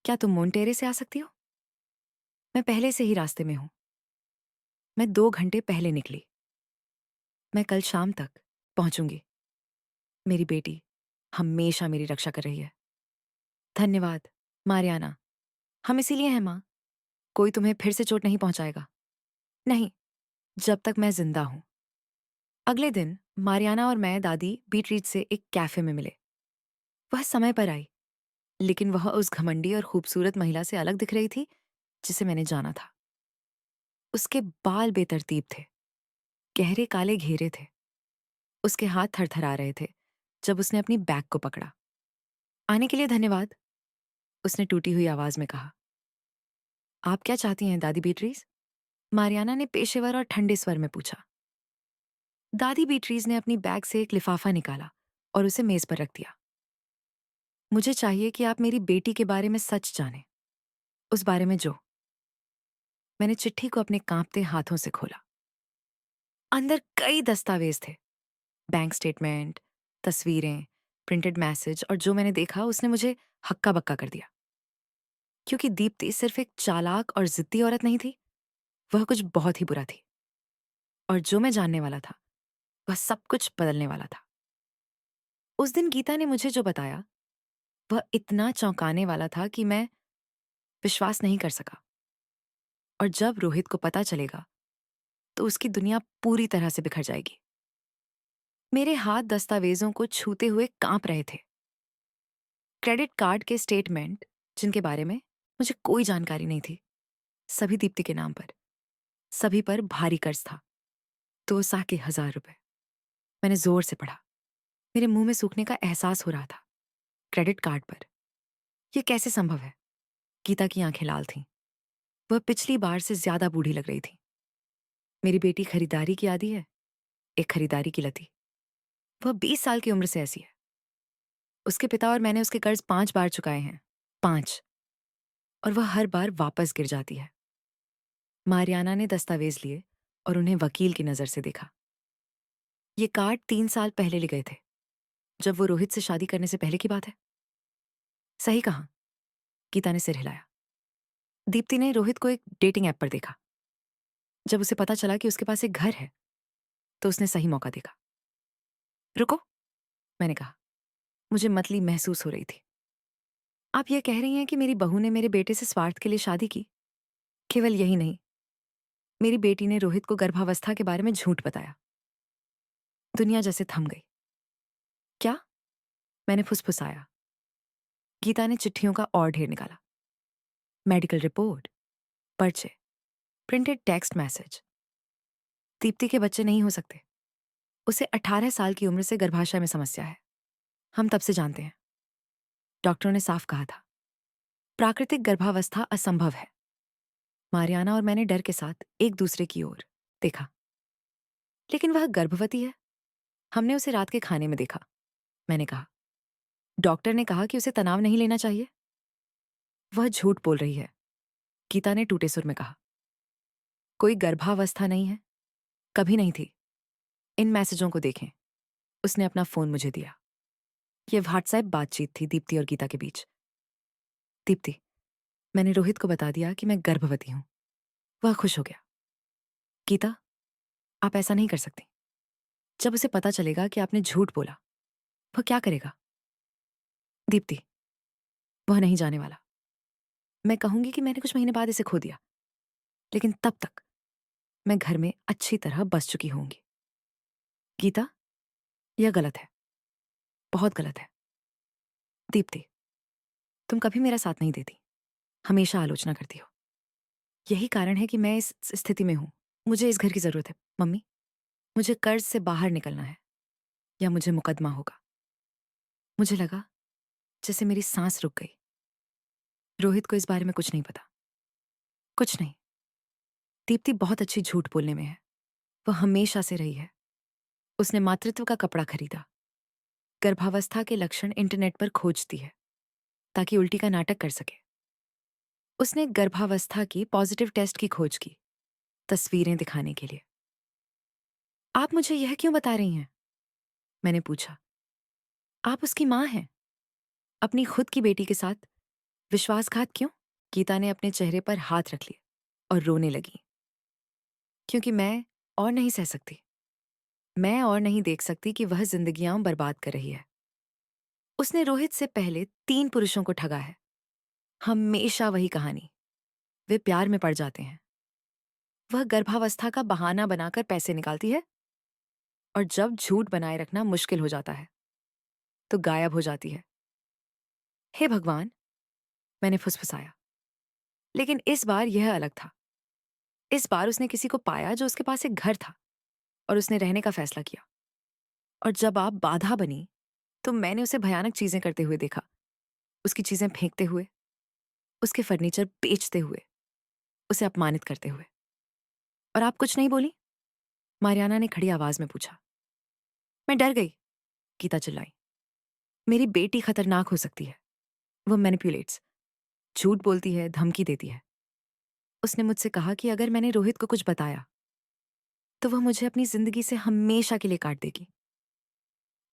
क्या तुम मोंटेरे से आ सकती हो? मैं पहले से ही रास्ते में हूं। मैं 2 घंटे पहले निकली। मैं कल शाम तक पहुंचूंगी। मेरी बेटी हमेशा मेरी रक्षा कर रही है। धन्यवाद मारियाना। हम इसीलिए हैं माँ। कोई तुम्हें फिर से चोट नहीं पहुंचाएगा। नहीं, जब तक मैं जिंदा हूं। अगले दिन मारियाना और मैं दादी बीट्रीट से एक कैफे में मिले। वह समय पर आई, लेकिन वह उस घमंडी और खूबसूरत महिला से अलग दिख रही थी जिसे मैंने जाना था। उसके बाल बेतरतीब थे, गहरे काले घेरे थे। उसके हाथ थरथरा रहे थे जब उसने अपनी बैग को पकड़ा। आने के लिए धन्यवाद, उसने टूटी हुई आवाज में कहा। आप क्या चाहती हैं दादी बीट्रीज? मारियाना ने पेशेवर और ठंडे स्वर में पूछा। दादी बीट्रीज ने अपनी बैग से एक लिफाफा निकाला और उसे मेज पर रख दिया। मुझे चाहिए कि आप मेरी बेटी के बारे में सच जानें, उस बारे में जो। मैंने चिट्ठी को अपने कांपते हाथों से खोला। अंदर कई दस्तावेज थे, बैंक स्टेटमेंट, तस्वीरें, प्रिंटेड मैसेज, और जो मैंने देखा उसने मुझे हक्का बक्का कर दिया। क्योंकि दीप्ति सिर्फ एक चालाक और जिद्दी औरत नहीं थी, वह कुछ बहुत ही बुरा थी। और जो मैं जानने वाला था, वह सब कुछ बदलने वाला था। उस दिन गीता ने मुझे जो बताया, वह इतना चौंकाने वाला था कि मैं विश्वास नहीं कर सका। और जब रोहित को पता चलेगा, तो उसकी दुनिया पूरी तरह से बिखर जाएगी। मेरे हाथ दस्तावेजों को छूते हुए कांप रहे थे। क्रेडिट कार्ड के स्टेटमेंट, जिनके बारे में मुझे कोई जानकारी नहीं थी। सभी दीप्ति के नाम पर, सभी पर भारी कर्ज था। 2,000 रुपए। मैंने जोर से पढ़ा। मेरे मुंह में सूखने का एहसास हो रहा था। क्रेडिट कार्ड पर। यह कैसे संभव है? गीता की आंखें लाल थीं। वह पिछली बार से ज्यादा बूढ़ी लग रही थी। मेरी बेटी खरीदारी की आदी है, एक खरीदारी की लती। वह 20 साल की उम्र से ऐसी है। उसके पिता और मैंने उसके कर्ज 5 बार चुकाए हैं। 5। और वह हर बार वापस गिर जाती है। मारियाना ने दस्तावेज लिए और उन्हें वकील की नजर से देखा। ये कार्ड 3 साल पहले ले गए थे, जब वो रोहित से शादी करने से पहले की बात है। सही कहा। गीता ने सिर हिलाया। दीप्ति ने रोहित को एक डेटिंग ऐप पर देखा। जब उसे पता चला कि उसके पास एक घर है, तो उसने सही मौका देखा। रुको, मैंने कहा। मुझे मतली महसूस हो रही थी। आप ये कह रही हैं कि मेरी बहू ने मेरे बेटे से स्वार्थ के लिए शादी की? केवल यही नहीं, मेरी बेटी ने रोहित को गर्भावस्था के बारे में झूठ बताया। दुनिया जैसे थम गई। क्या? मैंने फुसफुसाया। गीता ने चिट्ठियों का और ढेर निकाला। मेडिकल रिपोर्ट, पर्चे, प्रिंटेड टेक्स्ट मैसेज। दीप्ति के बच्चे नहीं हो सकते। उसे 18 साल की उम्र से गर्भाशय में समस्या है। हम तब से जानते हैं। डॉक्टरों ने साफ कहा था, प्राकृतिक गर्भावस्था असंभव है। मारियाना और मैंने डर के साथ एक दूसरे की ओर देखा। लेकिन वह गर्भवती है। हमने उसे रात के खाने में देखा, मैंने कहा। डॉक्टर ने कहा कि उसे तनाव नहीं लेना चाहिए। वह झूठ बोल रही है, गीता ने टूटे सुर में कहा। कोई गर्भावस्था नहीं है, कभी नहीं थी। इन मैसेजों को देखें। उसने अपना फोन मुझे दिया। यह व्हाट्सएप बातचीत थी दीप्ति और गीता के बीच। दीप्ति, मैंने रोहित को बता दिया कि मैं गर्भवती हूं। वह खुश हो गया। गीता, आप ऐसा नहीं कर सकती। जब उसे पता चलेगा कि आपने झूठ बोला, वह क्या करेगा? दीप्ति, वह नहीं जाने वाला। मैं कहूंगी कि मैंने कुछ महीने बाद इसे खो दिया, लेकिन तब तक मैं घर में अच्छी तरह बस चुकी होंगी। गीता, यह गलत है, बहुत गलत है। दीप्ति, तुम कभी मेरा साथ नहीं देती, हमेशा आलोचना करती हो। यही कारण है कि मैं इस स्थिति में हूं। मुझे इस घर की जरूरत है, मम्मी। मुझे कर्ज से बाहर निकलना है, या मुझे मुकदमा होगा। मुझे लगा जैसे मेरी सांस रुक गई। रोहित को इस बारे में कुछ नहीं पता। कुछ नहीं। दीप्ति बहुत अच्छी झूठ बोलने में है। वह हमेशा से रही है। उसने मातृत्व का कपड़ा खरीदा, गर्भावस्था के लक्षण इंटरनेट पर खोजती है, ताकि उल्टी का नाटक कर सके। उसने गर्भावस्था की पॉजिटिव टेस्ट की खोज की, तस्वीरें दिखाने के लिए। आप मुझे यह क्यों बता रही हैं? मैंने पूछा। आप उसकी मां हैं। अपनी खुद की बेटी के साथ विश्वासघात क्यों? गीता ने अपने चेहरे पर हाथ रख लिए और रोने लगी। क्योंकि मैं और नहीं सह सकती। मैं और नहीं देख सकती कि वह जिंदगियां बर्बाद कर रही है। उसने रोहित से पहले 3 पुरुषों को ठगा है। हमेशा वही कहानी। वे प्यार में पड़ जाते हैं। वह गर्भावस्था का बहाना बनाकर पैसे निकालती है, और जब झूठ बनाए रखना मुश्किल हो जाता है, तो गायब हो जाती है। हे भगवान, मैंने फुसफुसाया। लेकिन इस बार यह अलग था। इस बार उसने किसी को पाया जो उसके पास एक घर था, और उसने रहने का फैसला किया। और जब आप बाधा बनी, तो मैंने उसे भयानक चीजें करते हुए देखा। उसकी चीजें फेंकते हुए, उसके फर्नीचर बेचते हुए, उसे अपमानित करते हुए। और आप कुछ नहीं बोली? मारियाना ने खड़ी आवाज में पूछा। मैं डर गई, गीता चिल्लाई। मेरी बेटी खतरनाक हो सकती है। वो मैनिपुलेट्स, झूठ बोलती है, धमकी देती है। उसने मुझसे कहा कि अगर मैंने रोहित को कुछ बताया, तो वह मुझे अपनी जिंदगी से हमेशा के लिए काट देगी।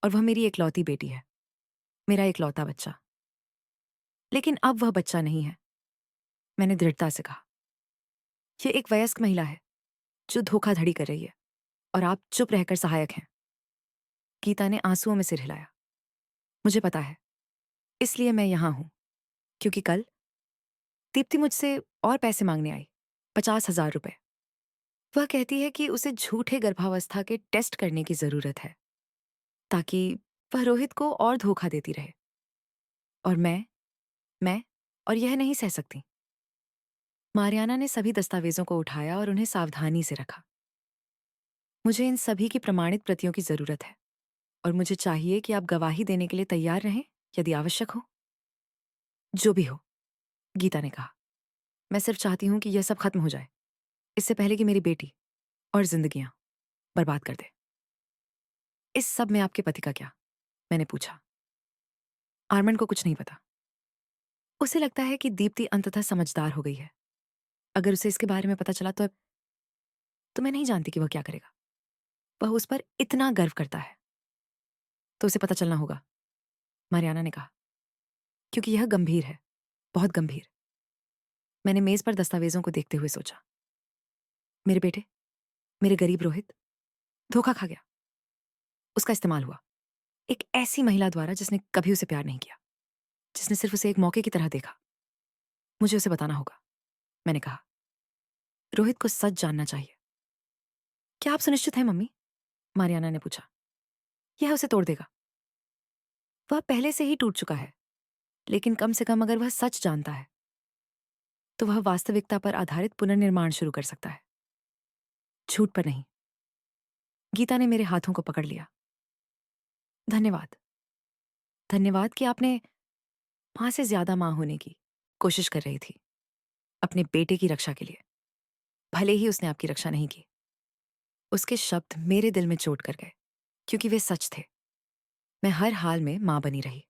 और वह मेरी इकलौती बेटी है, मेरा इकलौता बच्चा। लेकिन अब वह बच्चा नहीं है, मैंने दृढ़ता से कहा। यह एक वयस्क महिला है, जो धोखाधड़ी कर रही है, और आप चुप रहकर सहायक हैं। गीता ने आंसुओं में सिर हिलाया। मुझे पता है, इसलिए मैं यहां हूं। क्योंकि कल दीप्ति मुझसे और पैसे मांगने आई, 50,000 रुपए। वह कहती है कि उसे झूठे गर्भावस्था के टेस्ट करने की जरूरत है, ताकि वह रोहित को और धोखा देती रहे। और मैं और यह नहीं सह सकती। मारियाना ने सभी दस्तावेजों को उठाया और उन्हें सावधानी से रखा। मुझे इन सभी की प्रमाणित प्रतियों की जरूरत है और मुझे चाहिए कि आप गवाही देने के लिए तैयार रहें यदि आवश्यक हो। जो भी हो, गीता ने कहा। मैं सिर्फ चाहती हूं कि यह सब खत्म हो जाए, इससे पहले कि मेरी बेटी और जिंदगियां बर्बाद कर दे। इस सब में आपके पति का क्या? मैंने पूछा। आर्मन को कुछ नहीं पता। उसे लगता है कि दीप्ति अंततः समझदार हो गई है। अगर उसे इसके बारे में पता चला तो मैं नहीं जानती कि वह क्या करेगा। वह उस पर इतना गर्व करता है। तो उसे पता चलना होगा, मारियाना ने कहा, क्योंकि यह गंभीर है, बहुत गंभीर। मैंने मेज पर दस्तावेजों को देखते हुए सोचा, मेरे बेटे, मेरे गरीब रोहित धोखा खा गया। उसका इस्तेमाल हुआ एक ऐसी महिला द्वारा जिसने कभी उसे प्यार नहीं किया, जिसने सिर्फ उसे एक मौके की तरह देखा। मुझे उसे बताना होगा, मैंने कहा। रोहित को सच जानना चाहिए। क्या आप सुनिश्चित हैं, मम्मी? मारियाना ने पूछा। यह उसे तोड़ देगा। वह पहले से ही टूट चुका है, लेकिन कम से कम अगर वह सच जानता है तो वह वास्तविकता पर आधारित पुनर्निर्माण शुरू कर सकता है, झूठ पर नहीं। गीता ने मेरे हाथों को पकड़ लिया। धन्यवाद। धन्यवाद कि आपने मां से ज्यादा मां होने की कोशिश कर रही थी, अपने बेटे की रक्षा के लिए, भले ही उसने आपकी रक्षा नहीं की। उसके शब्द मेरे दिल में चोट कर गए, क्योंकि वे सच थे। मैं हर हाल में मां बनी रही।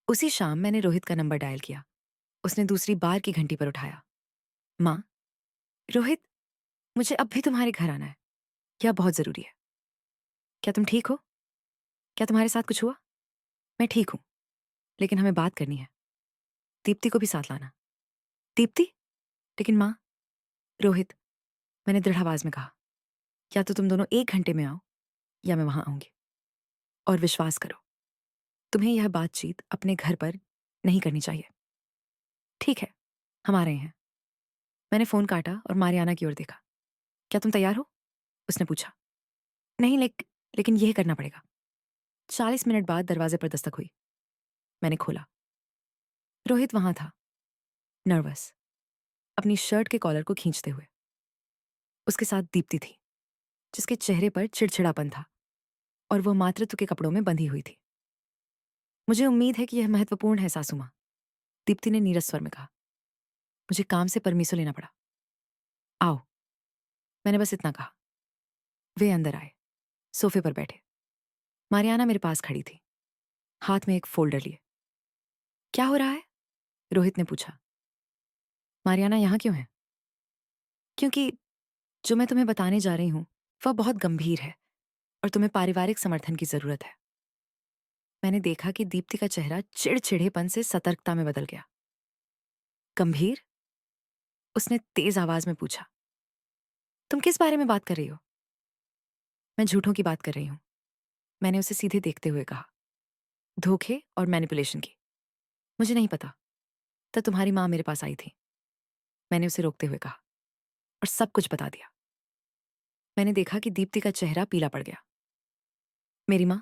उसी शाम मैंने रोहित का नंबर डायल किया। उसने दूसरी बार की घंटी पर उठाया। मां, रोहित, मुझे अब भी तुम्हारे घर आना है। यह बहुत जरूरी है। क्या तुम ठीक हो? क्या तुम्हारे साथ कुछ हुआ? मैं ठीक हूं, लेकिन हमें बात करनी है। दीप्ति को भी साथ लाना। दीप्ति? लेकिन मां। रोहित, मैंने दृढ़ आवाज में कहा, या तो तुम दोनों 1 घंटे में आओ या मैं वहां आऊंगी। और विश्वास करो, तुम्हें यह बातचीत अपने घर पर नहीं करनी चाहिए। ठीक है, हम आ रहे हैं। मैंने फोन काटा और मारियाना की ओर देखा। क्या तुम तैयार हो? उसने पूछा। नहीं, लेकिन यह करना पड़ेगा। 40 मिनट बाद दरवाजे पर दस्तक हुई। मैंने खोला। रोहित वहां था, नर्वस, अपनी शर्ट के कॉलर को खींचते हुए। उसके साथ दीप्ति थी, जिसके चेहरे पर चिड़चिड़ापन था और वह मातृत्व के कपड़ों में बंधी हुई थी। मुझे उम्मीद है कि यह महत्वपूर्ण है, सासू मां, दीप्ति ने नीरस स्वर में कहा। मुझे काम से परमिशन लेना पड़ा। आओ, मैंने बस इतना कहा। वे अंदर आए, सोफे पर बैठे। मारियाना मेरे पास खड़ी थी, हाथ में एक फोल्डर लिए। क्या हो रहा है? रोहित ने पूछा। मारियाना यहाँ क्यों है? क्योंकि जो मैं तुम्हें बताने जा रही हूं वह बहुत गंभीर है और तुम्हें पारिवारिक समर्थन की जरूरत है। मैंने देखा कि दीप्ति का चेहरा चिड़चिड़ेपन से सतर्कता में बदल गया। गंभीर? उसने तेज आवाज में पूछा। तुम किस बारे में बात कर रही हो? मैं झूठों की बात कर रही हूं, मैंने उसे सीधे देखते हुए कहा। धोखे और मैनिपुलेशन की। मुझे नहीं पता, तब तुम्हारी मां मेरे पास आई थी। मैंने उसे रोकते हुए कहा और सब कुछ बता दिया। मैंने देखा कि दीप्ति का चेहरा पीला पड़ गया। मेरी मां?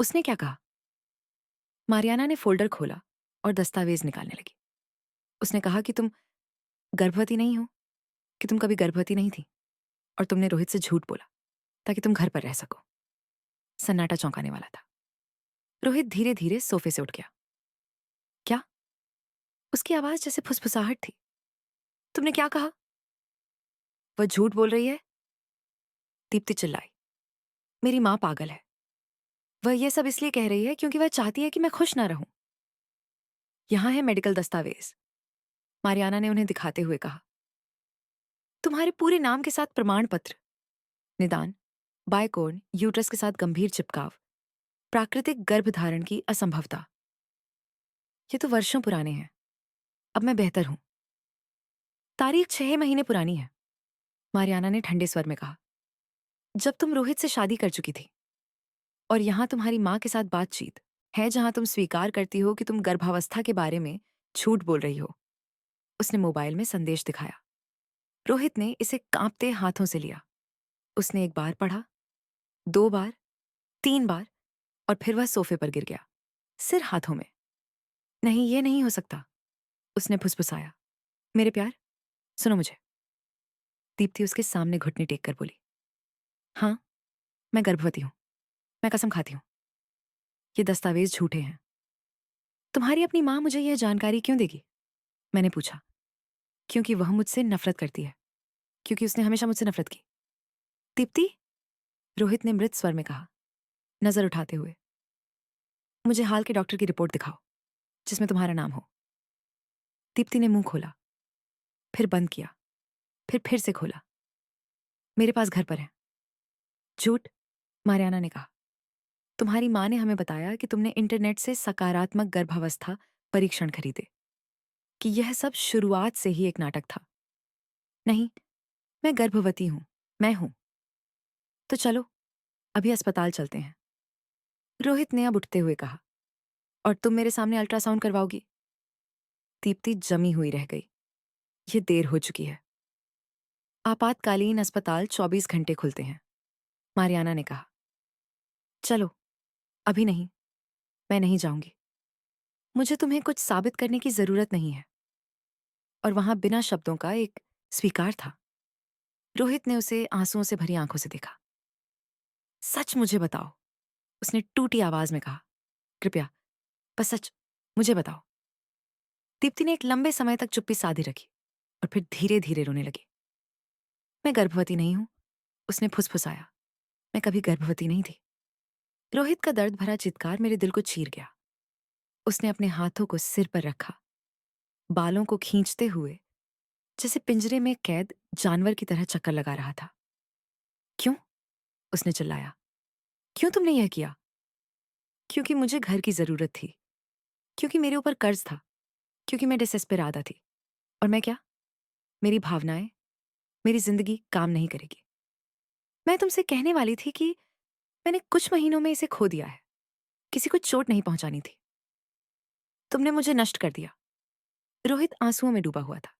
उसने क्या कहा? मारियाना ने फोल्डर खोला और दस्तावेज निकालने लगी। उसने कहा कि तुम गर्भवती नहीं हो, कि तुम कभी गर्भवती नहीं थी और तुमने रोहित से झूठ बोला ताकि तुम घर पर रह सको। सन्नाटा चौंकाने वाला था। रोहित धीरे धीरे सोफे से उठ गया। क्या? उसकी आवाज जैसे फुसफुसाहट थी। तुमने क्या कहा? वह झूठ बोल रही है, दीप्ति चिल्लाई। मेरी मां पागल है। वह यह सब इसलिए कह रही है क्योंकि वह चाहती है कि मैं खुश ना रहूं। यहां है मेडिकल दस्तावेज, मारियाना ने उन्हें दिखाते हुए कहा। तुम्हारे पूरे नाम के साथ प्रमाण पत्र, निदान, बायकोन, यूट्रस के साथ गंभीर चिपकाव, प्राकृतिक गर्भधारण की असंभवता। ये तो वर्षों पुराने हैं। अब मैं बेहतर हूं। तारीख 6 महीने पुरानी है, मारियाना ने ठंडे स्वर में कहा। जब तुम रोहित से शादी कर चुकी थी और यहां तुम्हारी मां के साथ बातचीत है जहां तुम स्वीकार करती हो कि तुम गर्भावस्था के बारे में झूठ बोल रही हो। उसने मोबाइल में संदेश दिखाया। रोहित ने इसे कांपते हाथों से लिया। उसने 1 बार पढ़ा, 2 बार, 3 बार और फिर वह सोफे पर गिर गया, सिर हाथों में। नहीं, ये नहीं हो सकता, उसने फुसफुसाया। मेरे प्यार, सुनो मुझे। दीप्ति उसके सामने घुटने टेक कर बोली। हाँ, मैं गर्भवती हूँ। मैं कसम खाती हूँ। ये दस्तावेज झूठे हैं। तुम्हारी अपनी माँ मुझे यह जानकारी क्यों देगी? मैंने पूछा। क्योंकि वह मुझसे नफरत करती है। क्योंकि उसने हमेशा मुझसे नफरत की। दीप्ति, रोहित ने मृत स्वर में कहा, नजर उठाते हुए। मुझे हाल के डॉक्टर की रिपोर्ट दिखाओ, जिसमें तुम्हारा नाम हो। दीप्ति ने मुंह खोला, फिर बंद किया, फिर से खोला। मेरे पास घर पर है। झूठ, मारियाना ने कहा। तुम्हारी माँ ने हमें बताया कि तुमने इंटरनेट से सकारात्मक गर्भावस्था परीक्षण खरीदे, कि यह सब शुरुआत से ही एक नाटक था। नहीं, मैं गर्भवती हूं। मैं हूं। तो चलो, अभी अस्पताल चलते हैं। रोहित ने अब उठते हुए कहा। और तुम मेरे सामने अल्ट्रासाउंड करवाओगी? दीप्ति जमी हुई रह गई। ये देर हो चुकी है। आपातकालीन अस्पताल 24 घंटे खुलते हैं, मारियाना ने कहा। चलो, अभी नहीं। मैं नहीं जाऊंगी। मुझे तुम्हें कुछ साबित करने की जरूरत नहीं है। और वहां बिना शब्दों का एक स्वीकार था। रोहित ने उसे आंसुओं से भरी आंखों से देखा। सच मुझे बताओ, उसने टूटी आवाज में कहा। कृपया, बस सच मुझे बताओ। दीप्ति ने एक लंबे समय तक चुप्पी साधी रखी और फिर धीरे धीरे रोने लगी। मैं गर्भवती नहीं हूं, उसने फुसफुसाया। मैं कभी गर्भवती नहीं थी। रोहित का दर्द भरा चित्कार मेरे दिल को चीर गया। उसने अपने हाथों को सिर पर रखा, बालों को खींचते हुए, जैसे पिंजरे में कैद जानवर की तरह चक्कर लगा रहा था। क्यों? उसने चिल्लाया। क्यों तुमने यह किया? क्योंकि मुझे घर की जरूरत थी। क्योंकि मेरे ऊपर कर्ज था। क्योंकि मैं डिसेस्पेरादा थी। और मैं क्या? मेरी भावनाएं, मेरी जिंदगी काम नहीं करेगी। मैं तुमसे कहने वाली थी कि मैंने कुछ महीनों में इसे खो दिया है। किसी को चोट नहीं पहुंचानी थी। तुमने मुझे नष्ट कर दिया। रोहित आंसुओं में डूबा हुआ था।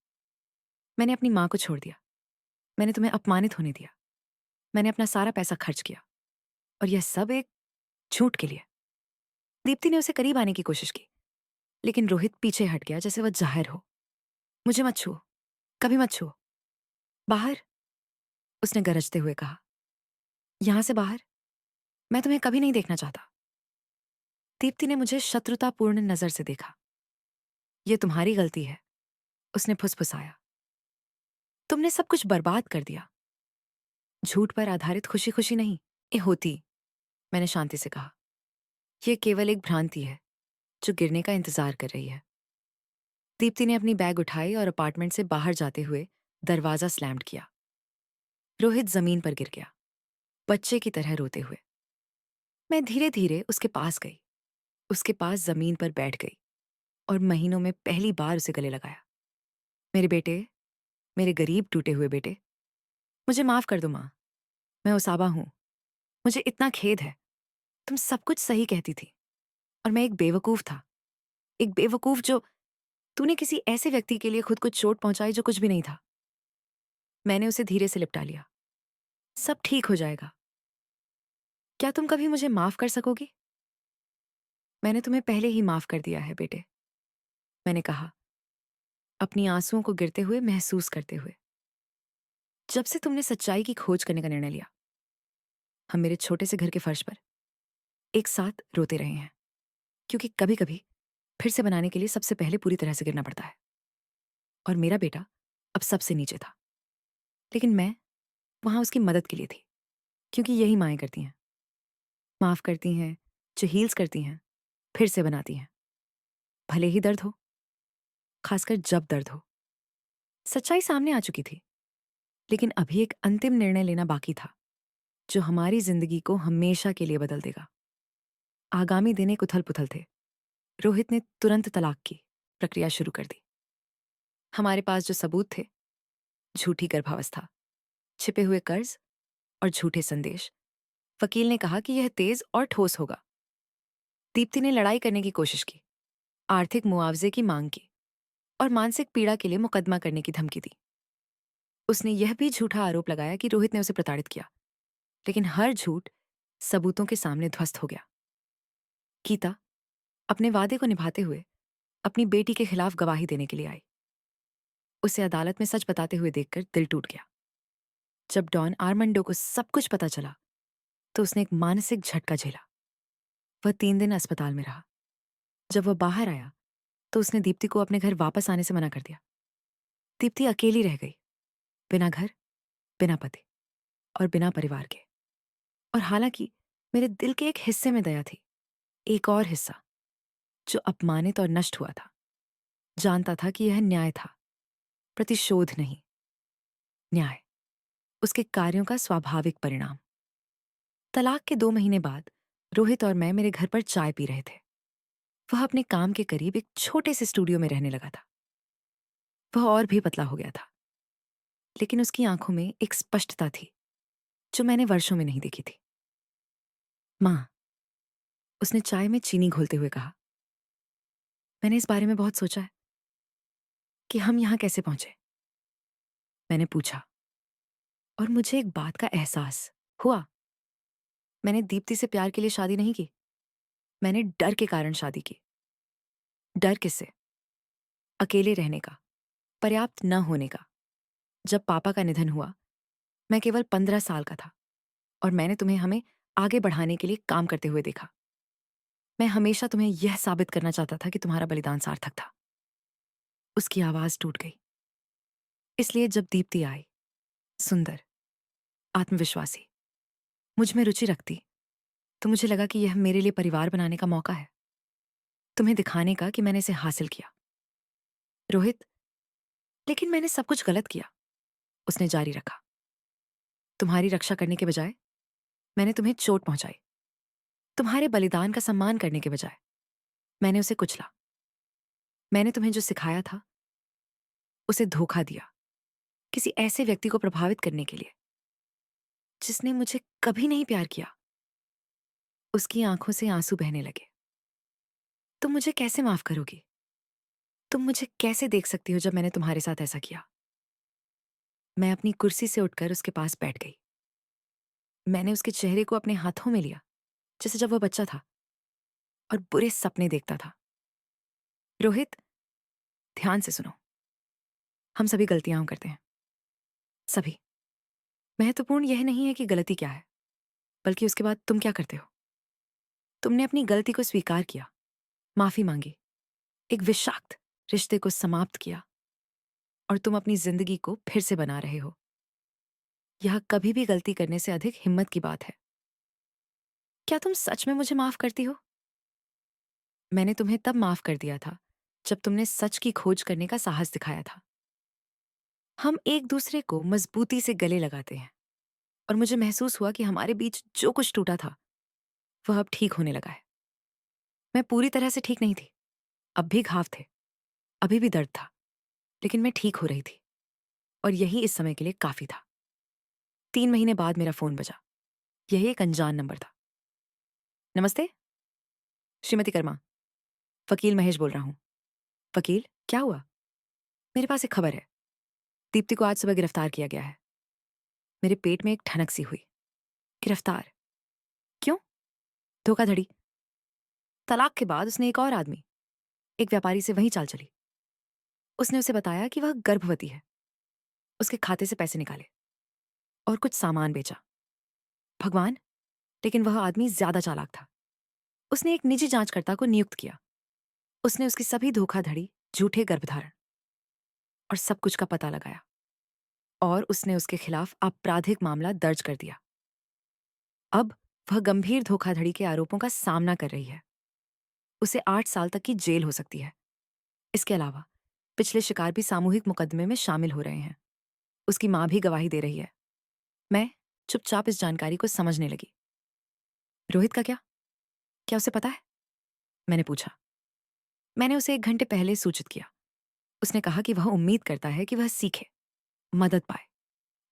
मैंने अपनी मां को छोड़ दिया। मैंने तुम्हें अपमानित होने दिया। मैंने अपना सारा पैसा खर्च किया। और यह सब एक झूठ के लिए। दीप्ति ने उसे करीब आने की कोशिश की, लेकिन रोहित पीछे हट गया, जैसे वह जाहिर हो। मुझे मत छुओ, कभी मत छुओ। बाहर, उसने गरजते हुए कहा। यहां से बाहर। मैं तुम्हें कभी नहीं देखना चाहता। दीप्ति ने मुझे शत्रुतापूर्ण नजर से देखा। यह तुम्हारी गलती है, उसने फुसफुसाया। तुमने सब कुछ बर्बाद कर दिया। झूठ पर आधारित खुशी खुशी नहीं ये होती, मैंने शांति से कहा। यह केवल एक भ्रांति है जो गिरने का इंतजार कर रही है। दीप्ति ने अपनी बैग उठाई और अपार्टमेंट से बाहर जाते हुए दरवाजा स्लैम्ड किया। रोहित जमीन पर गिर गया, बच्चे की तरह रोते हुए। मैं धीरे धीरे उसके पास गई, उसके पास जमीन पर बैठ गई और महीनों में पहली बार उसे गले लगाया। मेरे बेटे, मेरे गरीब टूटे हुए बेटे, मुझे माफ कर दो माँ। मैं उसाबा हूं। मुझे इतना खेद है। तुम सब कुछ सही कहती थी और मैं एक बेवकूफ था। एक बेवकूफ जो तूने किसी ऐसे व्यक्ति के लिए खुद को चोट पहुंचाई जो कुछ भी नहीं था। मैंने उसे धीरे से लिपटा लिया। सब ठीक हो जाएगा। क्या तुम कभी मुझे माफ कर सकोगी? मैंने तुम्हें पहले ही माफ कर दिया है बेटे, मैंने कहा, अपनी आंसुओं को गिरते हुए महसूस करते हुए। जब से तुमने सच्चाई की खोज करने का निर्णय लिया, हम मेरे छोटे से घर के फर्श पर एक साथ रोते रहे हैं। क्योंकि कभी कभी फिर से बनाने के लिए सबसे पहले पूरी तरह से गिरना पड़ता है। और मेरा बेटा अब सबसे नीचे था, लेकिन मैं वहां उसकी मदद के लिए थी। क्योंकि यही माएं करती हैं, माफ करती हैं, जो हील्स करती हैं, फिर से बनाती हैं, भले ही दर्द हो, खासकर जब दर्द हो। सच्चाई सामने आ चुकी थी, लेकिन अभी एक अंतिम निर्णय लेना बाकी था, जो हमारी जिंदगी को हमेशा के लिए बदल देगा। आगामी दिन एक उथल पुथल थे। रोहित ने तुरंत तलाक की प्रक्रिया शुरू कर दी। हमारे पास जो सबूत थे, झूठी गर्भावस्था, छिपे हुए कर्ज और झूठे संदेश। वकील ने कहा कि यह तेज और ठोस होगा। दीप्ति ने लड़ाई करने की कोशिश की, आर्थिक मुआवजे की मांग की और मानसिक पीड़ा के लिए मुकदमा करने की धमकी दी। उसने यह भी झूठा आरोप लगाया कि रोहित ने उसे प्रताड़ित किया, लेकिन हर झूठ सबूतों के सामने ध्वस्त हो गया। गीता अपने वादे को निभाते हुए अपनी बेटी के खिलाफ गवाही देने के लिए आई। उसे अदालत में सच बताते हुए देखकर दिल टूट गया। जब डॉन आर्मंडो को सब कुछ पता चला तो उसने एक मानसिक झटका झेला। वह 3 दिन अस्पताल में रहा। जब वह बाहर आया तो उसने दीप्ति को अपने घर वापस आने से मना कर दिया। दीप्ति अकेली रह गई, बिना घर, बिना पति और बिना परिवार के। और हालांकि मेरे दिल के एक हिस्से में दया थी, एक और हिस्सा जो अपमानित और नष्ट हुआ था, जानता था कि यह न्याय था, प्रतिशोध नहीं, न्याय, उसके कार्यों का स्वाभाविक परिणाम। तलाक के 2 महीने बाद रोहित और मैं मेरे घर पर चाय पी रहे थे। वह अपने काम के करीब एक छोटे से स्टूडियो में रहने लगा था। वह और भी पतला हो गया था, लेकिन उसकी आंखों में एक स्पष्टता थी जो मैंने वर्षों में नहीं देखी थी। माँ, उसने चाय में चीनी घोलते हुए कहा, मैंने इस बारे में बहुत सोचा है कि हम यहाँ कैसे पहुंचे। मैंने पूछा और मुझे एक बात का एहसास हुआ। मैंने दीप्ति से प्यार के लिए शादी नहीं की, मैंने डर के कारण शादी की। डर किससे? अकेले रहने का, पर्याप्त न होने का। जब पापा का निधन हुआ मैं केवल 15 साल का था और मैंने तुम्हें हमें आगे बढ़ाने के लिए काम करते हुए देखा। मैं हमेशा तुम्हें यह साबित करना चाहता था कि तुम्हारा बलिदान सार्थक था। उसकी आवाज टूट गई। इसलिए जब दीप्ति आई, सुंदर, आत्मविश्वासी, मुझ में रुचि रखती, तो मुझे लगा कि यह मेरे लिए परिवार बनाने का मौका है, तुम्हें दिखाने का कि मैंने इसे हासिल किया। रोहित, लेकिन मैंने सब कुछ गलत किया, उसने जारी रखा। तुम्हारी रक्षा करने के बजाय मैंने तुम्हें चोट पहुंचाई। तुम्हारे बलिदान का सम्मान करने के बजाय मैंने उसे कुचला। मैंने तुम्हें जो सिखाया था उसे धोखा दिया, किसी ऐसे व्यक्ति को प्रभावित करने के लिए जिसने मुझे कभी नहीं प्यार किया। उसकी आंखों से आंसू बहने लगे। तुम मुझे कैसे माफ करोगी? तुम मुझे कैसे देख सकती हो जब मैंने तुम्हारे साथ ऐसा किया? मैं अपनी कुर्सी से उठकर उसके पास बैठ गई। मैंने उसके चेहरे को अपने हाथों में लिया, जैसे जब वह बच्चा था और बुरे सपने देखता था। रोहित, ध्यान से सुनो। हम सभी गलतियां करते हैं, सभी। महत्वपूर्ण यह नहीं है कि गलती क्या है, बल्कि उसके बाद तुम क्या करते हो। तुमने अपनी गलती को स्वीकार किया, माफी मांगी, एक विषाक्त रिश्ते को समाप्त किया और तुम अपनी जिंदगी को फिर से बना रहे हो। यह कभी भी गलती करने से अधिक हिम्मत की बात है। क्या तुम सच में मुझे माफ करती हो? मैंने तुम्हें तब माफ कर दिया था जब तुमने सच की खोज करने का साहस दिखाया था। हम एक दूसरे को मजबूती से गले लगाते हैं और मुझे महसूस हुआ कि हमारे बीच जो कुछ टूटा था वह अब ठीक होने लगा है। मैं पूरी तरह से ठीक नहीं थी, अब भी घाव थे, अभी भी दर्द था, लेकिन मैं ठीक हो रही थी और यही इस समय के लिए काफी था। 3 महीने बाद मेरा फोन बजा। यही एक अनजान नंबर था। नमस्ते, श्रीमती कर्मा, वकील महेश बोल रहा हूँ। वकील, क्या हुआ? मेरे पास एक खबर है। दीप्ति को आज सुबह गिरफ्तार किया गया है। मेरे पेट में एक ठनक सी हुई। गिरफ्तार? क्यों? धोखाधड़ी। तलाक के बाद उसने एक और आदमी, एक व्यापारी से वहीं चाल चली। उसने उसे बताया कि वह गर्भवती है, उसके खाते से पैसे निकाले और कुछ सामान बेचा। भगवान, लेकिन वह आदमी ज्यादा चालाक था। उसने एक निजी जांचकर्ता को नियुक्त किया। उसने उसकी सभी धोखाधड़ी, झूठे गर्भधारण और सब कुछ का पता लगाया और उसने उसके खिलाफ आपराधिक मामला दर्ज कर दिया। अब वह गंभीर धोखाधड़ी के आरोपों का सामना कर रही है। उसे 8 साल तक की जेल हो सकती है। इसके अलावा पिछले शिकार भी सामूहिक मुकदमे में शामिल हो रहे हैं। उसकी मां भी गवाही दे रही है। मैं चुपचाप इस जानकारी को समझने लगी। रोहित का क्या? क्या उसे पता है? मैंने पूछा। मैंने उसे 1 घंटे पहले सूचित किया। उसने कहा कि वह उम्मीद करता है कि वह सीखे, मदद पाए,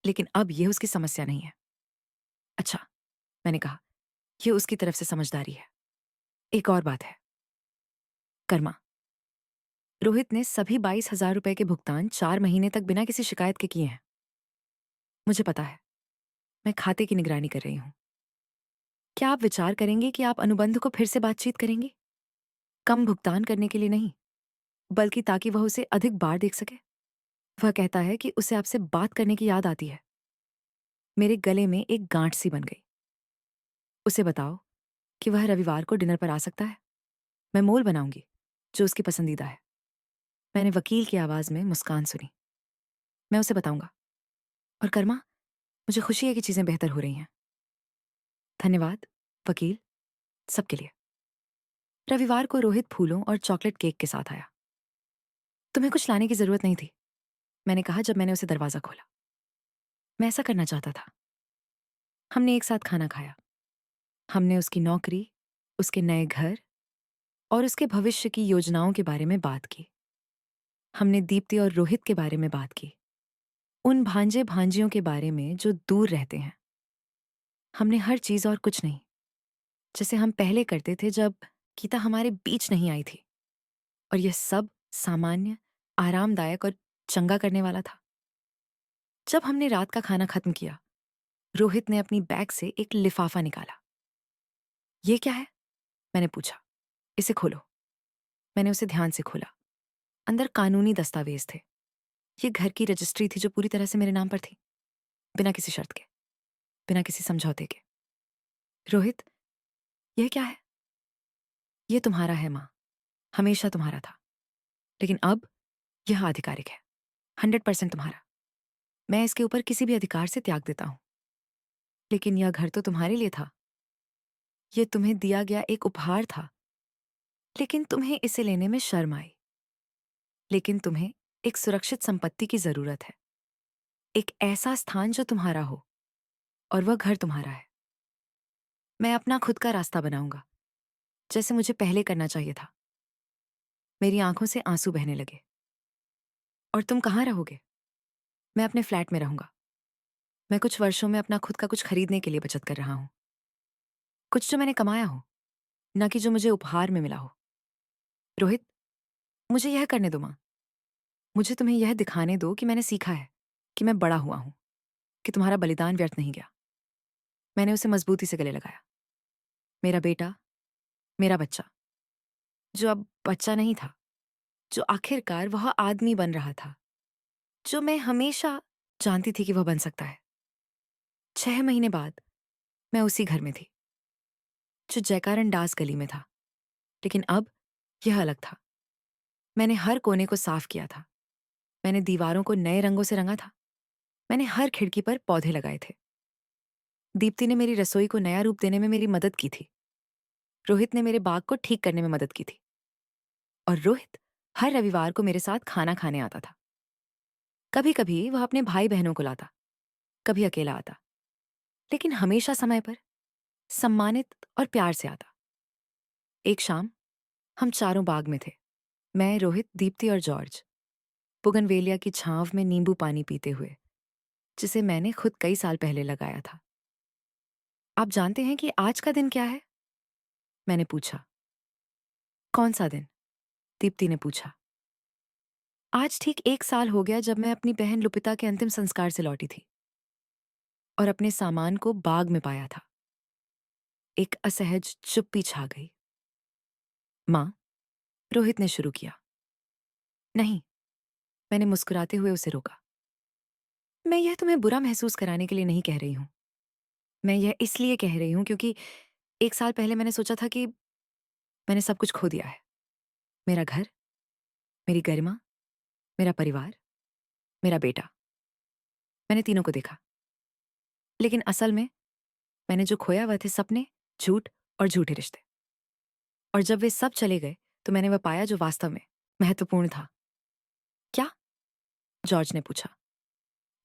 लेकिन अब यह उसकी समस्या नहीं है। अच्छा, मैंने कहा, यह उसकी तरफ से समझदारी है। एक और बात है, कर्मा, रोहित ने सभी 22,000 रुपए के भुगतान 4 महीने तक बिना किसी शिकायत के किए हैं। मुझे पता है, मैं खाते की निगरानी कर रही हूं। क्या आप विचार करेंगे कि आप अनुबंध को फिर से बातचीत करेंगे? कम भुगतान करने के लिए नहीं, बल्कि ताकि वह उसे अधिक बार देख सके। वह कहता है कि उसे आपसे बात करने की याद आती है। मेरे गले में एक गांठ सी बन गई। उसे बताओ कि वह रविवार को डिनर पर आ सकता है। मैं मोल बनाऊंगी जो उसकी पसंदीदा है। मैंने वकील की आवाज में मुस्कान सुनी। मैं उसे बताऊंगा। और कर्मा, मुझे खुशी है कि चीजें बेहतर हो रही हैं। धन्यवाद वकील, सबके लिए। रविवार को रोहित फूलों और चॉकलेट केक के साथ आया। तुम्हें कुछ लाने की जरूरत नहीं थी, मैंने कहा जब मैंने उसे दरवाजा खोला। मैं ऐसा करना चाहता था। हमने एक साथ खाना खाया। हमने उसकी नौकरी, उसके नए घर और उसके भविष्य की योजनाओं के बारे में बात की। हमने दीप्ति और रोहित के बारे में बात की, उन भांजे भांजियों के बारे में जो दूर रहते हैं। हमने हर चीज और कुछ नहीं, जैसे हम पहले करते थे जब गीता हमारे बीच नहीं आई थी। और यह सब सामान्य, आरामदायक और चंगा करने वाला था। जब हमने रात का खाना खत्म किया, रोहित ने अपनी बैग से एक लिफाफा निकाला। ये क्या है? मैंने पूछा। इसे खोलो। मैंने उसे ध्यान से खोला। अंदर कानूनी दस्तावेज थे। ये घर की रजिस्ट्री थी जो पूरी तरह से मेरे नाम पर थी, बिना किसी शर्त के, बिना किसी समझौते के। रोहित, यह क्या है? ये तुम्हारा है माँ, हमेशा तुम्हारा था। लेकिन अब यह आधिकारिक है, 100% तुम्हारा। मैं इसके ऊपर किसी भी अधिकार से त्याग देता हूं। लेकिन यह घर तो तुम्हारे लिए था। यह तुम्हें दिया गया एक उपहार था। लेकिन तुम्हें इसे लेने में शर्म आई। लेकिन तुम्हें एक सुरक्षित संपत्ति की जरूरत है, एक ऐसा स्थान जो तुम्हारा हो, और वह घर तुम्हारा है। मैं अपना खुद का रास्ता बनाऊंगा, जैसे मुझे पहले करना चाहिए था। मेरी आंखों से आंसू बहने लगे। और तुम कहाँ रहोगे? मैं अपने फ्लैट में रहूंगा। मैं कुछ वर्षों में अपना खुद का कुछ खरीदने के लिए बचत कर रहा हूं। कुछ जो मैंने कमाया हो, न कि जो मुझे उपहार में मिला हो। रोहित, मुझे यह करने दो मां। मुझे तुम्हें यह दिखाने दो कि मैंने सीखा है, कि मैं बड़ा हुआ हूं, कि तुम्हारा बलिदान व्यर्थ नहीं गया। मैंने उसे मजबूती से गले लगाया। मेरा बेटा, मेरा बच्चा, जो अब बच्चा नहीं था, जो आखिरकार वह आदमी बन रहा था, जो मैं हमेशा जानती थी कि वह बन सकता है। 6 महीने बाद मैं उसी घर में थी, जो जयकारन डास गली में था। लेकिन अब यह अलग था। मैंने हर कोने को साफ किया था। मैंने दीवारों को नए रंगों से रंगा था। मैंने हर खिड़की पर पौधे लगाए थे। दीप्ति ने मेरी रसोई को नया रूप देने में मेरी मदद की थी। रोहित ने मेरे बाग को ठीक करने में मदद की थी। और रोहित हर रविवार को मेरे साथ खाना खाने आता था। कभी कभी वह अपने भाई बहनों को लाता, कभी अकेला आता, लेकिन हमेशा समय पर, सम्मानित और प्यार से आता। एक शाम हम चारों बाग में थे, मैं, रोहित, दीप्ति और जॉर्ज, बुगनवेलिया की छांव में नींबू पानी पीते हुए, जिसे मैंने खुद कई साल पहले लगाया था। आप जानते हैं कि आज का दिन क्या है? मैंने पूछा। कौन सा दिन? दीप्ति ने पूछा। आज ठीक 1 साल हो गया जब मैं अपनी बहन लुपिता के अंतिम संस्कार से लौटी थी और अपने सामान को बाग में पाया था। एक असहज चुप्पी छा गई। मां, रोहित ने शुरू किया। नहीं, मैंने मुस्कुराते हुए उसे रोका। मैं यह तुम्हें बुरा महसूस कराने के लिए नहीं कह रही हूं। मैं यह इसलिए कह रही हूं क्योंकि 1 साल पहले मैंने सोचा था कि मैंने सब कुछ खो दिया है। मेरा घर, मेरी गरिमा, मेरा परिवार, मेरा बेटा। मैंने तीनों को देखा। लेकिन असल में मैंने जो खोया वह थे सपने, झूठ और झूठे रिश्ते। और जब वे सब चले गए तो मैंने वह पाया जो वास्तव में महत्वपूर्ण था। क्या? जॉर्ज ने पूछा।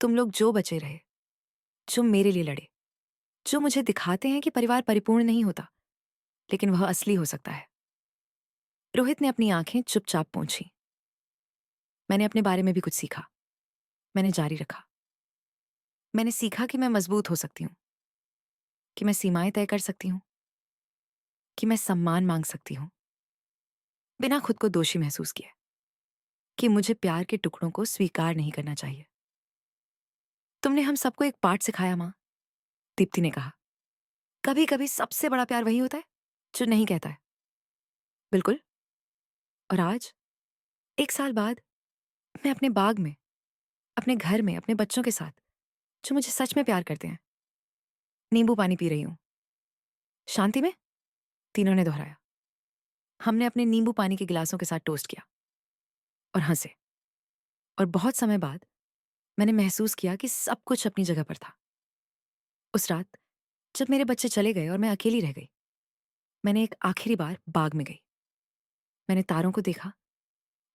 तुम लोग जो बचे रहे, जो मेरे लिए लड़े, जो मुझे दिखाते हैं कि परिवार परिपूर्ण नहीं होता, लेकिन वह असली हो सकता है। रोहित ने अपनी आंखें चुपचाप पोंछी। मैंने अपने बारे में भी कुछ सीखा। मैंने जारी रखा। मैंने सीखा कि मैं मजबूत हो सकती हूं, कि मैं सीमाएं तय कर सकती हूं, कि मैं सम्मान मांग सकती हूं बिना खुद को दोषी महसूस किए, कि मुझे प्यार के टुकड़ों को स्वीकार नहीं करना चाहिए। तुमने हम सबको एक पाठ सिखाया मां, दीप्ति ने कहा। कभी कभी सबसे बड़ा प्यार वही होता है जो नहीं कहता है। बिल्कुल। और आज, 1 साल बाद, मैं अपने बाग में, अपने घर में, अपने बच्चों के साथ, जो मुझे सच में प्यार करते हैं। नींबू पानी पी रही हूँ। शांति में? तीनों ने दोहराया। हमने अपने नींबू पानी के गिलासों के साथ टोस्ट किया और हंसे। और बहुत समय बाद मैंने महसूस किया कि सब कुछ अपनी जगह पर था। उस रात जब मेरे बच्चे चले गए और मैं अकेली रह गई, मैंने एक आखिरी बार बाग में गई। मैंने तारों को देखा,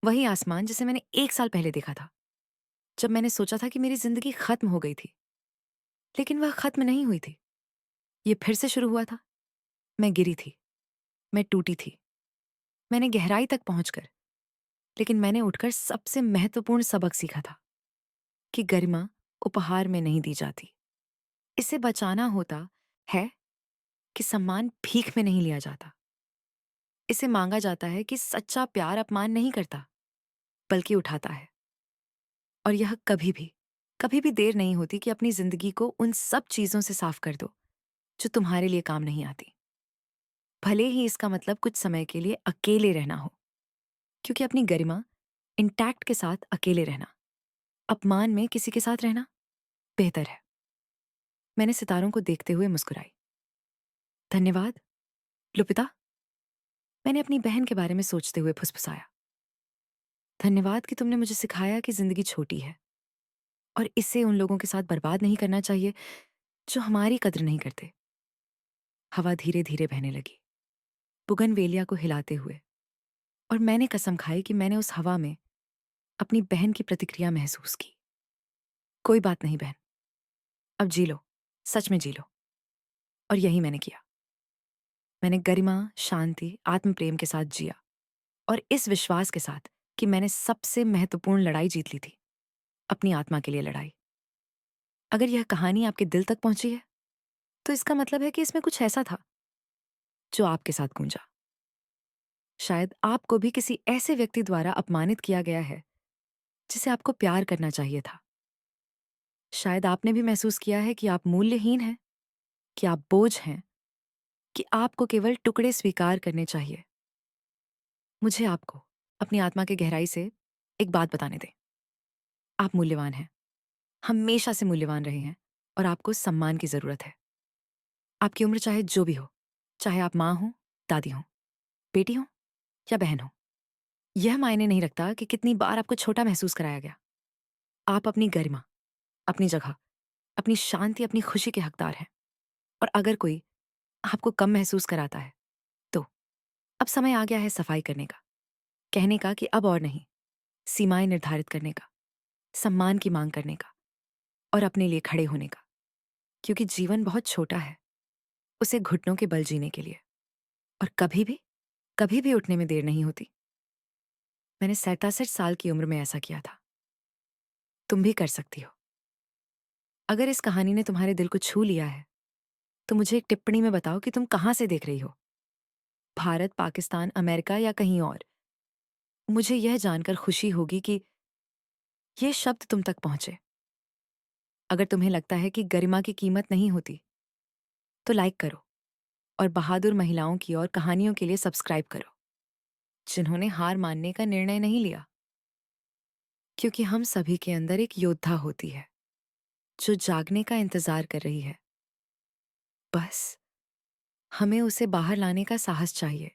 वही आसमान जिसे मैंने 1 साल पहले देखा था, जब मैंने सोचा था कि मेरी जिंदगी खत्म हो गई थी। लेकिन वह खत्म नहीं हुई थी, ये फिर से शुरू हुआ था। मैं गिरी थी, मैं टूटी थी, मैंने गहराई तक पहुंचकर, लेकिन मैंने उठकर सबसे महत्वपूर्ण सबक सीखा था कि गरिमा उपहार में नहीं दी जाती। इसे बचाना होता है कि सम्मान भीख में नहीं लिया जाता। इसे मांगा जाता है कि सच्चा प्यार अपमान नहीं करता, बल्कि उठाता है। और यह कभी भी देर नहीं होती कि अपनी जिंदगी को उन सब चीजों से साफ कर दो जो तुम्हारे लिए काम नहीं आती, भले ही इसका मतलब कुछ समय के लिए अकेले रहना हो। क्योंकि अपनी गरिमा इंटैक्ट के साथ अकेले रहना, अपमान में किसी के साथ रहना बेहतर है। मैंने सितारों को देखते हुए मुस्कुराई। धन्यवाद लुपिता, मैंने अपनी बहन के बारे में सोचते हुए फुसफुसाया। धन्यवाद कि तुमने मुझे सिखाया कि जिंदगी छोटी है और इसे उन लोगों के साथ बर्बाद नहीं करना चाहिए जो हमारी कद्र नहीं करते। हवा धीरे धीरे बहने लगी, बुगनवेलिया को हिलाते हुए, और मैंने कसम खाई कि मैंने उस हवा में अपनी बहन की प्रतिक्रिया महसूस की। कोई बात नहीं बहन, अब जी लो, सच में जी लो। और यही मैंने किया। मैंने गरिमा, शांति, आत्म प्रेम के साथ जिया, और इस विश्वास के साथ कि मैंने सबसे महत्वपूर्ण लड़ाई जीत ली थी, अपनी आत्मा के लिए लड़ाई। अगर यह कहानी आपके दिल तक पहुंची है, तो इसका मतलब है कि इसमें कुछ ऐसा था जो आपके साथ गूंजा। शायद आपको भी किसी ऐसे व्यक्ति द्वारा अपमानित किया गया है जिसे आपको प्यार करना चाहिए था। शायद आपने भी महसूस किया है कि आप मूल्यहीन हैं, कि आप बोझ हैं, कि आपको केवल टुकड़े स्वीकार करने चाहिए। मुझे आपको अपनी आत्मा की गहराई से एक बात बताने दें। आप मूल्यवान हैं, हमेशा से मूल्यवान रहे हैं, और आपको सम्मान की जरूरत है। आपकी उम्र चाहे जो भी हो, चाहे आप माँ हो, दादी हो, बेटी हो या बहन हो, यह मायने नहीं रखता कि कितनी बार आपको छोटा महसूस कराया गया। आप अपनी गरिमा, अपनी जगह, अपनी शांति, अपनी खुशी के हकदार हैं। और अगर कोई आपको कम महसूस कराता है, तो अब समय आ गया है सफाई करने का, कहने का कि अब और नहीं, सीमाएं निर्धारित करने का, सम्मान की मांग करने का, और अपने लिए खड़े होने का। क्योंकि जीवन बहुत छोटा है, उसे घुटनों के बल जीने के लिए, और कभी भी उठने में देर नहीं होती। मैंने 67 साल की उम्र में ऐसा किया था। तुम भी कर सकती हो। अगर इस कहानी ने तुम्हारे दिल को छू लिया है, तो मुझे एक टिप्पणी में बताओ कि तुम कहाँ से देख रही हो, भारत, पाकिस्तान, अमेरिका या कहीं और। मुझे यह जानकर खुशी होगी कि ये शब्द तुम तक पहुंचे। अगर तुम्हें लगता है कि गरिमा की कीमत नहीं होती, तो लाइक करो, और बहादुर महिलाओं की और कहानियों के लिए सब्सक्राइब करो, जिन्होंने हार मानने का निर्णय नहीं लिया। क्योंकि हम सभी के अंदर एक योद्धा होती है, जो जागने का इंतजार कर रही है। बस हमें उसे बाहर लाने का साहस चाहिए।